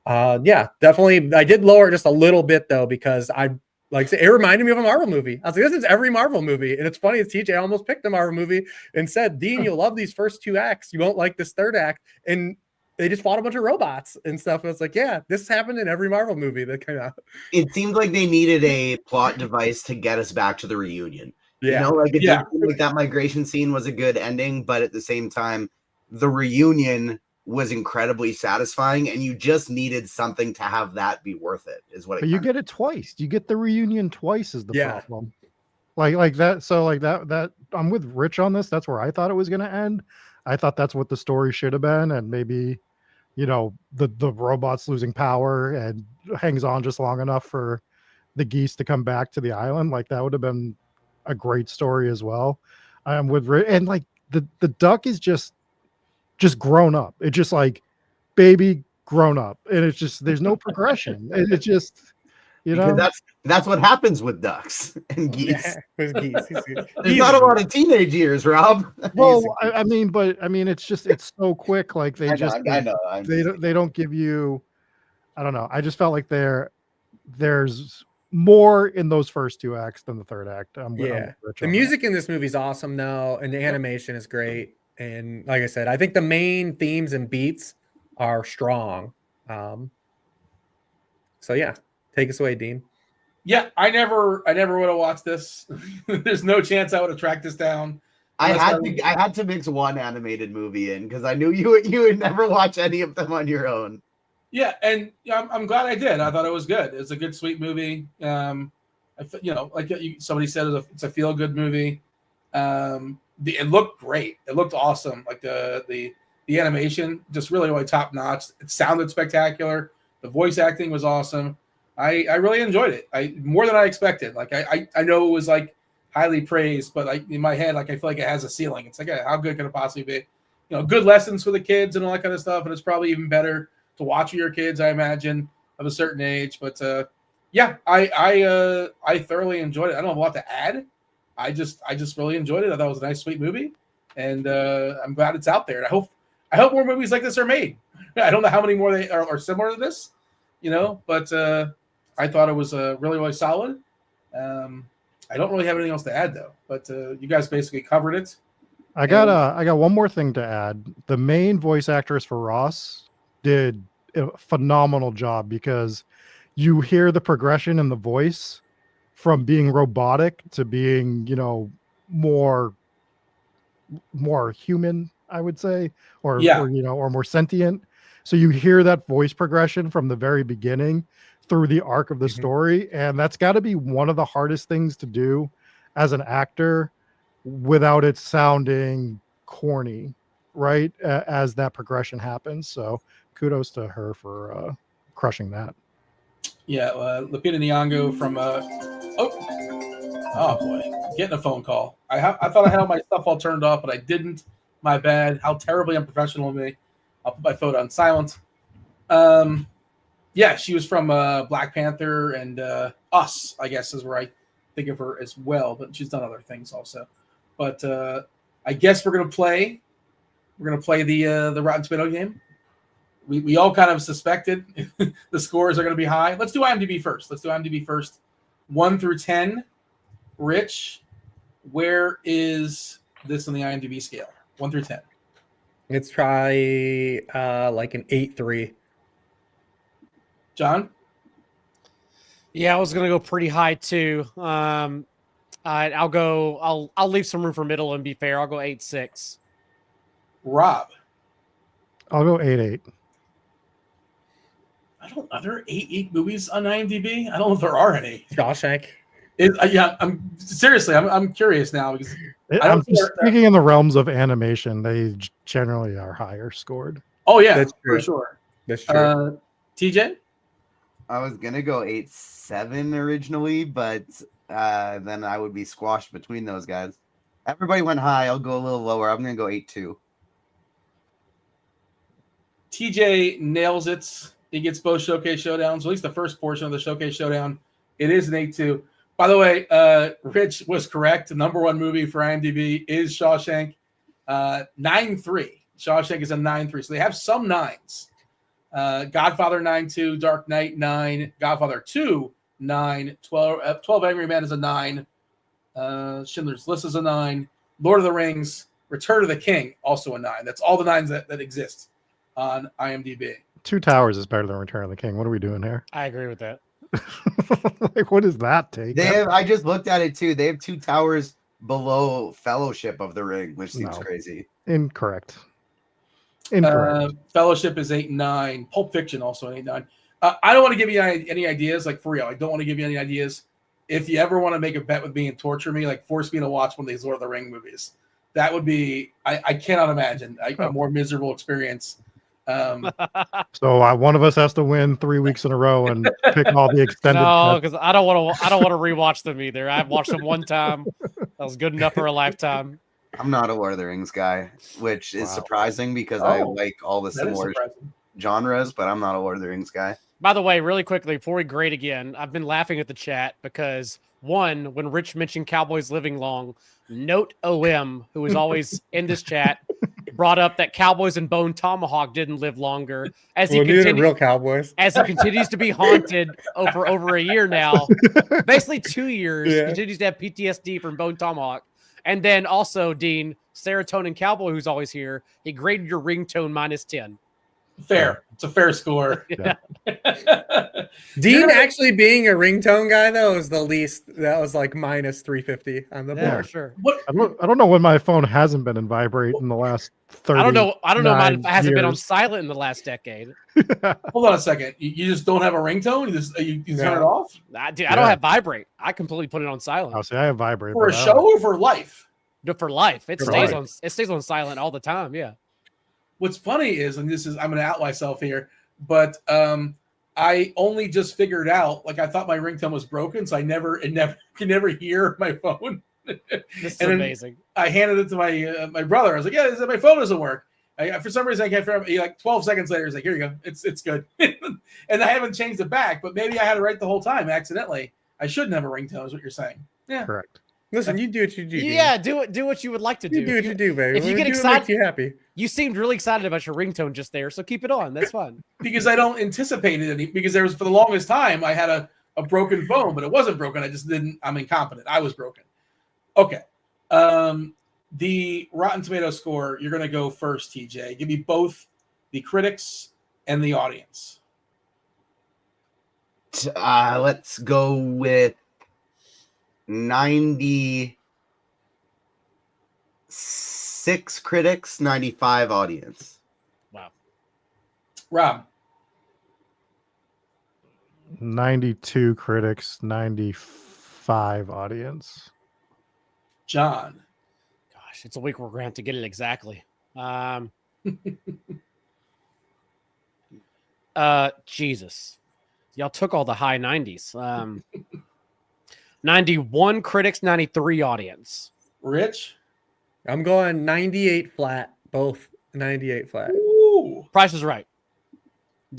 yeah, definitely. I did lower it just a little bit though, because I like it reminded me of a Marvel movie. I was like, this is every Marvel movie. And it's funny, as TJ almost picked a Marvel movie and said, Dean, you'll love these first two acts. You won't like this third act. And they just fought a bunch of robots and stuff. And it's like, yeah, this happened in every Marvel movie that came out. It seemed like they needed a plot device to get us back to the reunion. Yeah. You know, like it did seem like that migration scene was a good ending, but at the same time, the reunion was incredibly satisfying, and you just needed something to have that be worth it, is what it. But you get it twice. You get the reunion twice is the Yeah. problem. Like that. So like that I'm with Rich on this. That's where I thought it was going to end. I thought that's what the story should have been, and maybe, you know, the robots losing power and hangs on just long enough for the geese to come back to the island. Like that would have been a great story as well. I'm with Rich, and like the duck is just grown up. It's just like baby grown up, and it's just there's no progression. It's just, you know, because that's what happens with ducks and geese. Yeah, with geese. There's not a lot of teenage years, Rob. well, I mean, it's just it's so quick. Like they I just know. they don't give you. I don't know. I just felt like there's more in those first two acts than the third act. I'm with Rich the on music in this movie is awesome though, and the animation is great. And like I said, I think the main themes and beats are strong. So yeah, take us away, Dean. Yeah, I never would have watched this. There's no chance I would have tracked this down. I had to mix one animated movie in because I knew you would never watch any of them on your own. Yeah, and I'm glad I did. I thought it was good. It's a good, sweet movie. Like somebody said, it's a feel good movie. It looked great. It looked awesome. Like the animation, just really, really top notch. It sounded spectacular. The voice acting was awesome. I really enjoyed it. More than I expected. Like I know it was like highly praised, but like in my head, like I feel like it has a ceiling. It's like how good can it possibly be? You know, good lessons for the kids and all that kind of stuff. And it's probably even better to watch with your kids, I imagine, of a certain age. But yeah, I thoroughly enjoyed it. I don't have a lot to add. I just really enjoyed it. I thought it was a nice, sweet movie, and I'm glad it's out there. And I hope more movies like this are made. I don't know how many more they are similar to this, you know, but I thought it was really, really solid. I don't really have anything else to add though, but you guys basically covered it. I got one more thing to add. The main voice actress for Ross did a phenomenal job, because you hear the progression in the voice from being robotic to being, you know, more human, I would say, or you know, or more sentient. So you hear that voice progression from the very beginning through the arc of the story, and that's got to be one of the hardest things to do as an actor without it sounding corny, right? As that progression happens. So kudos to her for crushing that. Yeah, Lupita Nyong'o from oh boy, getting a phone call. I thought I had all my stuff all turned off, but I didn't. My bad. How terribly unprofessional of me. I'll put my phone on silent. Yeah, she was from Black Panther and Us, I guess, is where I think of her as well. But she's done other things also. But I guess we're gonna play the Rotten Tomato game. We all kind of suspected the scores are going to be high. Let's do IMDb first. 1 through 10. Rich, where is this on the IMDb scale? 1 through 10. It's probably like an 8.3. John? Yeah, I was gonna go pretty high too. I'll leave some room for middle and be fair. I'll go 8.6. Rob? I'll go 8.8. Are there 8 movies on IMDb? I don't know if there are any. Shawshank. Yeah, I'm curious now because I I'm don't think they're- speaking in the realms of animation. They generally are higher scored. Oh yeah, That's for true. sure. That's true. TJ? I was gonna go 8-7 originally, but then I would be squashed between those guys. Everybody went high. I'll go a little lower. I'm gonna go 8-2. TJ nails it. He gets both Showcase Showdowns, at least the first portion of the Showcase Showdown. It is an 8-2. By the way, Rich was correct. The number one movie for IMDb is Shawshank. 9-3. Shawshank is a 9-3. So they have some 9s. Godfather 9-2, Dark Knight 9, Godfather 2 9, 12 Angry Men is a 9, Schindler's List is a 9, Lord of the Rings, Return of the King also a 9. That's all the 9s that exist on IMDb. Two Towers is better than Return of the King. What are we doing here? I agree with that. Like, what does that take? I just looked at it too. They have 2 towers below Fellowship of the Ring, which seems crazy. Incorrect. Fellowship is 8 and 9. Pulp Fiction also an 8 and 9. I don't want to give you any ideas, like for real. I don't want to give you any ideas. If you ever want to make a bet with me and torture me, like force me to watch one of these Lord of the Ring movies, that would be I cannot imagine a more miserable experience. So one of us has to win 3 weeks in a row and pick all the extended. No, because I don't want to rewatch them either. I've watched them one time. That was good enough for a lifetime. I'm not a Lord of the Rings guy, which is surprising because I like all the similar genres, but I'm not a Lord of the Rings guy. By the way, really quickly, before we grade again, I've been laughing at the chat because, one, when Rich mentioned Cowboys living long, Note OM, who is always in this chat, brought up that Cowboys and Bone Tomahawk didn't live longer as he real Cowboys. As he continues to be haunted for over a year now, basically 2 years, continues to have PTSD from Bone Tomahawk. And then also, Dean, Serotonin Cowboy, who's always here, he graded your ringtone -10. Fair. It's a fair score. Yeah. Dean actually being a ringtone guy, though, is the least. That was like -350 on the board. For sure. I don't know when my phone hasn't been in vibrate in the last 30. I don't know. Mine hasn't been on silent in the last decade. Hold on a second. You just don't have a ringtone? You turn it off? Dude, I don't have vibrate. I completely put it on silent. I'll say I have vibrate for a show or for life. For life. It stays on silent all the time. Yeah. What's funny is, and I'm going to out myself here, but I only just figured out, like I thought my ringtone was broken, so I can never hear my phone. This is amazing. I handed it to my brother. I was like, "Yeah, my phone doesn't work." For some reason, I can't figure out. Like 12 seconds later, he's like, "Here you go, it's good." And I haven't changed it back, but maybe I had it right the whole time accidentally. I shouldn't have a ringtone, is what you're saying. Yeah, correct. Listen, you do what you do. Yeah, do what you would like to do. You do what you do, baby. If you get excited, you happy. You seemed really excited about your ringtone just there, so keep it on. That's fun. Because I don't anticipate it because there was for the longest time I had a broken phone, but it wasn't broken. I just didn't. I'm incompetent. I was broken. Okay. The Rotten Tomato score. You're going to go first, TJ. Give me both the critics and the audience. Let's go with 96 critics, 95 audience. Wow. Rob. 92 critics, 95 audience. John. Gosh, it's a week we're going to have to get it exactly. Jesus. Y'all took all the high 90s. 91 critics, 93 audience. Rich? I'm going 98 flat. Both 98 flat. Ooh. Price is right.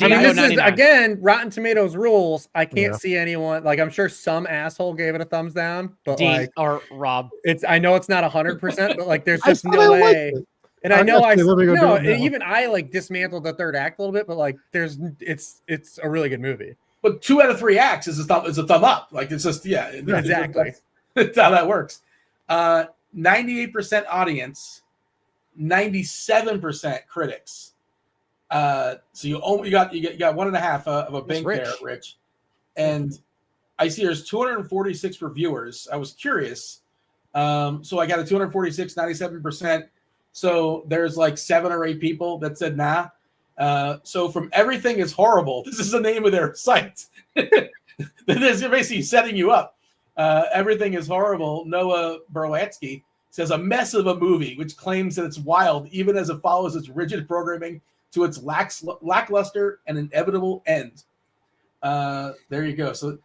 I mean, this is, again, Rotten Tomatoes rules. I can't see anyone. Like, I'm sure some asshole gave it a thumbs down. But or Rob. I know it's not 100%, but like there's just no way. And I know even I like dismantled the third act a little bit, but like it's a really good movie. But 2 out of 3 acts is a thumb up. Like it's just exactly. That's how that works. 98% audience, 97% critics. So you got 1.5 of a bank there, Rich. And I see there's 246 reviewers. I was curious. So I got a 246, 97%. So there's like 7 or 8 people that said nah. So from Everything is Horrible, this is the name of their site. This is basically setting you up. Everything is Horrible. Noah Berlatsky says a mess of a movie, which claims that it's wild, even as it follows its rigid programming to its lackluster and inevitable end. There you go. So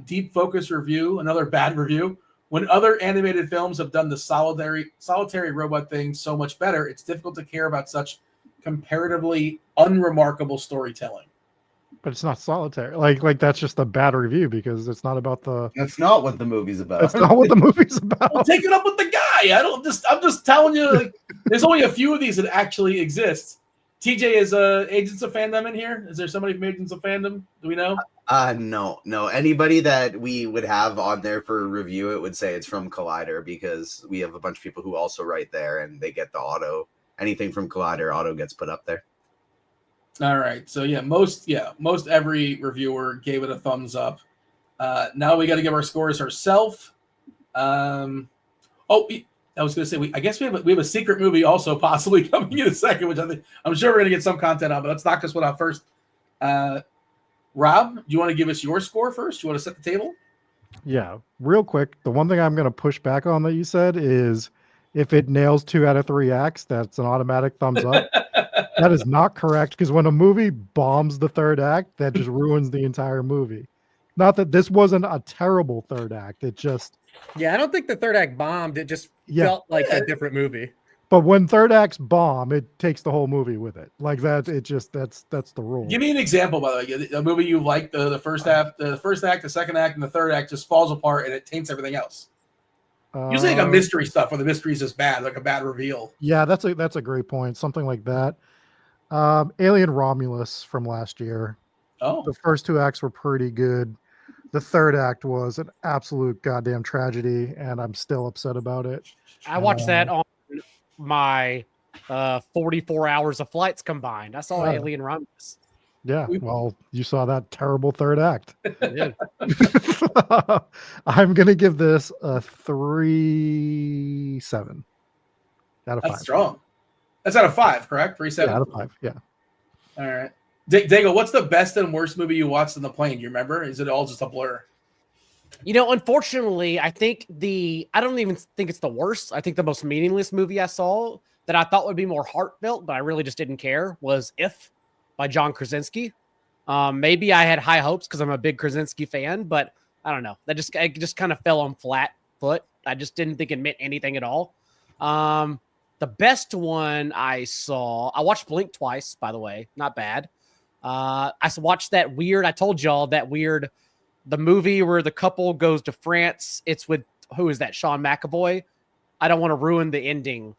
Deep Focus Review, another bad review. When other animated films have done the solitary robot thing so much better, it's difficult to care about such comparatively unremarkable storytelling. But it's not solitary. Like that's just a bad review because it's not about the. That's not what the movie's about. That's not what the movie's about. Well, take it up with the guy. I'm just telling you. Like, there's only a few of these that actually exist. TJ, is Agents of Fandom in here? Is there somebody from Agents of Fandom? Do we know? No. Anybody that we would have on there for review, it would say it's from Collider because we have a bunch of people who also write there and they get the auto. Anything from Collider, auto gets put up there. All right. So most every reviewer gave it a thumbs up. Now we got to give our scores ourselves. I was going to say I guess we have a secret movie also possibly coming in a second, which I'm sure we're going to get some content on. But let's knock this one out first. Rob, do you want to give us your score first? Do you want to set the table? Yeah, real quick. The one thing I'm going to push back on that you said is if it nails 2 out of 3 acts, that's an automatic thumbs up. That is not correct because when a movie bombs the third act, that just ruins the entire movie. Not that this wasn't a terrible third act. It just. Yeah, I don't think the third act bombed. It just felt like a different movie. But when third acts bomb, it takes the whole movie with it. Like that, it just that's the rule. Give me an example, by the way. A movie you like, the first act, the second act, and the third act just falls apart and it taints everything else. Usually like a mystery stuff where the mystery is just bad, like a bad reveal. Yeah, that's a great point. Something like that. Alien Romulus from last year. Oh. The first 2 acts were pretty good. The third act was an absolute goddamn tragedy, and I'm still upset about it. I watched that on my 44 hours of flights combined. I saw Alien Romulus. Yeah, well, you saw that terrible third act. I did. I'm going to give this a 3.7 out of 5. That's strong. That's out of 5, correct? 3.7? Yeah, out of 5, yeah. All right. Daigle, what's the best and worst movie you watched in the plane? Do you remember? Is it all just a blur? Unfortunately, I think I don't even think it's the worst. I think the most meaningless movie I saw that I thought would be more heartfelt, but I really just didn't care, was If by John Krasinski. Maybe I had high hopes because I'm a big Krasinski fan, but I don't know. It just kind of fell on flat foot. I just didn't think it meant anything at all. The best one I saw, I watched Blink twice, by the way. Not bad. I watched that weird, I told y'all that weird, the movie where the couple goes to France. It's with, who is that? Sean McAvoy. I don't want to ruin the ending,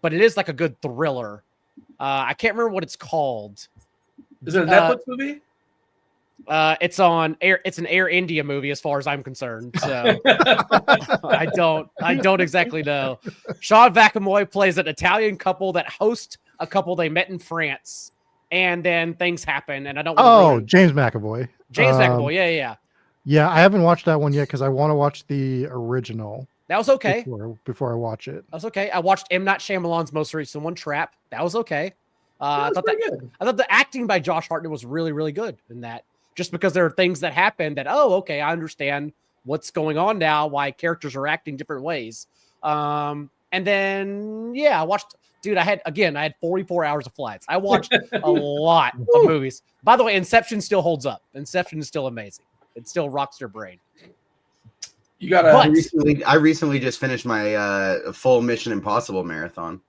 but it is like a good thriller. I can't remember what it's called. Is it a Netflix movie? It's on Air. It's an Air India movie, as far as I'm concerned. So I don't exactly know. Sean McAvoy plays an Italian couple that host a couple they met in France, and then things happen. And I don't. James McAvoy. James McAvoy. Yeah. Yeah, I haven't watched that one yet because I want to watch the original. That was okay. Before I watch it. That was okay. I watched M. Night Shyamalan's most recent one, Trap. That was okay. I thought the acting by Josh Hartnett was really, really good in that. Just because there are things that happen that, okay, I understand what's going on now, why characters are acting different ways. And then, I watched, dude, I had 44 hours of flights. I watched a lot of movies. By the way, Inception still holds up. Inception is still amazing. It still rocks your brain. You got I recently just finished my full Mission Impossible marathon.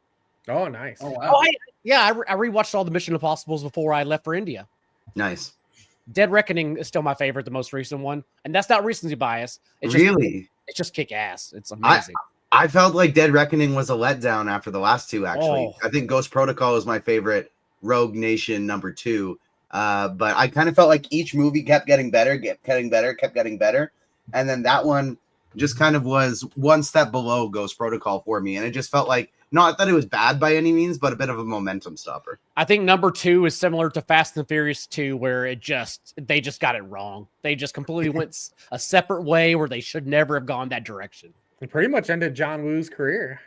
Oh, nice. Oh, wow. I rewatched all the Mission Impossibles before I left for India. Nice. Dead Reckoning is still my favorite, the most recent one. And that's not recency bias. It's just kick ass. It's amazing. I felt like Dead Reckoning was a letdown after the last two, actually. I think Ghost Protocol is my favorite. Rogue Nation number 2. But I kind of felt like each movie kept getting better. And then that one just kind of was one step below Ghost Protocol for me. And it just felt like, not that it was bad by any means, but a bit of a momentum stopper. I think number 2 is similar to Fast and Furious 2, where they just got it wrong. They just completely went a separate way where they should never have gone that direction. It pretty much ended John Woo's career.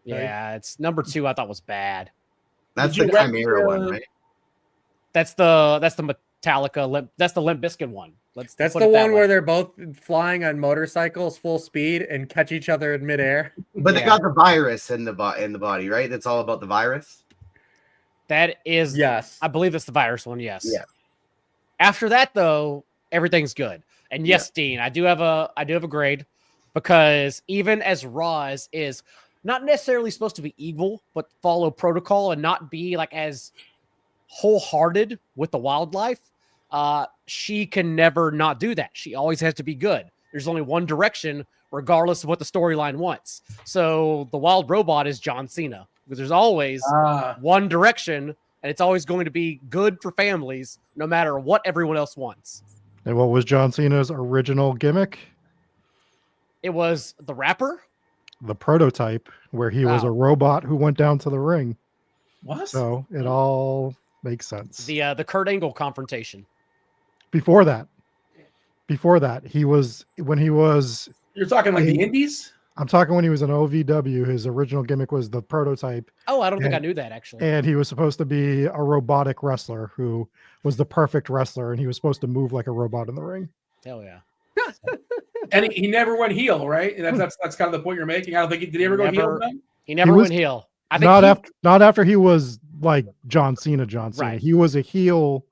Yeah, it's number 2 I thought was bad. That's the Chimera one, right? That's the Metallica. That's the Limp Bizkit one. That's put the it that one way. where they're both flying on motorcycles full speed and catch each other in midair. But they Yeah. got the virus in the body, right? It's all about the virus. That is, Yes. I believe that's the virus one. Yes. Yeah. After that, though, everything's good. And yes, Dean, I do have a grade, because even as Roz is not necessarily supposed to be evil, but follow protocol and not be like as wholehearted with the wildlife, she can never not do that. She always has to be good. There's only one direction, regardless of what the storyline wants. So the wild robot is John Cena, because there's always one direction, and it's always going to be good for families, no matter what everyone else wants. And what was John Cena's original gimmick? It was the rapper? The prototype, where he was a robot who went down to the ring. What? So it all makes sense. The Kurt Angle confrontation. Before that, he was You're talking like the Indies? I'm talking when he was an OVW. His original gimmick was the prototype. Oh, I don't think I knew that, actually. And he was supposed to be a robotic wrestler who was the perfect wrestler, and he was supposed to move like a robot in the ring. Hell yeah. And he never went heel, right? And that's kind of the point you're making. I don't think did he ever go heel then? He never went heel. I think not after he was like John Cena. Right. He was a heel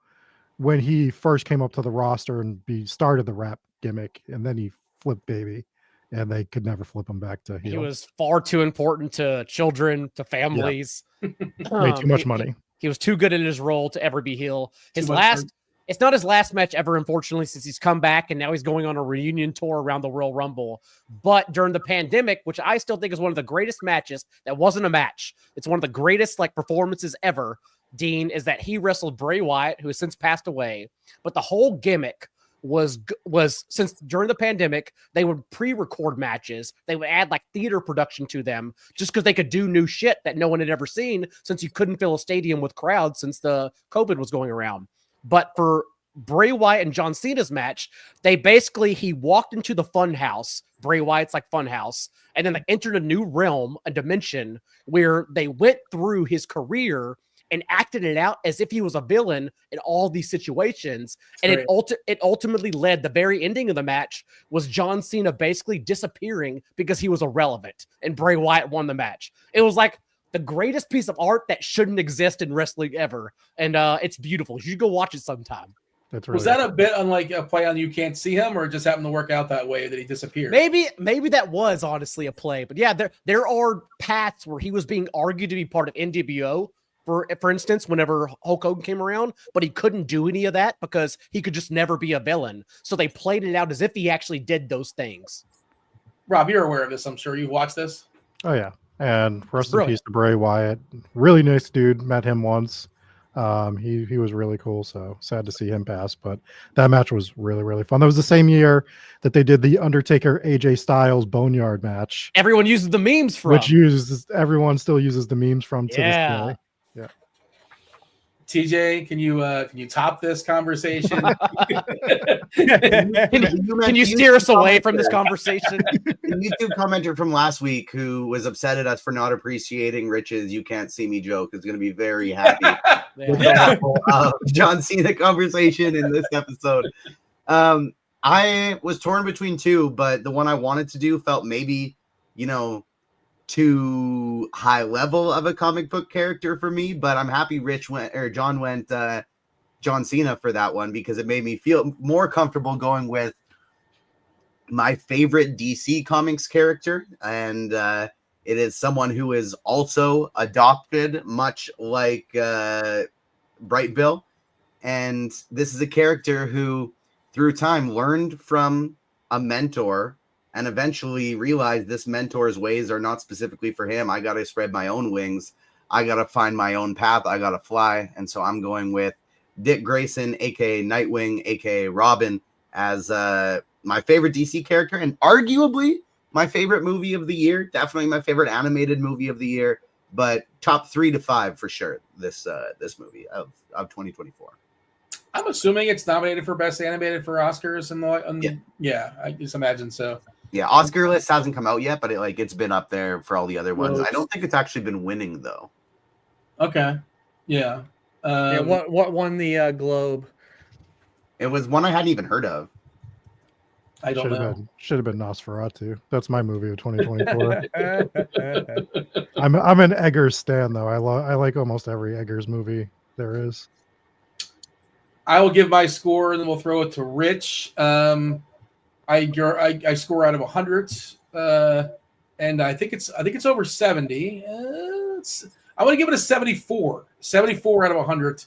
when he first came up to the roster and started the rap gimmick, and then he flipped baby, and they could never flip him back to heel. He was far too important to children, to families. Made too much money. He was too good in his role to ever be heel. It's not his last match ever, unfortunately, since he's come back and now he's going on a reunion tour around the Royal Rumble. But during the pandemic, which I still think is one of the greatest matches, that wasn't a match. It's one of the greatest performances ever, Dean, is that he wrestled Bray Wyatt, who has since passed away. But the whole gimmick was since during the pandemic, they would pre-record matches. They would add theater production to them just because they could do new shit that no one had ever seen, since you couldn't fill a stadium with crowds since the COVID was going around. But for Bray Wyatt and John Cena's match, he walked into the fun house, Bray Wyatt's fun house, and then they entered a new realm, a dimension where they went through his career and acted it out as if he was a villain in all these situations. And it ultimately led, the very ending of the match was John Cena basically disappearing because he was irrelevant, and Bray Wyatt won the match. It was the greatest piece of art that shouldn't exist in wrestling ever. And it's beautiful. You should go watch it sometime. Was that a bit unlike a play on You Can't See Him, or it just happened to work out that way that he disappeared? Maybe that was honestly a play. But yeah, there are paths where he was being argued to be part of NWO, for instance, whenever Hulk Hogan came around, but he couldn't do any of that because he could just never be a villain. So they played it out as if he actually did those things. Rob, you're aware of this, I'm sure. You've watched this? Oh, yeah. And rest in peace to Bray Wyatt. Really nice dude. Met him once. He was really cool. So sad to see him pass. But that match was really, really fun. That was the same year that they did the Undertaker AJ Styles Boneyard match. Everyone uses the memes from. Everyone still uses the memes from to this day. Yeah. TJ, can you top this conversation? Can you steer us away from this conversation? A YouTube commenter from last week who was upset at us for not appreciating Rich's "You Can't See Me" joke is going to be very happy with the whole John Cena conversation in this episode. I was torn between two, but the one I wanted to do felt maybe, too high level of a comic book character for me, but I'm happy John went John Cena for that one, because it made me feel more comfortable going with my favorite DC Comics character, and it is someone who is also adopted, much like Bright Bill, and this is a character who through time learned from a mentor and eventually realized this mentor's ways are not specifically for him. I got to spread my own wings. I got to find my own path. I got to fly. And so I'm going with Dick Grayson, a.k.a. Nightwing, a.k.a. Robin, as my favorite DC character, and arguably my favorite movie of the year. Definitely my favorite animated movie of the year, but top 3 to 5 for sure. This movie of 2024. I'm assuming it's nominated for Best Animated for Oscars, yeah, I just imagine so. Yeah, Oscar list hasn't come out yet, but it's been up there for all the other ones. I don't think it's actually been winning though. Okay, yeah. What won the Globe? It was one I hadn't even heard of. I don't know. Should have been Nosferatu. That's my movie of 2024. I'm an Eggers stan though. I like almost every Eggers movie there is. I will give my score, and then we'll throw it to Rich. I score out of 100, and I think it's over 70. I want to give it a 74. 74 out of 100.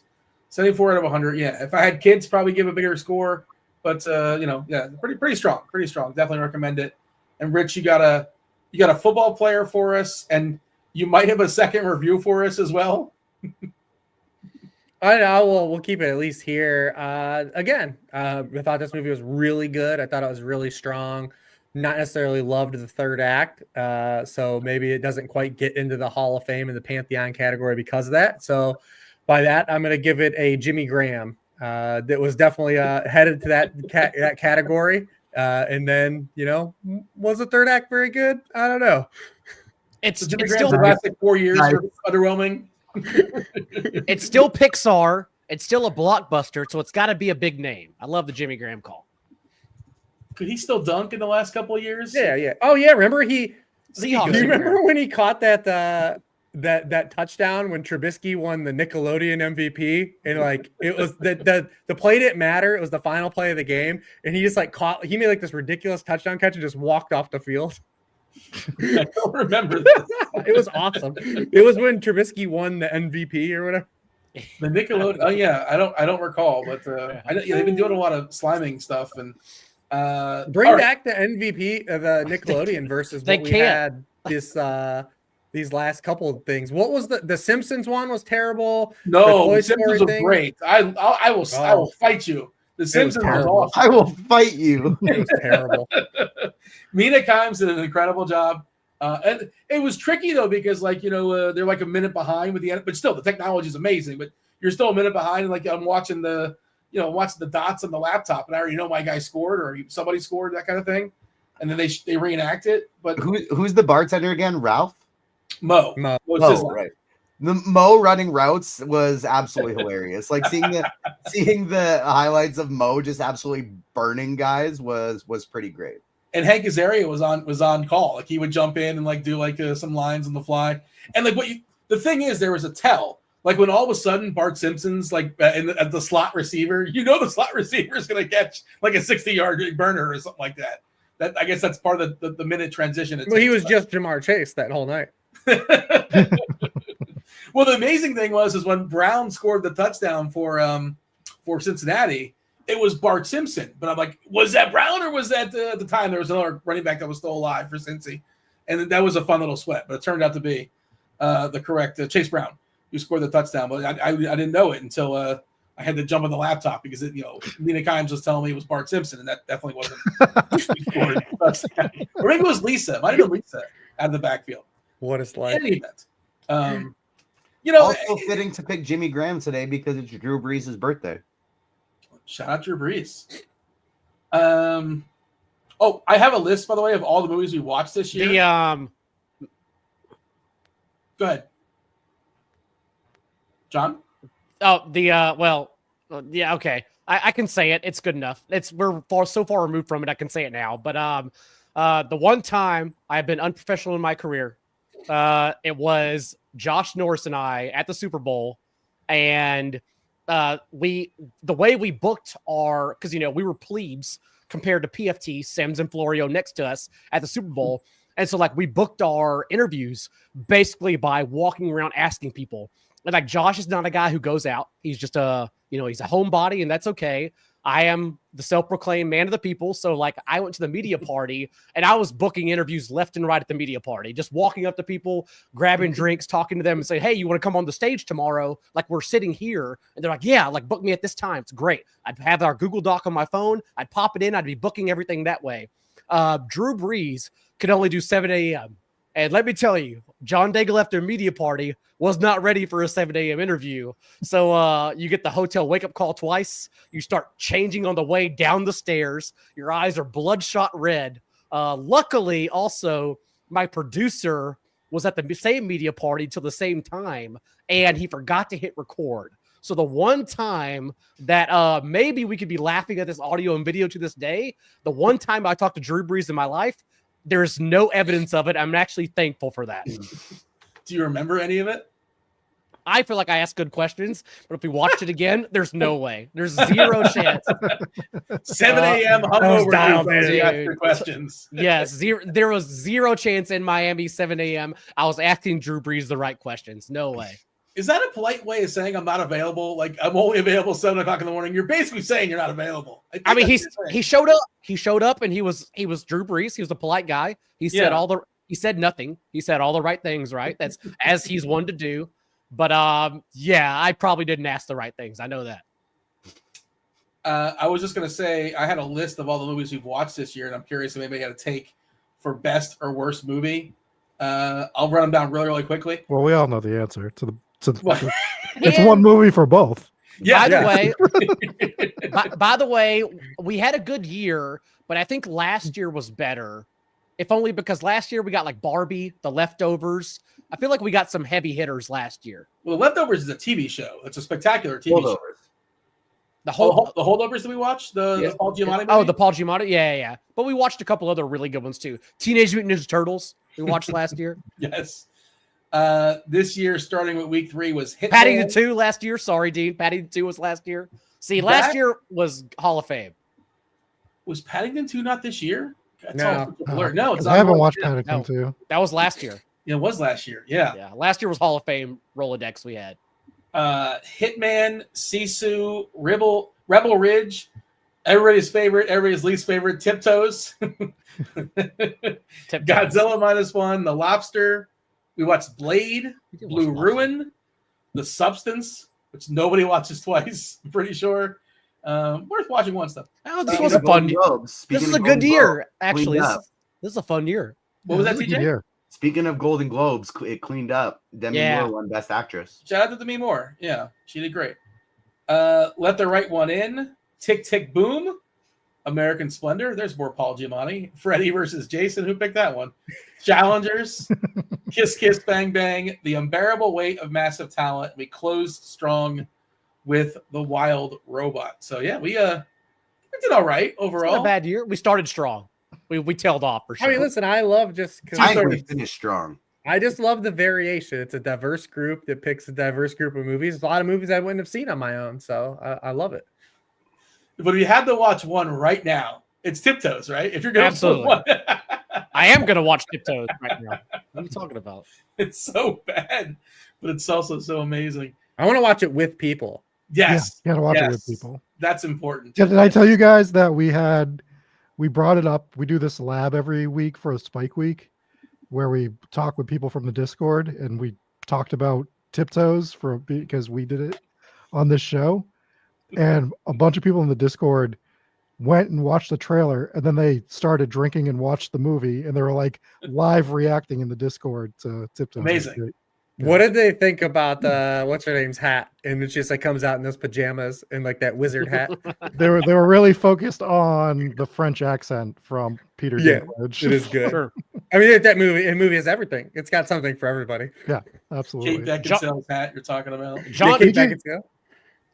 74 out of 100. Yeah, if I had kids, probably give a bigger score. But pretty strong. Pretty strong. Definitely recommend it. And Rich, you got a football player for us, and you might have a second review for us as well. I know. We'll keep it at least here. Again, I thought this movie was really good. I thought it was really strong. Not necessarily loved the third act. So maybe it doesn't quite get into the Hall of Fame and the Pantheon category because of that. So by that, I'm going to give it a Jimmy Graham. That was definitely headed to that category. And then, was the third act very good? I don't know. It's still the last 4 years were underwhelming. It's still Pixar. It's still a blockbuster, so it's got to be a big name. I love the Jimmy Graham call. Could he still dunk in the last couple of years? Yeah. Oh yeah, remember do you remember when he caught that touchdown when Trubisky won the Nickelodeon MVP, and it was the play didn't matter. It was the final play of the game, and he just he made this ridiculous touchdown catch and just walked off the field. I don't remember this. It was awesome. It was when Trubisky won the MVP or whatever. The Nickelodeon. Oh yeah, I don't recall, but they've been doing a lot of sliming stuff and bring back the MVP of the Nickelodeon versus what we had this these last couple of things. What was the Simpsons one was terrible? No, the Simpsons was great. I will fight you. The Simpsons was awesome. I will fight you. It was terrible. Mina Kimes did an incredible job. And it was tricky though, because they're like a minute behind with the end, but still the technology is amazing, but you're still a minute behind. And I'm watching the dots on the laptop and I already know my guy scored or somebody scored, that kind of thing. And then they reenact it. But who's the bartender again? Ralph? Mo. Right. The Mo running routes was absolutely hilarious. Seeing the highlights of Mo just absolutely burning guys was pretty great. And Hank Azaria was on call. He would jump in and do some lines on the fly. And the thing is, there was a tell. When all of a sudden Bart Simpson's at the slot receiver, the slot receiver is going to catch a 60-yard burner or something like that. That I guess that's part of the minute transition. Well, he was just Jamar Chase that whole night. Well, the amazing thing was when Brown scored the touchdown for Cincinnati, it was Bart Simpson. But I'm like, was that Brown or was that at the time there was another running back that was still alive for Cincy? And that was a fun little sweat, but it turned out to be the correct Chase Brown who scored the touchdown. But I didn't know it until I had to jump on the laptop because Mina Kimes was telling me it was Bart Simpson, and that definitely wasn't. Or maybe it was Lisa. It might have been Lisa out of the backfield. What is life? In any event. Also fitting to pick Jimmy Graham today because it's Drew Brees' birthday. Shout out Drew Brees. I have a list, by the way, of all the movies we watched this year. Go ahead, John. Oh, yeah, okay. I can say it. It's good enough. We're so far removed from it. I can say it now. But the one time I've been unprofessional in my career, it was Josh Norris and I at the Super Bowl, and the way we booked because we were plebes compared to PFT, Sims and Florio next to us at the Super Bowl. And so we booked our interviews basically by walking around asking people. And Josh is not a guy who goes out. He's just he's a homebody, and that's okay. I am the self-proclaimed man of the people. So I went to the media party and I was booking interviews left and right at the media party, just walking up to people, grabbing drinks, talking to them and say, hey, you want to come on the stage tomorrow? We're sitting here. And they're like, yeah, book me at this time. It's great. I'd have our Google Doc on my phone. I'd pop it in. I'd be booking everything that way. Drew Brees could only do 7 a.m. And let me tell you, John Daigle after a media party was not ready for a 7 a.m. interview. So you get the hotel wake-up call twice. You start changing on the way down the stairs. Your eyes are bloodshot red. Luckily, also, my producer was at the same media party till the same time, and he forgot to hit record. So the one time that maybe we could be laughing at this audio and video to this day, the one time I talked to Drew Brees in my life, there's no evidence of it. I'm actually thankful for that. Do you remember any of it? I feel like I asked good questions, but if we watched it again, there's no way. There's zero chance. 7 a.m. hungover dialed in. to ask your questions. Yes, there was zero chance in Miami 7 a.m. I was asking Drew Brees the right questions. No way. Is that a polite way of saying I'm not available? Like I'm only available 7 o'clock in the morning. You're basically saying you're not available. I mean, he showed up. He showed up, and he was Drew Brees. He was a polite guy. He said he said nothing. He said all the right things. Right. That's as he's one to do. But yeah, I probably didn't ask the right things. I know that. I was just gonna say I had a list of all the movies we've watched this year, and I'm curious if anybody had a take for best or worst movie. I'll run them down really, really quickly. Well, we all know the answer to the. It's one movie for both. Yeah. By the way, we had a good year, but I think last year was better. If only because last year we got like Barbie, The Leftovers. I feel like we got some heavy hitters last year. Well, The Leftovers is a TV show. It's a spectacular TV show. The Holdovers that we watched, the Paul Giamatti movie? Oh, the Paul Giamatti? Yeah. But we watched a couple other really good ones too. Teenage Mutant Ninja Turtles we watched last year. Yes. This year, starting with week 3, was Hitman. Paddington 2 last year. Sorry, Dean. Paddington 2 was last year. See, last year was Hall of Fame. Was Paddington 2 not this year? No. No, it's I not. haven't watched Anaconda 2. That was last year. It was last year. Yeah. Yeah. Last year was Hall of Fame Rolodex we had. Hitman, Sisu, Rebel Ridge, everybody's favorite, everybody's least favorite, Tiptoes. Godzilla -1, The Lobster. We watched Blade, Blue Ruin, The Substance, which nobody watches twice, I'm pretty sure. Worth watching once, though. Oh, this was a fun year. This is a good year, actually. This is a fun year. What was that, TJ? Speaking of Golden Globes, it cleaned up. Demi Moore won Best Actress. Shout out to Demi Moore. Yeah, she did great. Let the Right One In. Tick, Tick, Boom. American Splendor. There's more Paul Giamatti. Freddy versus Jason. Who picked that one? Challengers. Kiss, Kiss, Bang, Bang. The Unbearable Weight of Massive Talent. We closed strong with The Wild Robot. So, yeah, we did all right overall. It's not a bad year. We started strong. We tailed off for sure. I mean, listen, I love just because I think we finished strong. I just love the variation. It's a diverse group that picks a diverse group of movies. A lot of movies I wouldn't have seen on my own, so I love it. But if you had to watch one right now, it's Tiptoes, right? If you're going to Absolutely. one. I am going to watch Tiptoes right now. What are you talking about? It's so bad, but it's also so amazing. I want to watch it with people. Yes. Yeah, you gotta watch it with people. That's important. Yeah, did I tell you guys that we brought it up? We do this lab every week for a Spike Week where we talk with people from the Discord, and we talked about Tiptoes because we did it on this show. And a bunch of people in the Discord went and watched the trailer, and then they started drinking and watched the movie, and they were like live reacting in the Discord to Tiptoes. Amazing. Yeah. What did they think about what's her name's hat? And it just like comes out in those pajamas and like that wizard hat. They were really focused on the French accent from Peter Dinklage. It is good. Sure. I mean, that movie has everything. It's got something for everybody. Yeah, absolutely. Kate Beckinsale's hat you're talking about.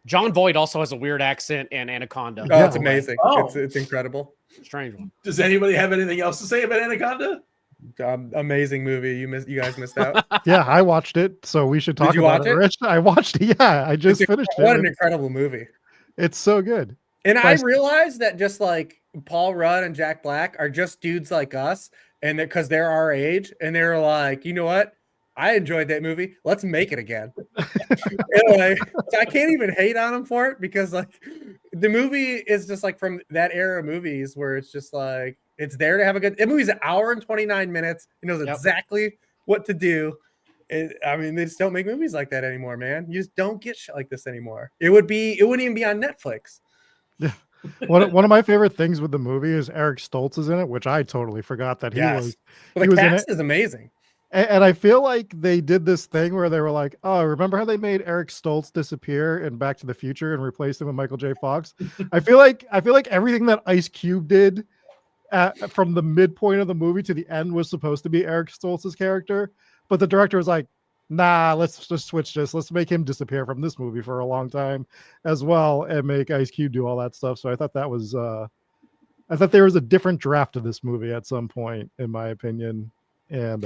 John Voight also has a weird accent in Anaconda. Oh, it's amazing. Oh. It's incredible. Strange one. Does anybody have anything else to say about Anaconda? Amazing movie. You guys missed out. Yeah, I watched it, so we should talk Did you about watch it. it? Rich, I watched it. Yeah, I just finished it. What an incredible movie. It's so good. And I realized that just like Paul Rudd and Jack Black are just dudes like us, and because they're our age, and they're like, you know what? I enjoyed that movie. Let's make it again. So I can't even hate on them for it because like the movie is just like from that era of movies where it's just like it's there to have a good. The movie's an hour and 29 minutes. It knows exactly what to do. I mean, they just don't make movies like that anymore, man. You just don't get shit like this anymore. It wouldn't even be on Netflix. Yeah. One of my favorite things with the movie is Eric Stoltz is in it, which I totally forgot that he was. Well, the cast is amazing. And I feel like they did this thing where they were like, oh, remember how they made Eric Stoltz disappear in Back to the Future and replaced him with Michael J. Fox? I feel like everything that Ice Cube did from the midpoint of the movie to the end was supposed to be Eric Stoltz's character. But the director was like, nah, let's just switch this. Let's make him disappear from this movie for a long time as well, and make Ice Cube do all that stuff. So I thought that was I thought there was a different draft of this movie at some point, in my opinion. And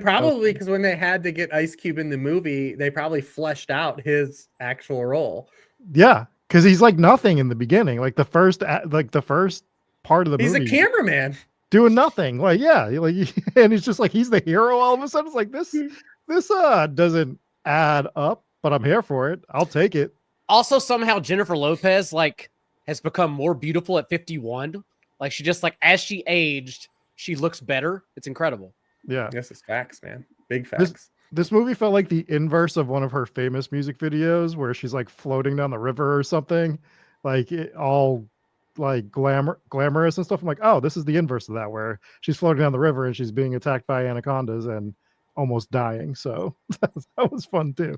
probably because when they had to get Ice Cube in the movie, they probably fleshed out his actual role. yeah, because he's like nothing in the beginning, like the first part of the movie. He's a cameraman doing nothing. Like, yeah, like, and it's just like he's the hero all of a sudden. It's like this doesn't add up, but I'm here for it. I'll take it. Also, somehow Jennifer Lopez like has become more beautiful at 51. Like she just like as she aged, she looks better. It's incredible. Yeah, this is facts, man. Big facts. This movie felt like the inverse of one of her famous music videos where she's like floating down the river or something, like all like glamorous and stuff. I'm like, oh, this is the inverse of that, where she's floating down the river and she's being attacked by anacondas and almost dying. So that was fun too.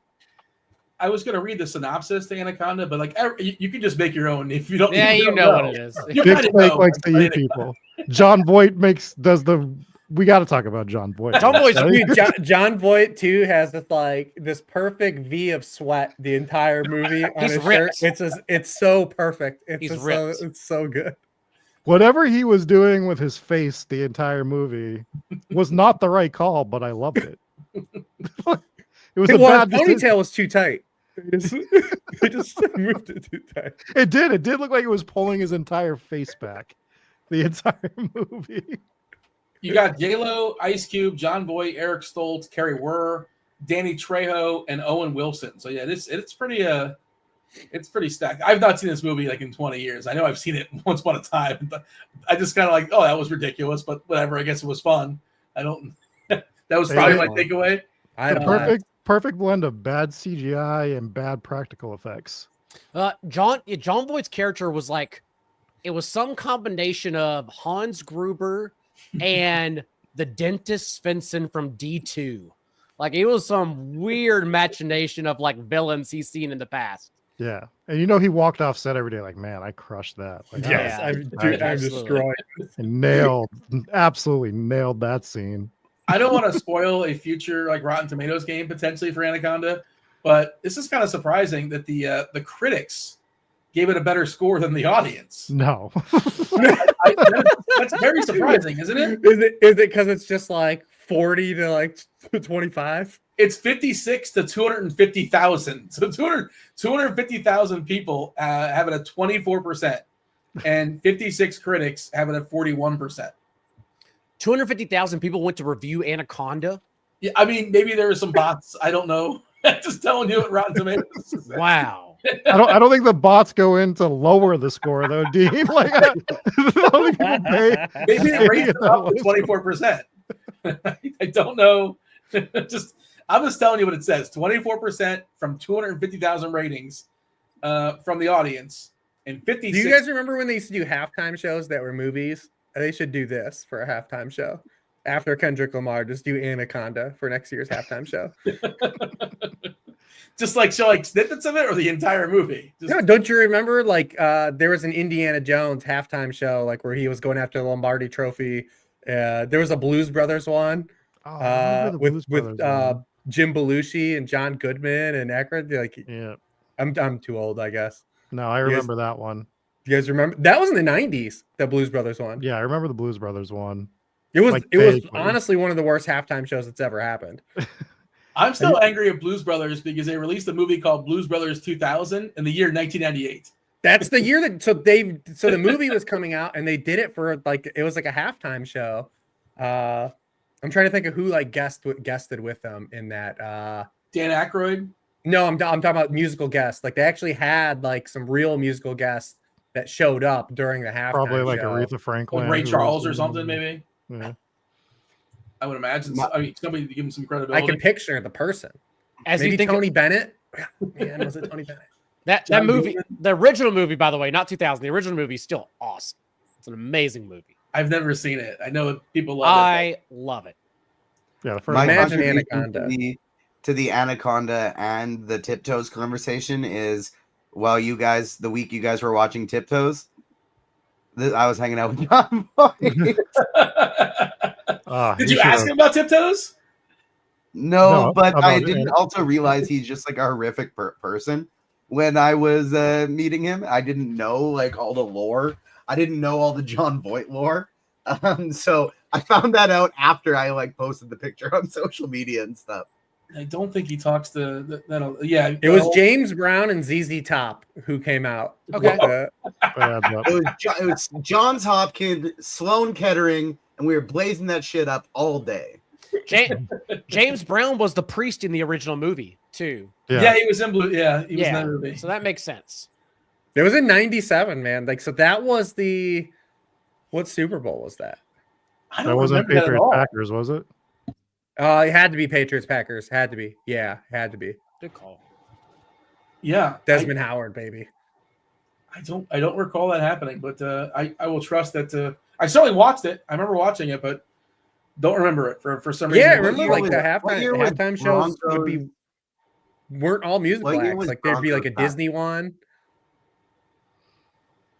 I was going to read the synopsis to Anaconda, but like you can just make your own if you don't. Yeah, you know what it is. Big Snake likes to eat people. John Voight does the. We got to talk about John Voight. John Voight too has this perfect V of sweat the entire movie on his shirt. It's so perfect. It's so good. Whatever he was doing with his face the entire movie was not the right call, but I loved it. His ponytail was too tight. They just moved it too tight. It did look like it was pulling his entire face back the entire movie. You got J-Lo, Ice Cube, John Voight, Eric Stoltz, Kerry Werr, Danny Trejo, and Owen Wilson. So yeah, it's pretty stacked. I've not seen this movie like in 20 years. I know I've seen it once upon a time, but I just kind of like, oh, that was ridiculous, but whatever. I guess it was fun. I don't. That was probably my takeaway. Perfect blend of bad CGI and bad practical effects. John Voight's character was like, it was some combination of Hans Gruber and the dentist Svensson from D2. Like it was some weird machination of like villains he's seen in the past. Yeah. And he walked off set every day like, man, I crushed that. Like, yes, I'm destroyed. Absolutely nailed that scene. I don't want to spoil a future like Rotten Tomatoes game potentially for Anaconda, but this is kind of surprising that the critics gave it a better score than the audience. No. That's very surprising, isn't it? Is it because it's just like 40 to like 25? It's 56 to 250,000. So 250,000 people have it at 24%, and 56 critics have it at 41%. 250,000 people went to review Anaconda. Yeah, I mean, maybe there were some bots. I don't know. Just telling you what Rotten Tomatoes is. Wow. I don't think the bots go in to lower the score though, Dean. Like, maybe it raised it up to 24%. I don't know. I'm just telling you what it says. 24% from 250,000 ratings from the audience, and 56. Do you guys remember when they used to do halftime shows that were movies? They should do this for a halftime show. After Kendrick Lamar, just do Anaconda for next year's halftime show. Just like show like snippets of it or the entire movie. No, don't you remember there was an Indiana Jones halftime show like where he was going after the Lombardi Trophy. There was a Blues Brothers one with Jim Belushi and John Goodman and Aykroyd. Like, yeah, I'm too old, I guess. No, I remember that one. You guys remember that was in the 90s, the Blues Brothers one? Yeah, I remember the Blues Brothers one. It was honestly one of the worst halftime shows that's ever happened. I'm still angry at Blues Brothers because they released a movie called Blues Brothers 2000 in the year 1998. That's the year that so the movie was coming out and they did it for it was like a halftime show. I'm trying to think of who guested with them in that. Dan Aykroyd? No, I'm talking about musical guests. Like they actually had like some real musical guests that showed up during the halftime. Probably like show. Aretha Franklin, or Ray Charles or something, maybe. Yeah. I would imagine. I mean, somebody to give him some credibility. I can picture the person. Maybe Tony Bennett. Man, was it Tony Bennett? That movie, the original movie, by the way, not 2000. The original movie is still awesome. It's an amazing movie. I've never seen it. I know people love it. I love it. Yeah, the first Imagine Anaconda. To the Anaconda and the Tiptoes conversation is, well, the week you guys were watching Tiptoes, I was hanging out with John Boy. Did you ask him about Tiptoes? No, but about I didn't also realize he's just like a horrific person. When I was meeting him, I didn't know like all the lore. I didn't know all the John Voight lore. So I found that out after I like posted the picture on social media and stuff. I don't think he talks to that. Yeah, It was James Brown and ZZ Top who came out. Okay. It was Johns Hopkins, Sloan Kettering, and we were blazing that shit up all day. James Brown was the priest in the original movie too. Yeah, he was in blue. Yeah, he was in that movie. So that makes sense. It was in '97, man. Like, so that was what Super Bowl was that? I don't That wasn't remember that at all. Patriots Packers, was it? It had to be Patriots Packers. Had to be. Yeah, had to be. Good call. Yeah, Desmond Howard, baby. I don't recall that happening, but I will trust that. I certainly watched it. I remember watching it, but don't remember it for some reason. Yeah, remember like the halftime shows weren't all music acts. Like there'd be like a Disney one.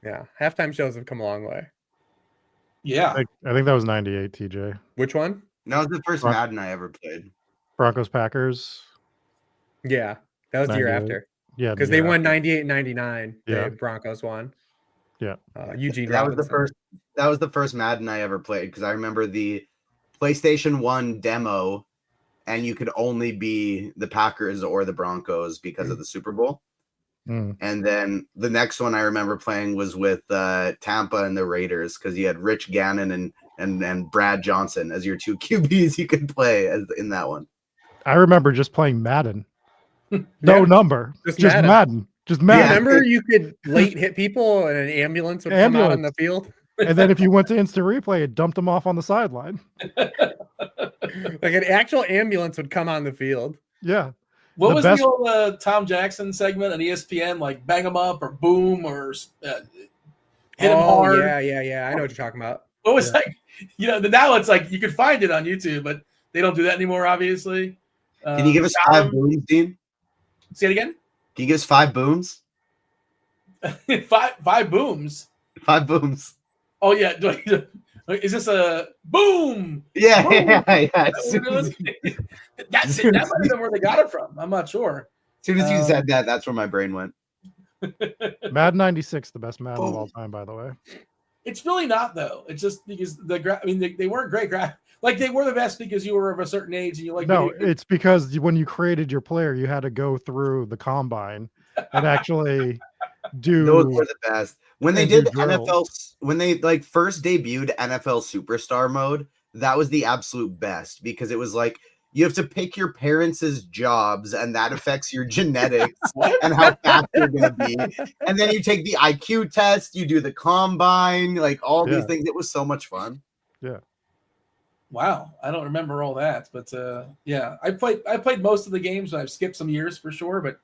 Yeah, halftime shows have come a long way. Yeah, I think that was 98, TJ. Which one? That was the first Madden I ever played. Broncos Packers. Yeah, that was the year after. Yeah, because they won 98 and 99. Yeah. The Broncos won. Yeah. Eugene that Robinson. was the first Madden I ever played, because I remember the PlayStation 1 demo, and you could only be the Packers or the Broncos because of the Super Bowl. And then the next one I remember playing was with Tampa and the Raiders, because you had Rich Gannon and Brad Johnson as your two QBs you could play in that one. I remember just playing Madden. No number. Just Madden. Just Madden. Yeah, remember you could late hit people and an ambulance would come out on the field? And then if you went to instant replay, it dumped them off on the sideline. Like an actual ambulance would come on the field. Yeah. What was the old Tom Jackson segment on ESPN? Like bang them up or boom or hit him hard? Yeah. I know what you're talking about. What was like, now it's like you could find it on YouTube, but they don't do that anymore, obviously. Can you give us 5 booms, Dean? Say it again? Can you give us 5 booms? five booms? 5 booms. Oh, yeah. Is this a boom? Yeah. Boom. Yeah. That's it. That might have been where they got it from. I'm not sure. As soon as you said that, that's where my brain went. Madden 96, the best Madden of all time, by the way. It's really not, though. It's just because they weren't great like they were the best because you were of a certain age and you like. No, it's because when you created your player, you had to go through the combine and actually do. Those were the best. When they did NFL, when they like first debuted NFL Superstar mode, that was the absolute best, because it was like you have to pick your parents' jobs, and that affects your genetics and how fast you're going to be. And then you take the IQ test, you do the combine, like all these things. It was so much fun. Yeah. Wow, I don't remember all that, but I played most of the games, and I've skipped some years for sure. But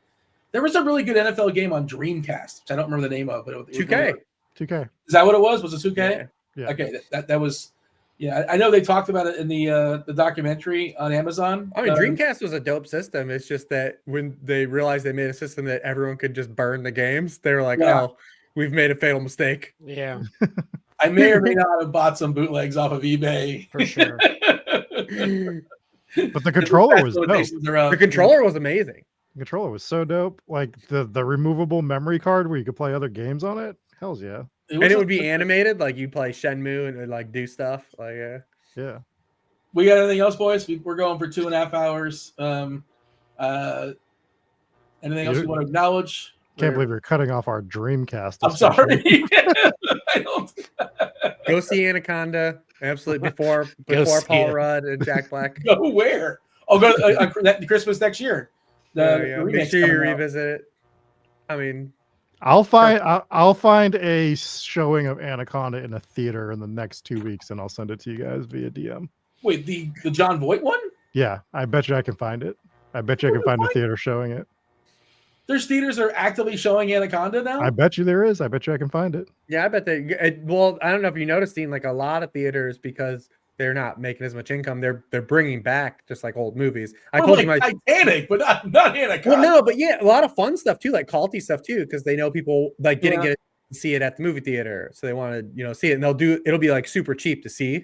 there was a really good NFL game on Dreamcast, which I don't remember the name of, but it was 2K. 2K. Is that what it was? Was it 2K? Yeah. Okay, that was. Yeah, I know they talked about it in the documentary on Amazon. I mean, Dreamcast was a dope system. It's just that when they realized they made a system that everyone could just burn the games, they were like, "Oh, we've made a fatal mistake." Yeah. I may or may not have bought some bootlegs off of eBay. For sure. But the controller was dope. The controller was amazing. The controller was so dope. Like the removable memory card where you could play other games on it. Hells yeah. It would be animated, like you play Shenmue and like do stuff. Like yeah. We got anything else, boys? We're going for 2.5 hours. Anything else you want to acknowledge? Can't believe you're cutting off our Dreamcast. I'm sorry. I don't. Go see Anaconda. Absolutely before Paul Rudd and Jack Black. Go where? I'll go Christmas next year. Make sure you revisit it. I mean, I'll find a showing of Anaconda in a theater in the next 2 weeks, and I'll send it to you guys via DM. Wait, the John Voight one? Yeah, I bet you I can find it. I bet you I can find a theater showing it. There's theaters that are actively showing Anaconda now? I bet you there is. I bet you I can find it. Yeah, I bet well, I don't know if you noticed, Dean, like a lot of theaters, because they're not making as much income, they're bringing back just like old movies. I told you Titanic, but not Anaconda. Well, no, but yeah, a lot of fun stuff too, like culty stuff too, because they know people like didn't get to see it at the movie theater, so they want to see it, and it'll be like super cheap to see.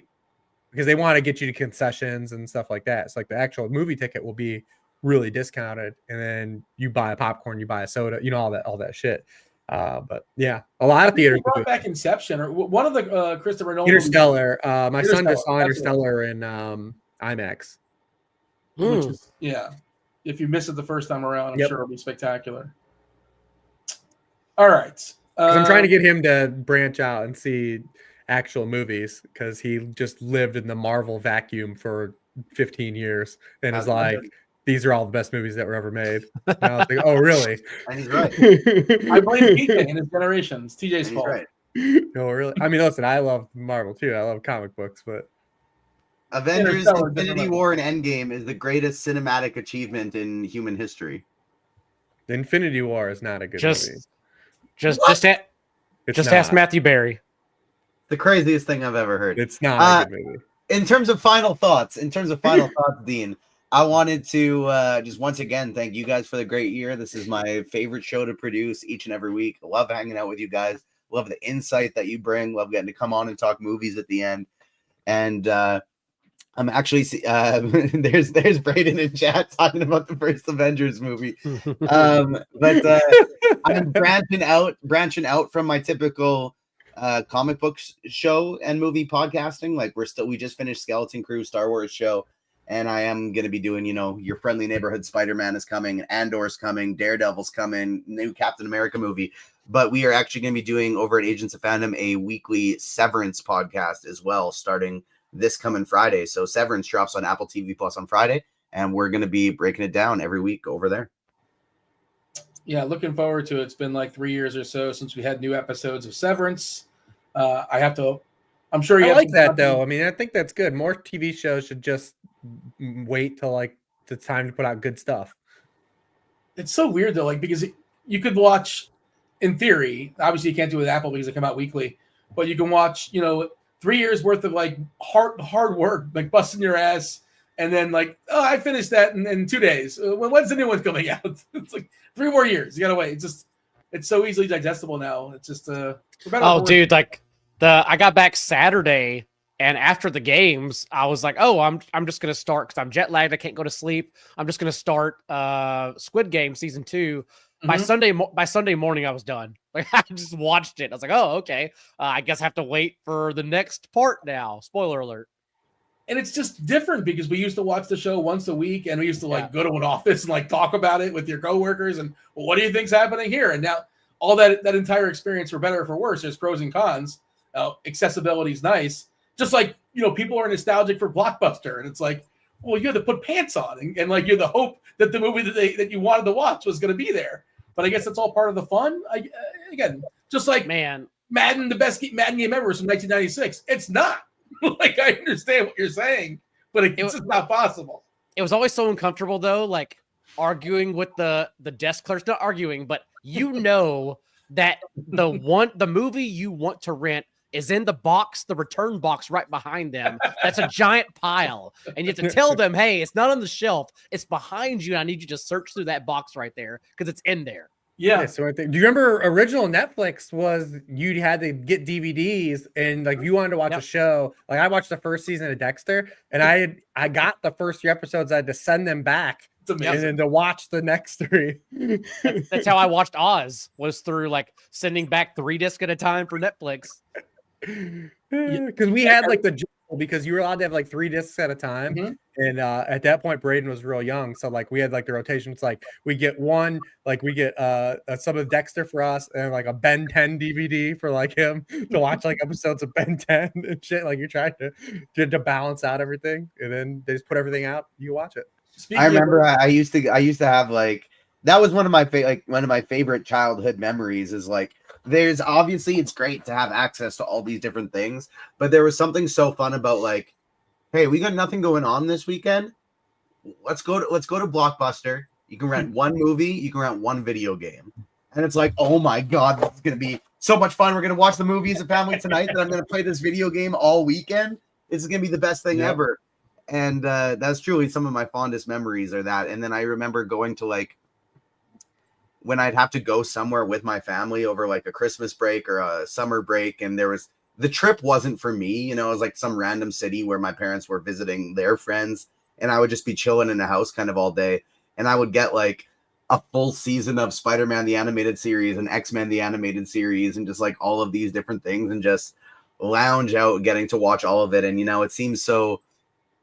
because they want to get you to concessions and stuff like that. It's like the actual movie ticket will be really discounted, and then you buy a popcorn, you buy a soda, all that shit. But yeah, a lot of theaters brought back Inception or one of the Christopher Nolan Interstellar. My son just saw That's Interstellar in IMAX. Which is, if you miss it the first time around, I'm sure it'll be spectacular. All right. Because I'm trying to get him to branch out and see actual movies, because he just lived in the Marvel vacuum for 15 years and is like, these are all the best movies that were ever made. And I was like, oh, really? And he's right. I blame TJ and his generation. It's TJ's fault. Right. No, really. I mean, listen, I love Marvel too. I love comic books, but Avengers, Infinity War, and Endgame is the greatest cinematic achievement in human history. The Infinity War is not a good movie. Just ask Matthew Berry. The craziest thing I've ever heard. It's not a good movie. In terms of final thoughts, Dean, I wanted to just once again thank you guys for the great year. This is my favorite show to produce each and every week. I love hanging out with you guys. Love the insight that you bring. Love getting to come on and talk movies at the end. And I'm actually there's Braden in chat talking about the first Avengers movie. But I'm branching out from my typical comic books show and movie podcasting. Like we just finished Skeleton Crew Star Wars show, and I am going to be doing, your friendly neighborhood Spider-Man is coming, Andor's coming, Daredevil's coming, new Captain America movie. But we are actually going to be doing over at Agents of Fandom a weekly Severance podcast as well, starting this coming Friday. So Severance drops on Apple TV Plus on Friday, and we're going to be breaking it down every week over there. Yeah, looking forward to it. It's been like 3 years or so since we had new episodes of Severance. I'm sure you like that though. I mean, I think that's good. More TV shows should just wait till like the time to put out good stuff. It's so weird though, like, because you could watch, in theory, obviously you can't do it with Apple because they come out weekly, but you can watch, 3 years worth of like hard work, like busting your ass, and then like, oh, I finished that in 2 days. When's the new one coming out? It's like 3 more years. You gotta wait. It's so easily digestible now. It's just dude, like I got back Saturday, and after the games, I was like, oh, I'm just gonna start because I'm jet lagged. I can't go to sleep. I'm just gonna start Squid Game season 2. By Sunday morning, I was done. Like, I just watched it. I was like, oh, okay. I guess I have to wait for the next part now. Spoiler alert. And it's just different because we used to watch the show once a week, and we used to go to an office and like talk about it with your coworkers and, well, what do you think's happening here? And now all that entire experience, for better or for worse, there's pros and cons. Accessibility is nice. Just like, people are nostalgic for Blockbuster, and it's like, well, you had to put pants on, and like you had the hope that the movie that you wanted to watch was going to be there. But I guess that's all part of the fun. Again, just like Madden, the best Madden game ever was from 1996. It's not. Like, I understand what you're saying, but it's just not possible. It was always so uncomfortable though, like arguing with the desk clerks. Not arguing, but that the movie you want to rent is in the return box right behind them. That's a giant pile. And you have to tell them, hey, it's not on the shelf. It's behind you. I need you to search through that box right there because it's in there. Yeah. So I think, do you remember original Netflix was you had to get DVDs, and like if you wanted to watch a show, like I watched the first season of Dexter, and I got the first 3 episodes. I had to send them back and then to watch the next 3. That's how I watched Oz, was through like sending back 3 discs at a time for Netflix. Because we had like the because you were allowed to have like 3 discs at a time, and at that point Braden was real young, so like we had like the rotations, like we get some of Dexter for us, and like a Ben 10 DVD for like him to watch like episodes of Ben 10 and shit. Like you're trying to balance out everything, and then they just put everything out, you watch it. I remember I used to have like, that was one of my favorite childhood memories, is like, there's obviously, it's great to have access to all these different things, but there was something so fun about like, hey, we got nothing going on this weekend. Let's go to Blockbuster. You can rent 1 movie, you can rent 1 video game. And it's like, oh my God, this is going to be so much fun. We're going to watch the movie as a family tonight, that I'm going to play this video game all weekend. This is going to be the best thing ever. And that's truly some of my fondest memories are that. And then I remember going to like, when I'd have to go somewhere with my family over like a Christmas break or a summer break, and there was the trip wasn't for me. You know, it was like some random city where my parents were visiting their friends, and I would just be chilling in the house kind of all day. And I would get like a full season of Spider-Man, the animated series, and X-Men, the animated series, and just like all of these different things, and just lounge out getting to watch all of it. And, you know, it seems so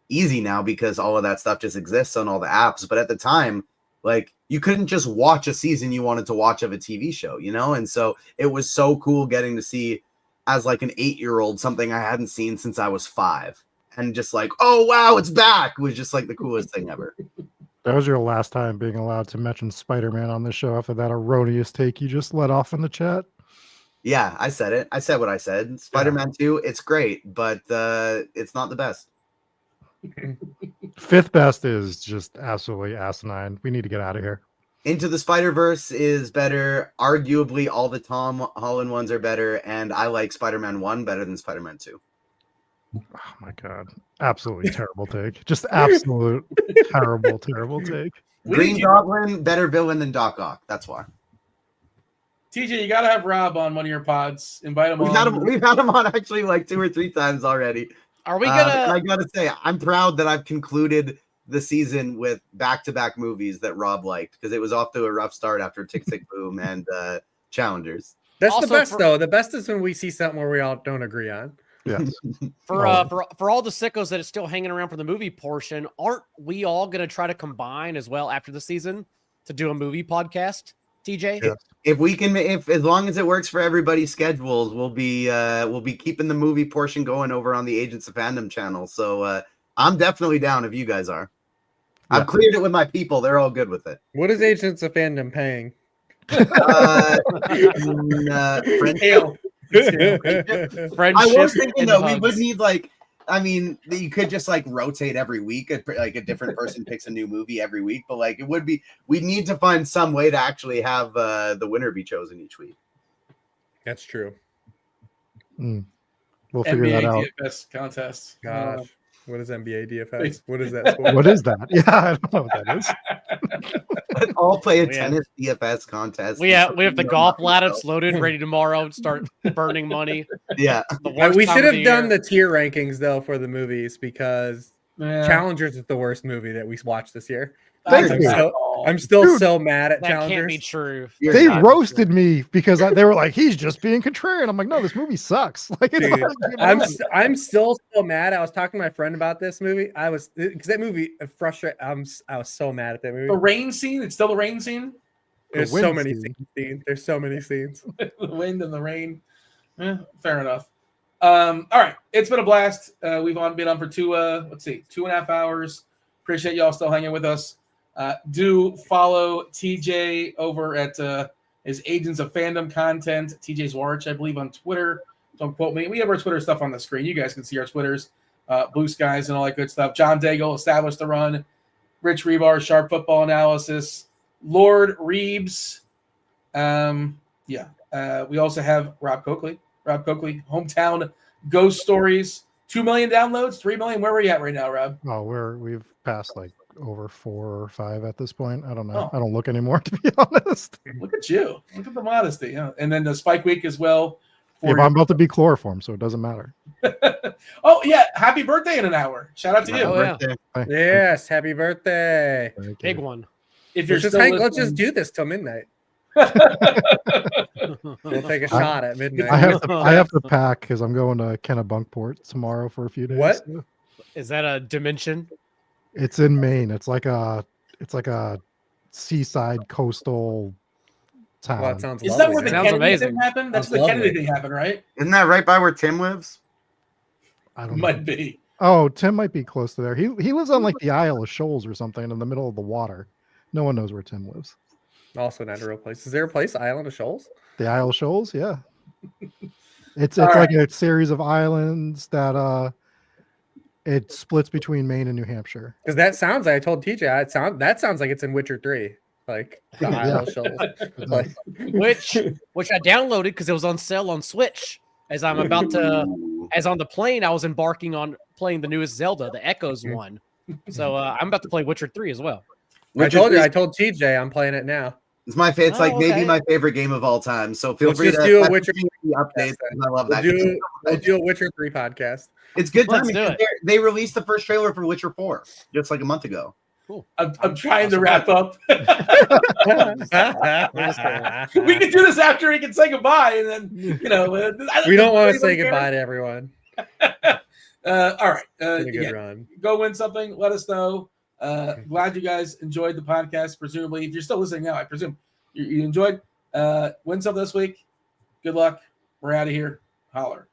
easy now because all of that stuff just exists on all the apps. But at the time, like, you couldn't just watch a season you wanted to watch of a TV show, you know? And so it was so cool getting to see, as like an 8-year-old, something I hadn't seen since I was 5. And just like, oh, wow, it's back, was just like the coolest thing ever. That was your last time being allowed to mention Spider-Man on the show after that erroneous take you just let off in the chat. Yeah, I said it. I said what I said. Spider-Man 2, it's great, but it's not the best. 5th best is just absolutely asinine. We need to get out of here. Into the Spider-Verse is better. Arguably, all the Tom Holland ones are better, and I like Spider-Man 1 better than Spider-Man 2. Oh my god. Absolutely terrible take. Just absolute terrible take. Green Goblin, better villain than Doc Ock. That's why. TJ, you got to have Rob on one of your pods. Invite him on. We've had him on actually like 2 or 3 times already. Are we gonna? I gotta say, I'm proud that I've concluded the season with back-to-back movies that Rob liked, because it was off to a rough start after Tick Tick Boom and Challengers. That's Also the best, for- though. The best is when we see something where we all don't agree on. Yes. For all the sickos that are still hanging around for the movie portion, aren't we all gonna try to combine as well after the season to do a movie podcast? TJ, Yeah. If we can, as long as it works for everybody's schedules, we'll be keeping the movie portion going over on the Agents of Fandom channel. So I'm definitely down if you guys are. Yeah. I've cleared it with my people; they're all good with it. What is Agents of Fandom paying? Hail. friendship. I was thinking and though, we hugs. would need like, I mean, you could just like rotate every week, like a different person picks a new movie every week, but like it would be, we need to find some way to actually have the winner be chosen each week. That's true. We'll figure NBA that out. DFS contest. Gosh, what is NBA DFS? What is that? Sport? What is that? Yeah, I don't know what that is. All play a We have- tennis DFS contest. we have the golf ladder loaded, ready tomorrow. Start burning money. Yeah. The worst We time should of have done year. the tier rankings though for the movies, because Yeah. Challengers is the worst movie that we watched this year. That's Thank a you. bad call. I'm still Dude, so mad at That Challengers. can't be true. You're They not. roasted me because they were like, he's just being contrarian. I'm like, no, this movie sucks. Like, it's Dude, not a good I'm movie. I'm still so mad. I was talking to my friend about this movie. I was, because that movie frustrated. I was so mad at that movie. The rain scene. It's still the rain scene. There's the so wind many scene. scenes. There's so many scenes. The wind and the rain. Fair enough. All right, it's been a blast. We've been on for 2.5 hours. Appreciate y'all still hanging with us. Do follow TJ over at his Agents of Fandom content, TJ's Warch, I believe, on Twitter. Don't quote me. We have our Twitter stuff on the screen. You guys can see our Twitters, Blue Skies and all that good stuff. John Daigle, Established the Run. Rich Hribar, Sharp Football Analysis. LordReebs. We also have Rob Coakley, Hometown Ghost Stories. 2 million downloads, 3 million. Where are we at right now, Rob? Oh, we've passed like over 4 or 5 at this point. I don't know. Oh. I don't look anymore, to be honest. Look at you. Look at the modesty. Yeah. And then the Spike Week as well. Yeah, but I'm about to be chloroform, so it doesn't matter. Oh, yeah. Happy birthday in an hour. Shout out to you. Oh, yeah. Thank- Yes, happy birthday. thank Big you. one. If you're Let's just, still let's just listening. do this till midnight. We'll take a shot at midnight. I have to pack because I'm going to Kennebunkport tomorrow for a few days. What? Is that a dimension? It's in Maine. It's like a seaside coastal town. Well, that sounds Is that lovely. where the man. Sounds Kennedy amazing. thing happened? That's Sounds where the Kennedy lovely. thing happened, right? Isn't that right by where Tim lives? I don't know. Might be. Oh, Tim might be close to there. He lives on like the Isle of Shoals or something in the middle of the water. No one knows where Tim lives. Also not a real place. Is there a place, Island of Shoals? The Isle of Shoals, yeah. It's All like a series of islands that it splits between Maine and New Hampshire. Because that sounds like I told TJ. That sounds like it's in Witcher 3. Like the Isle of Shoals. Like, Which I downloaded because it was on sale on Switch. As I'm about to, as on the plane, I was embarking on playing the newest Zelda, the Echoes one. So I'm about to play Witcher 3 as well. I told TJ I'm playing it now. It's like maybe okay. my favorite game of all time. So feel Let's free just to do a message Witcher me the updates. I love We'll that game. do a Witcher 3 podcast. It's good Let's timing do because it. they released the first trailer for Witcher 4 just like a month ago. Cool. I'm trying to wrap up. we We can do this after he can say goodbye, and then We don't want to say goodbye to everyone. All right, Been a good again, run. go win something. Let us know. Glad you guys enjoyed the podcast. Presumably, if you're still listening now, I presume you enjoyed. Win something this week. Good luck. We're out of here. Holler.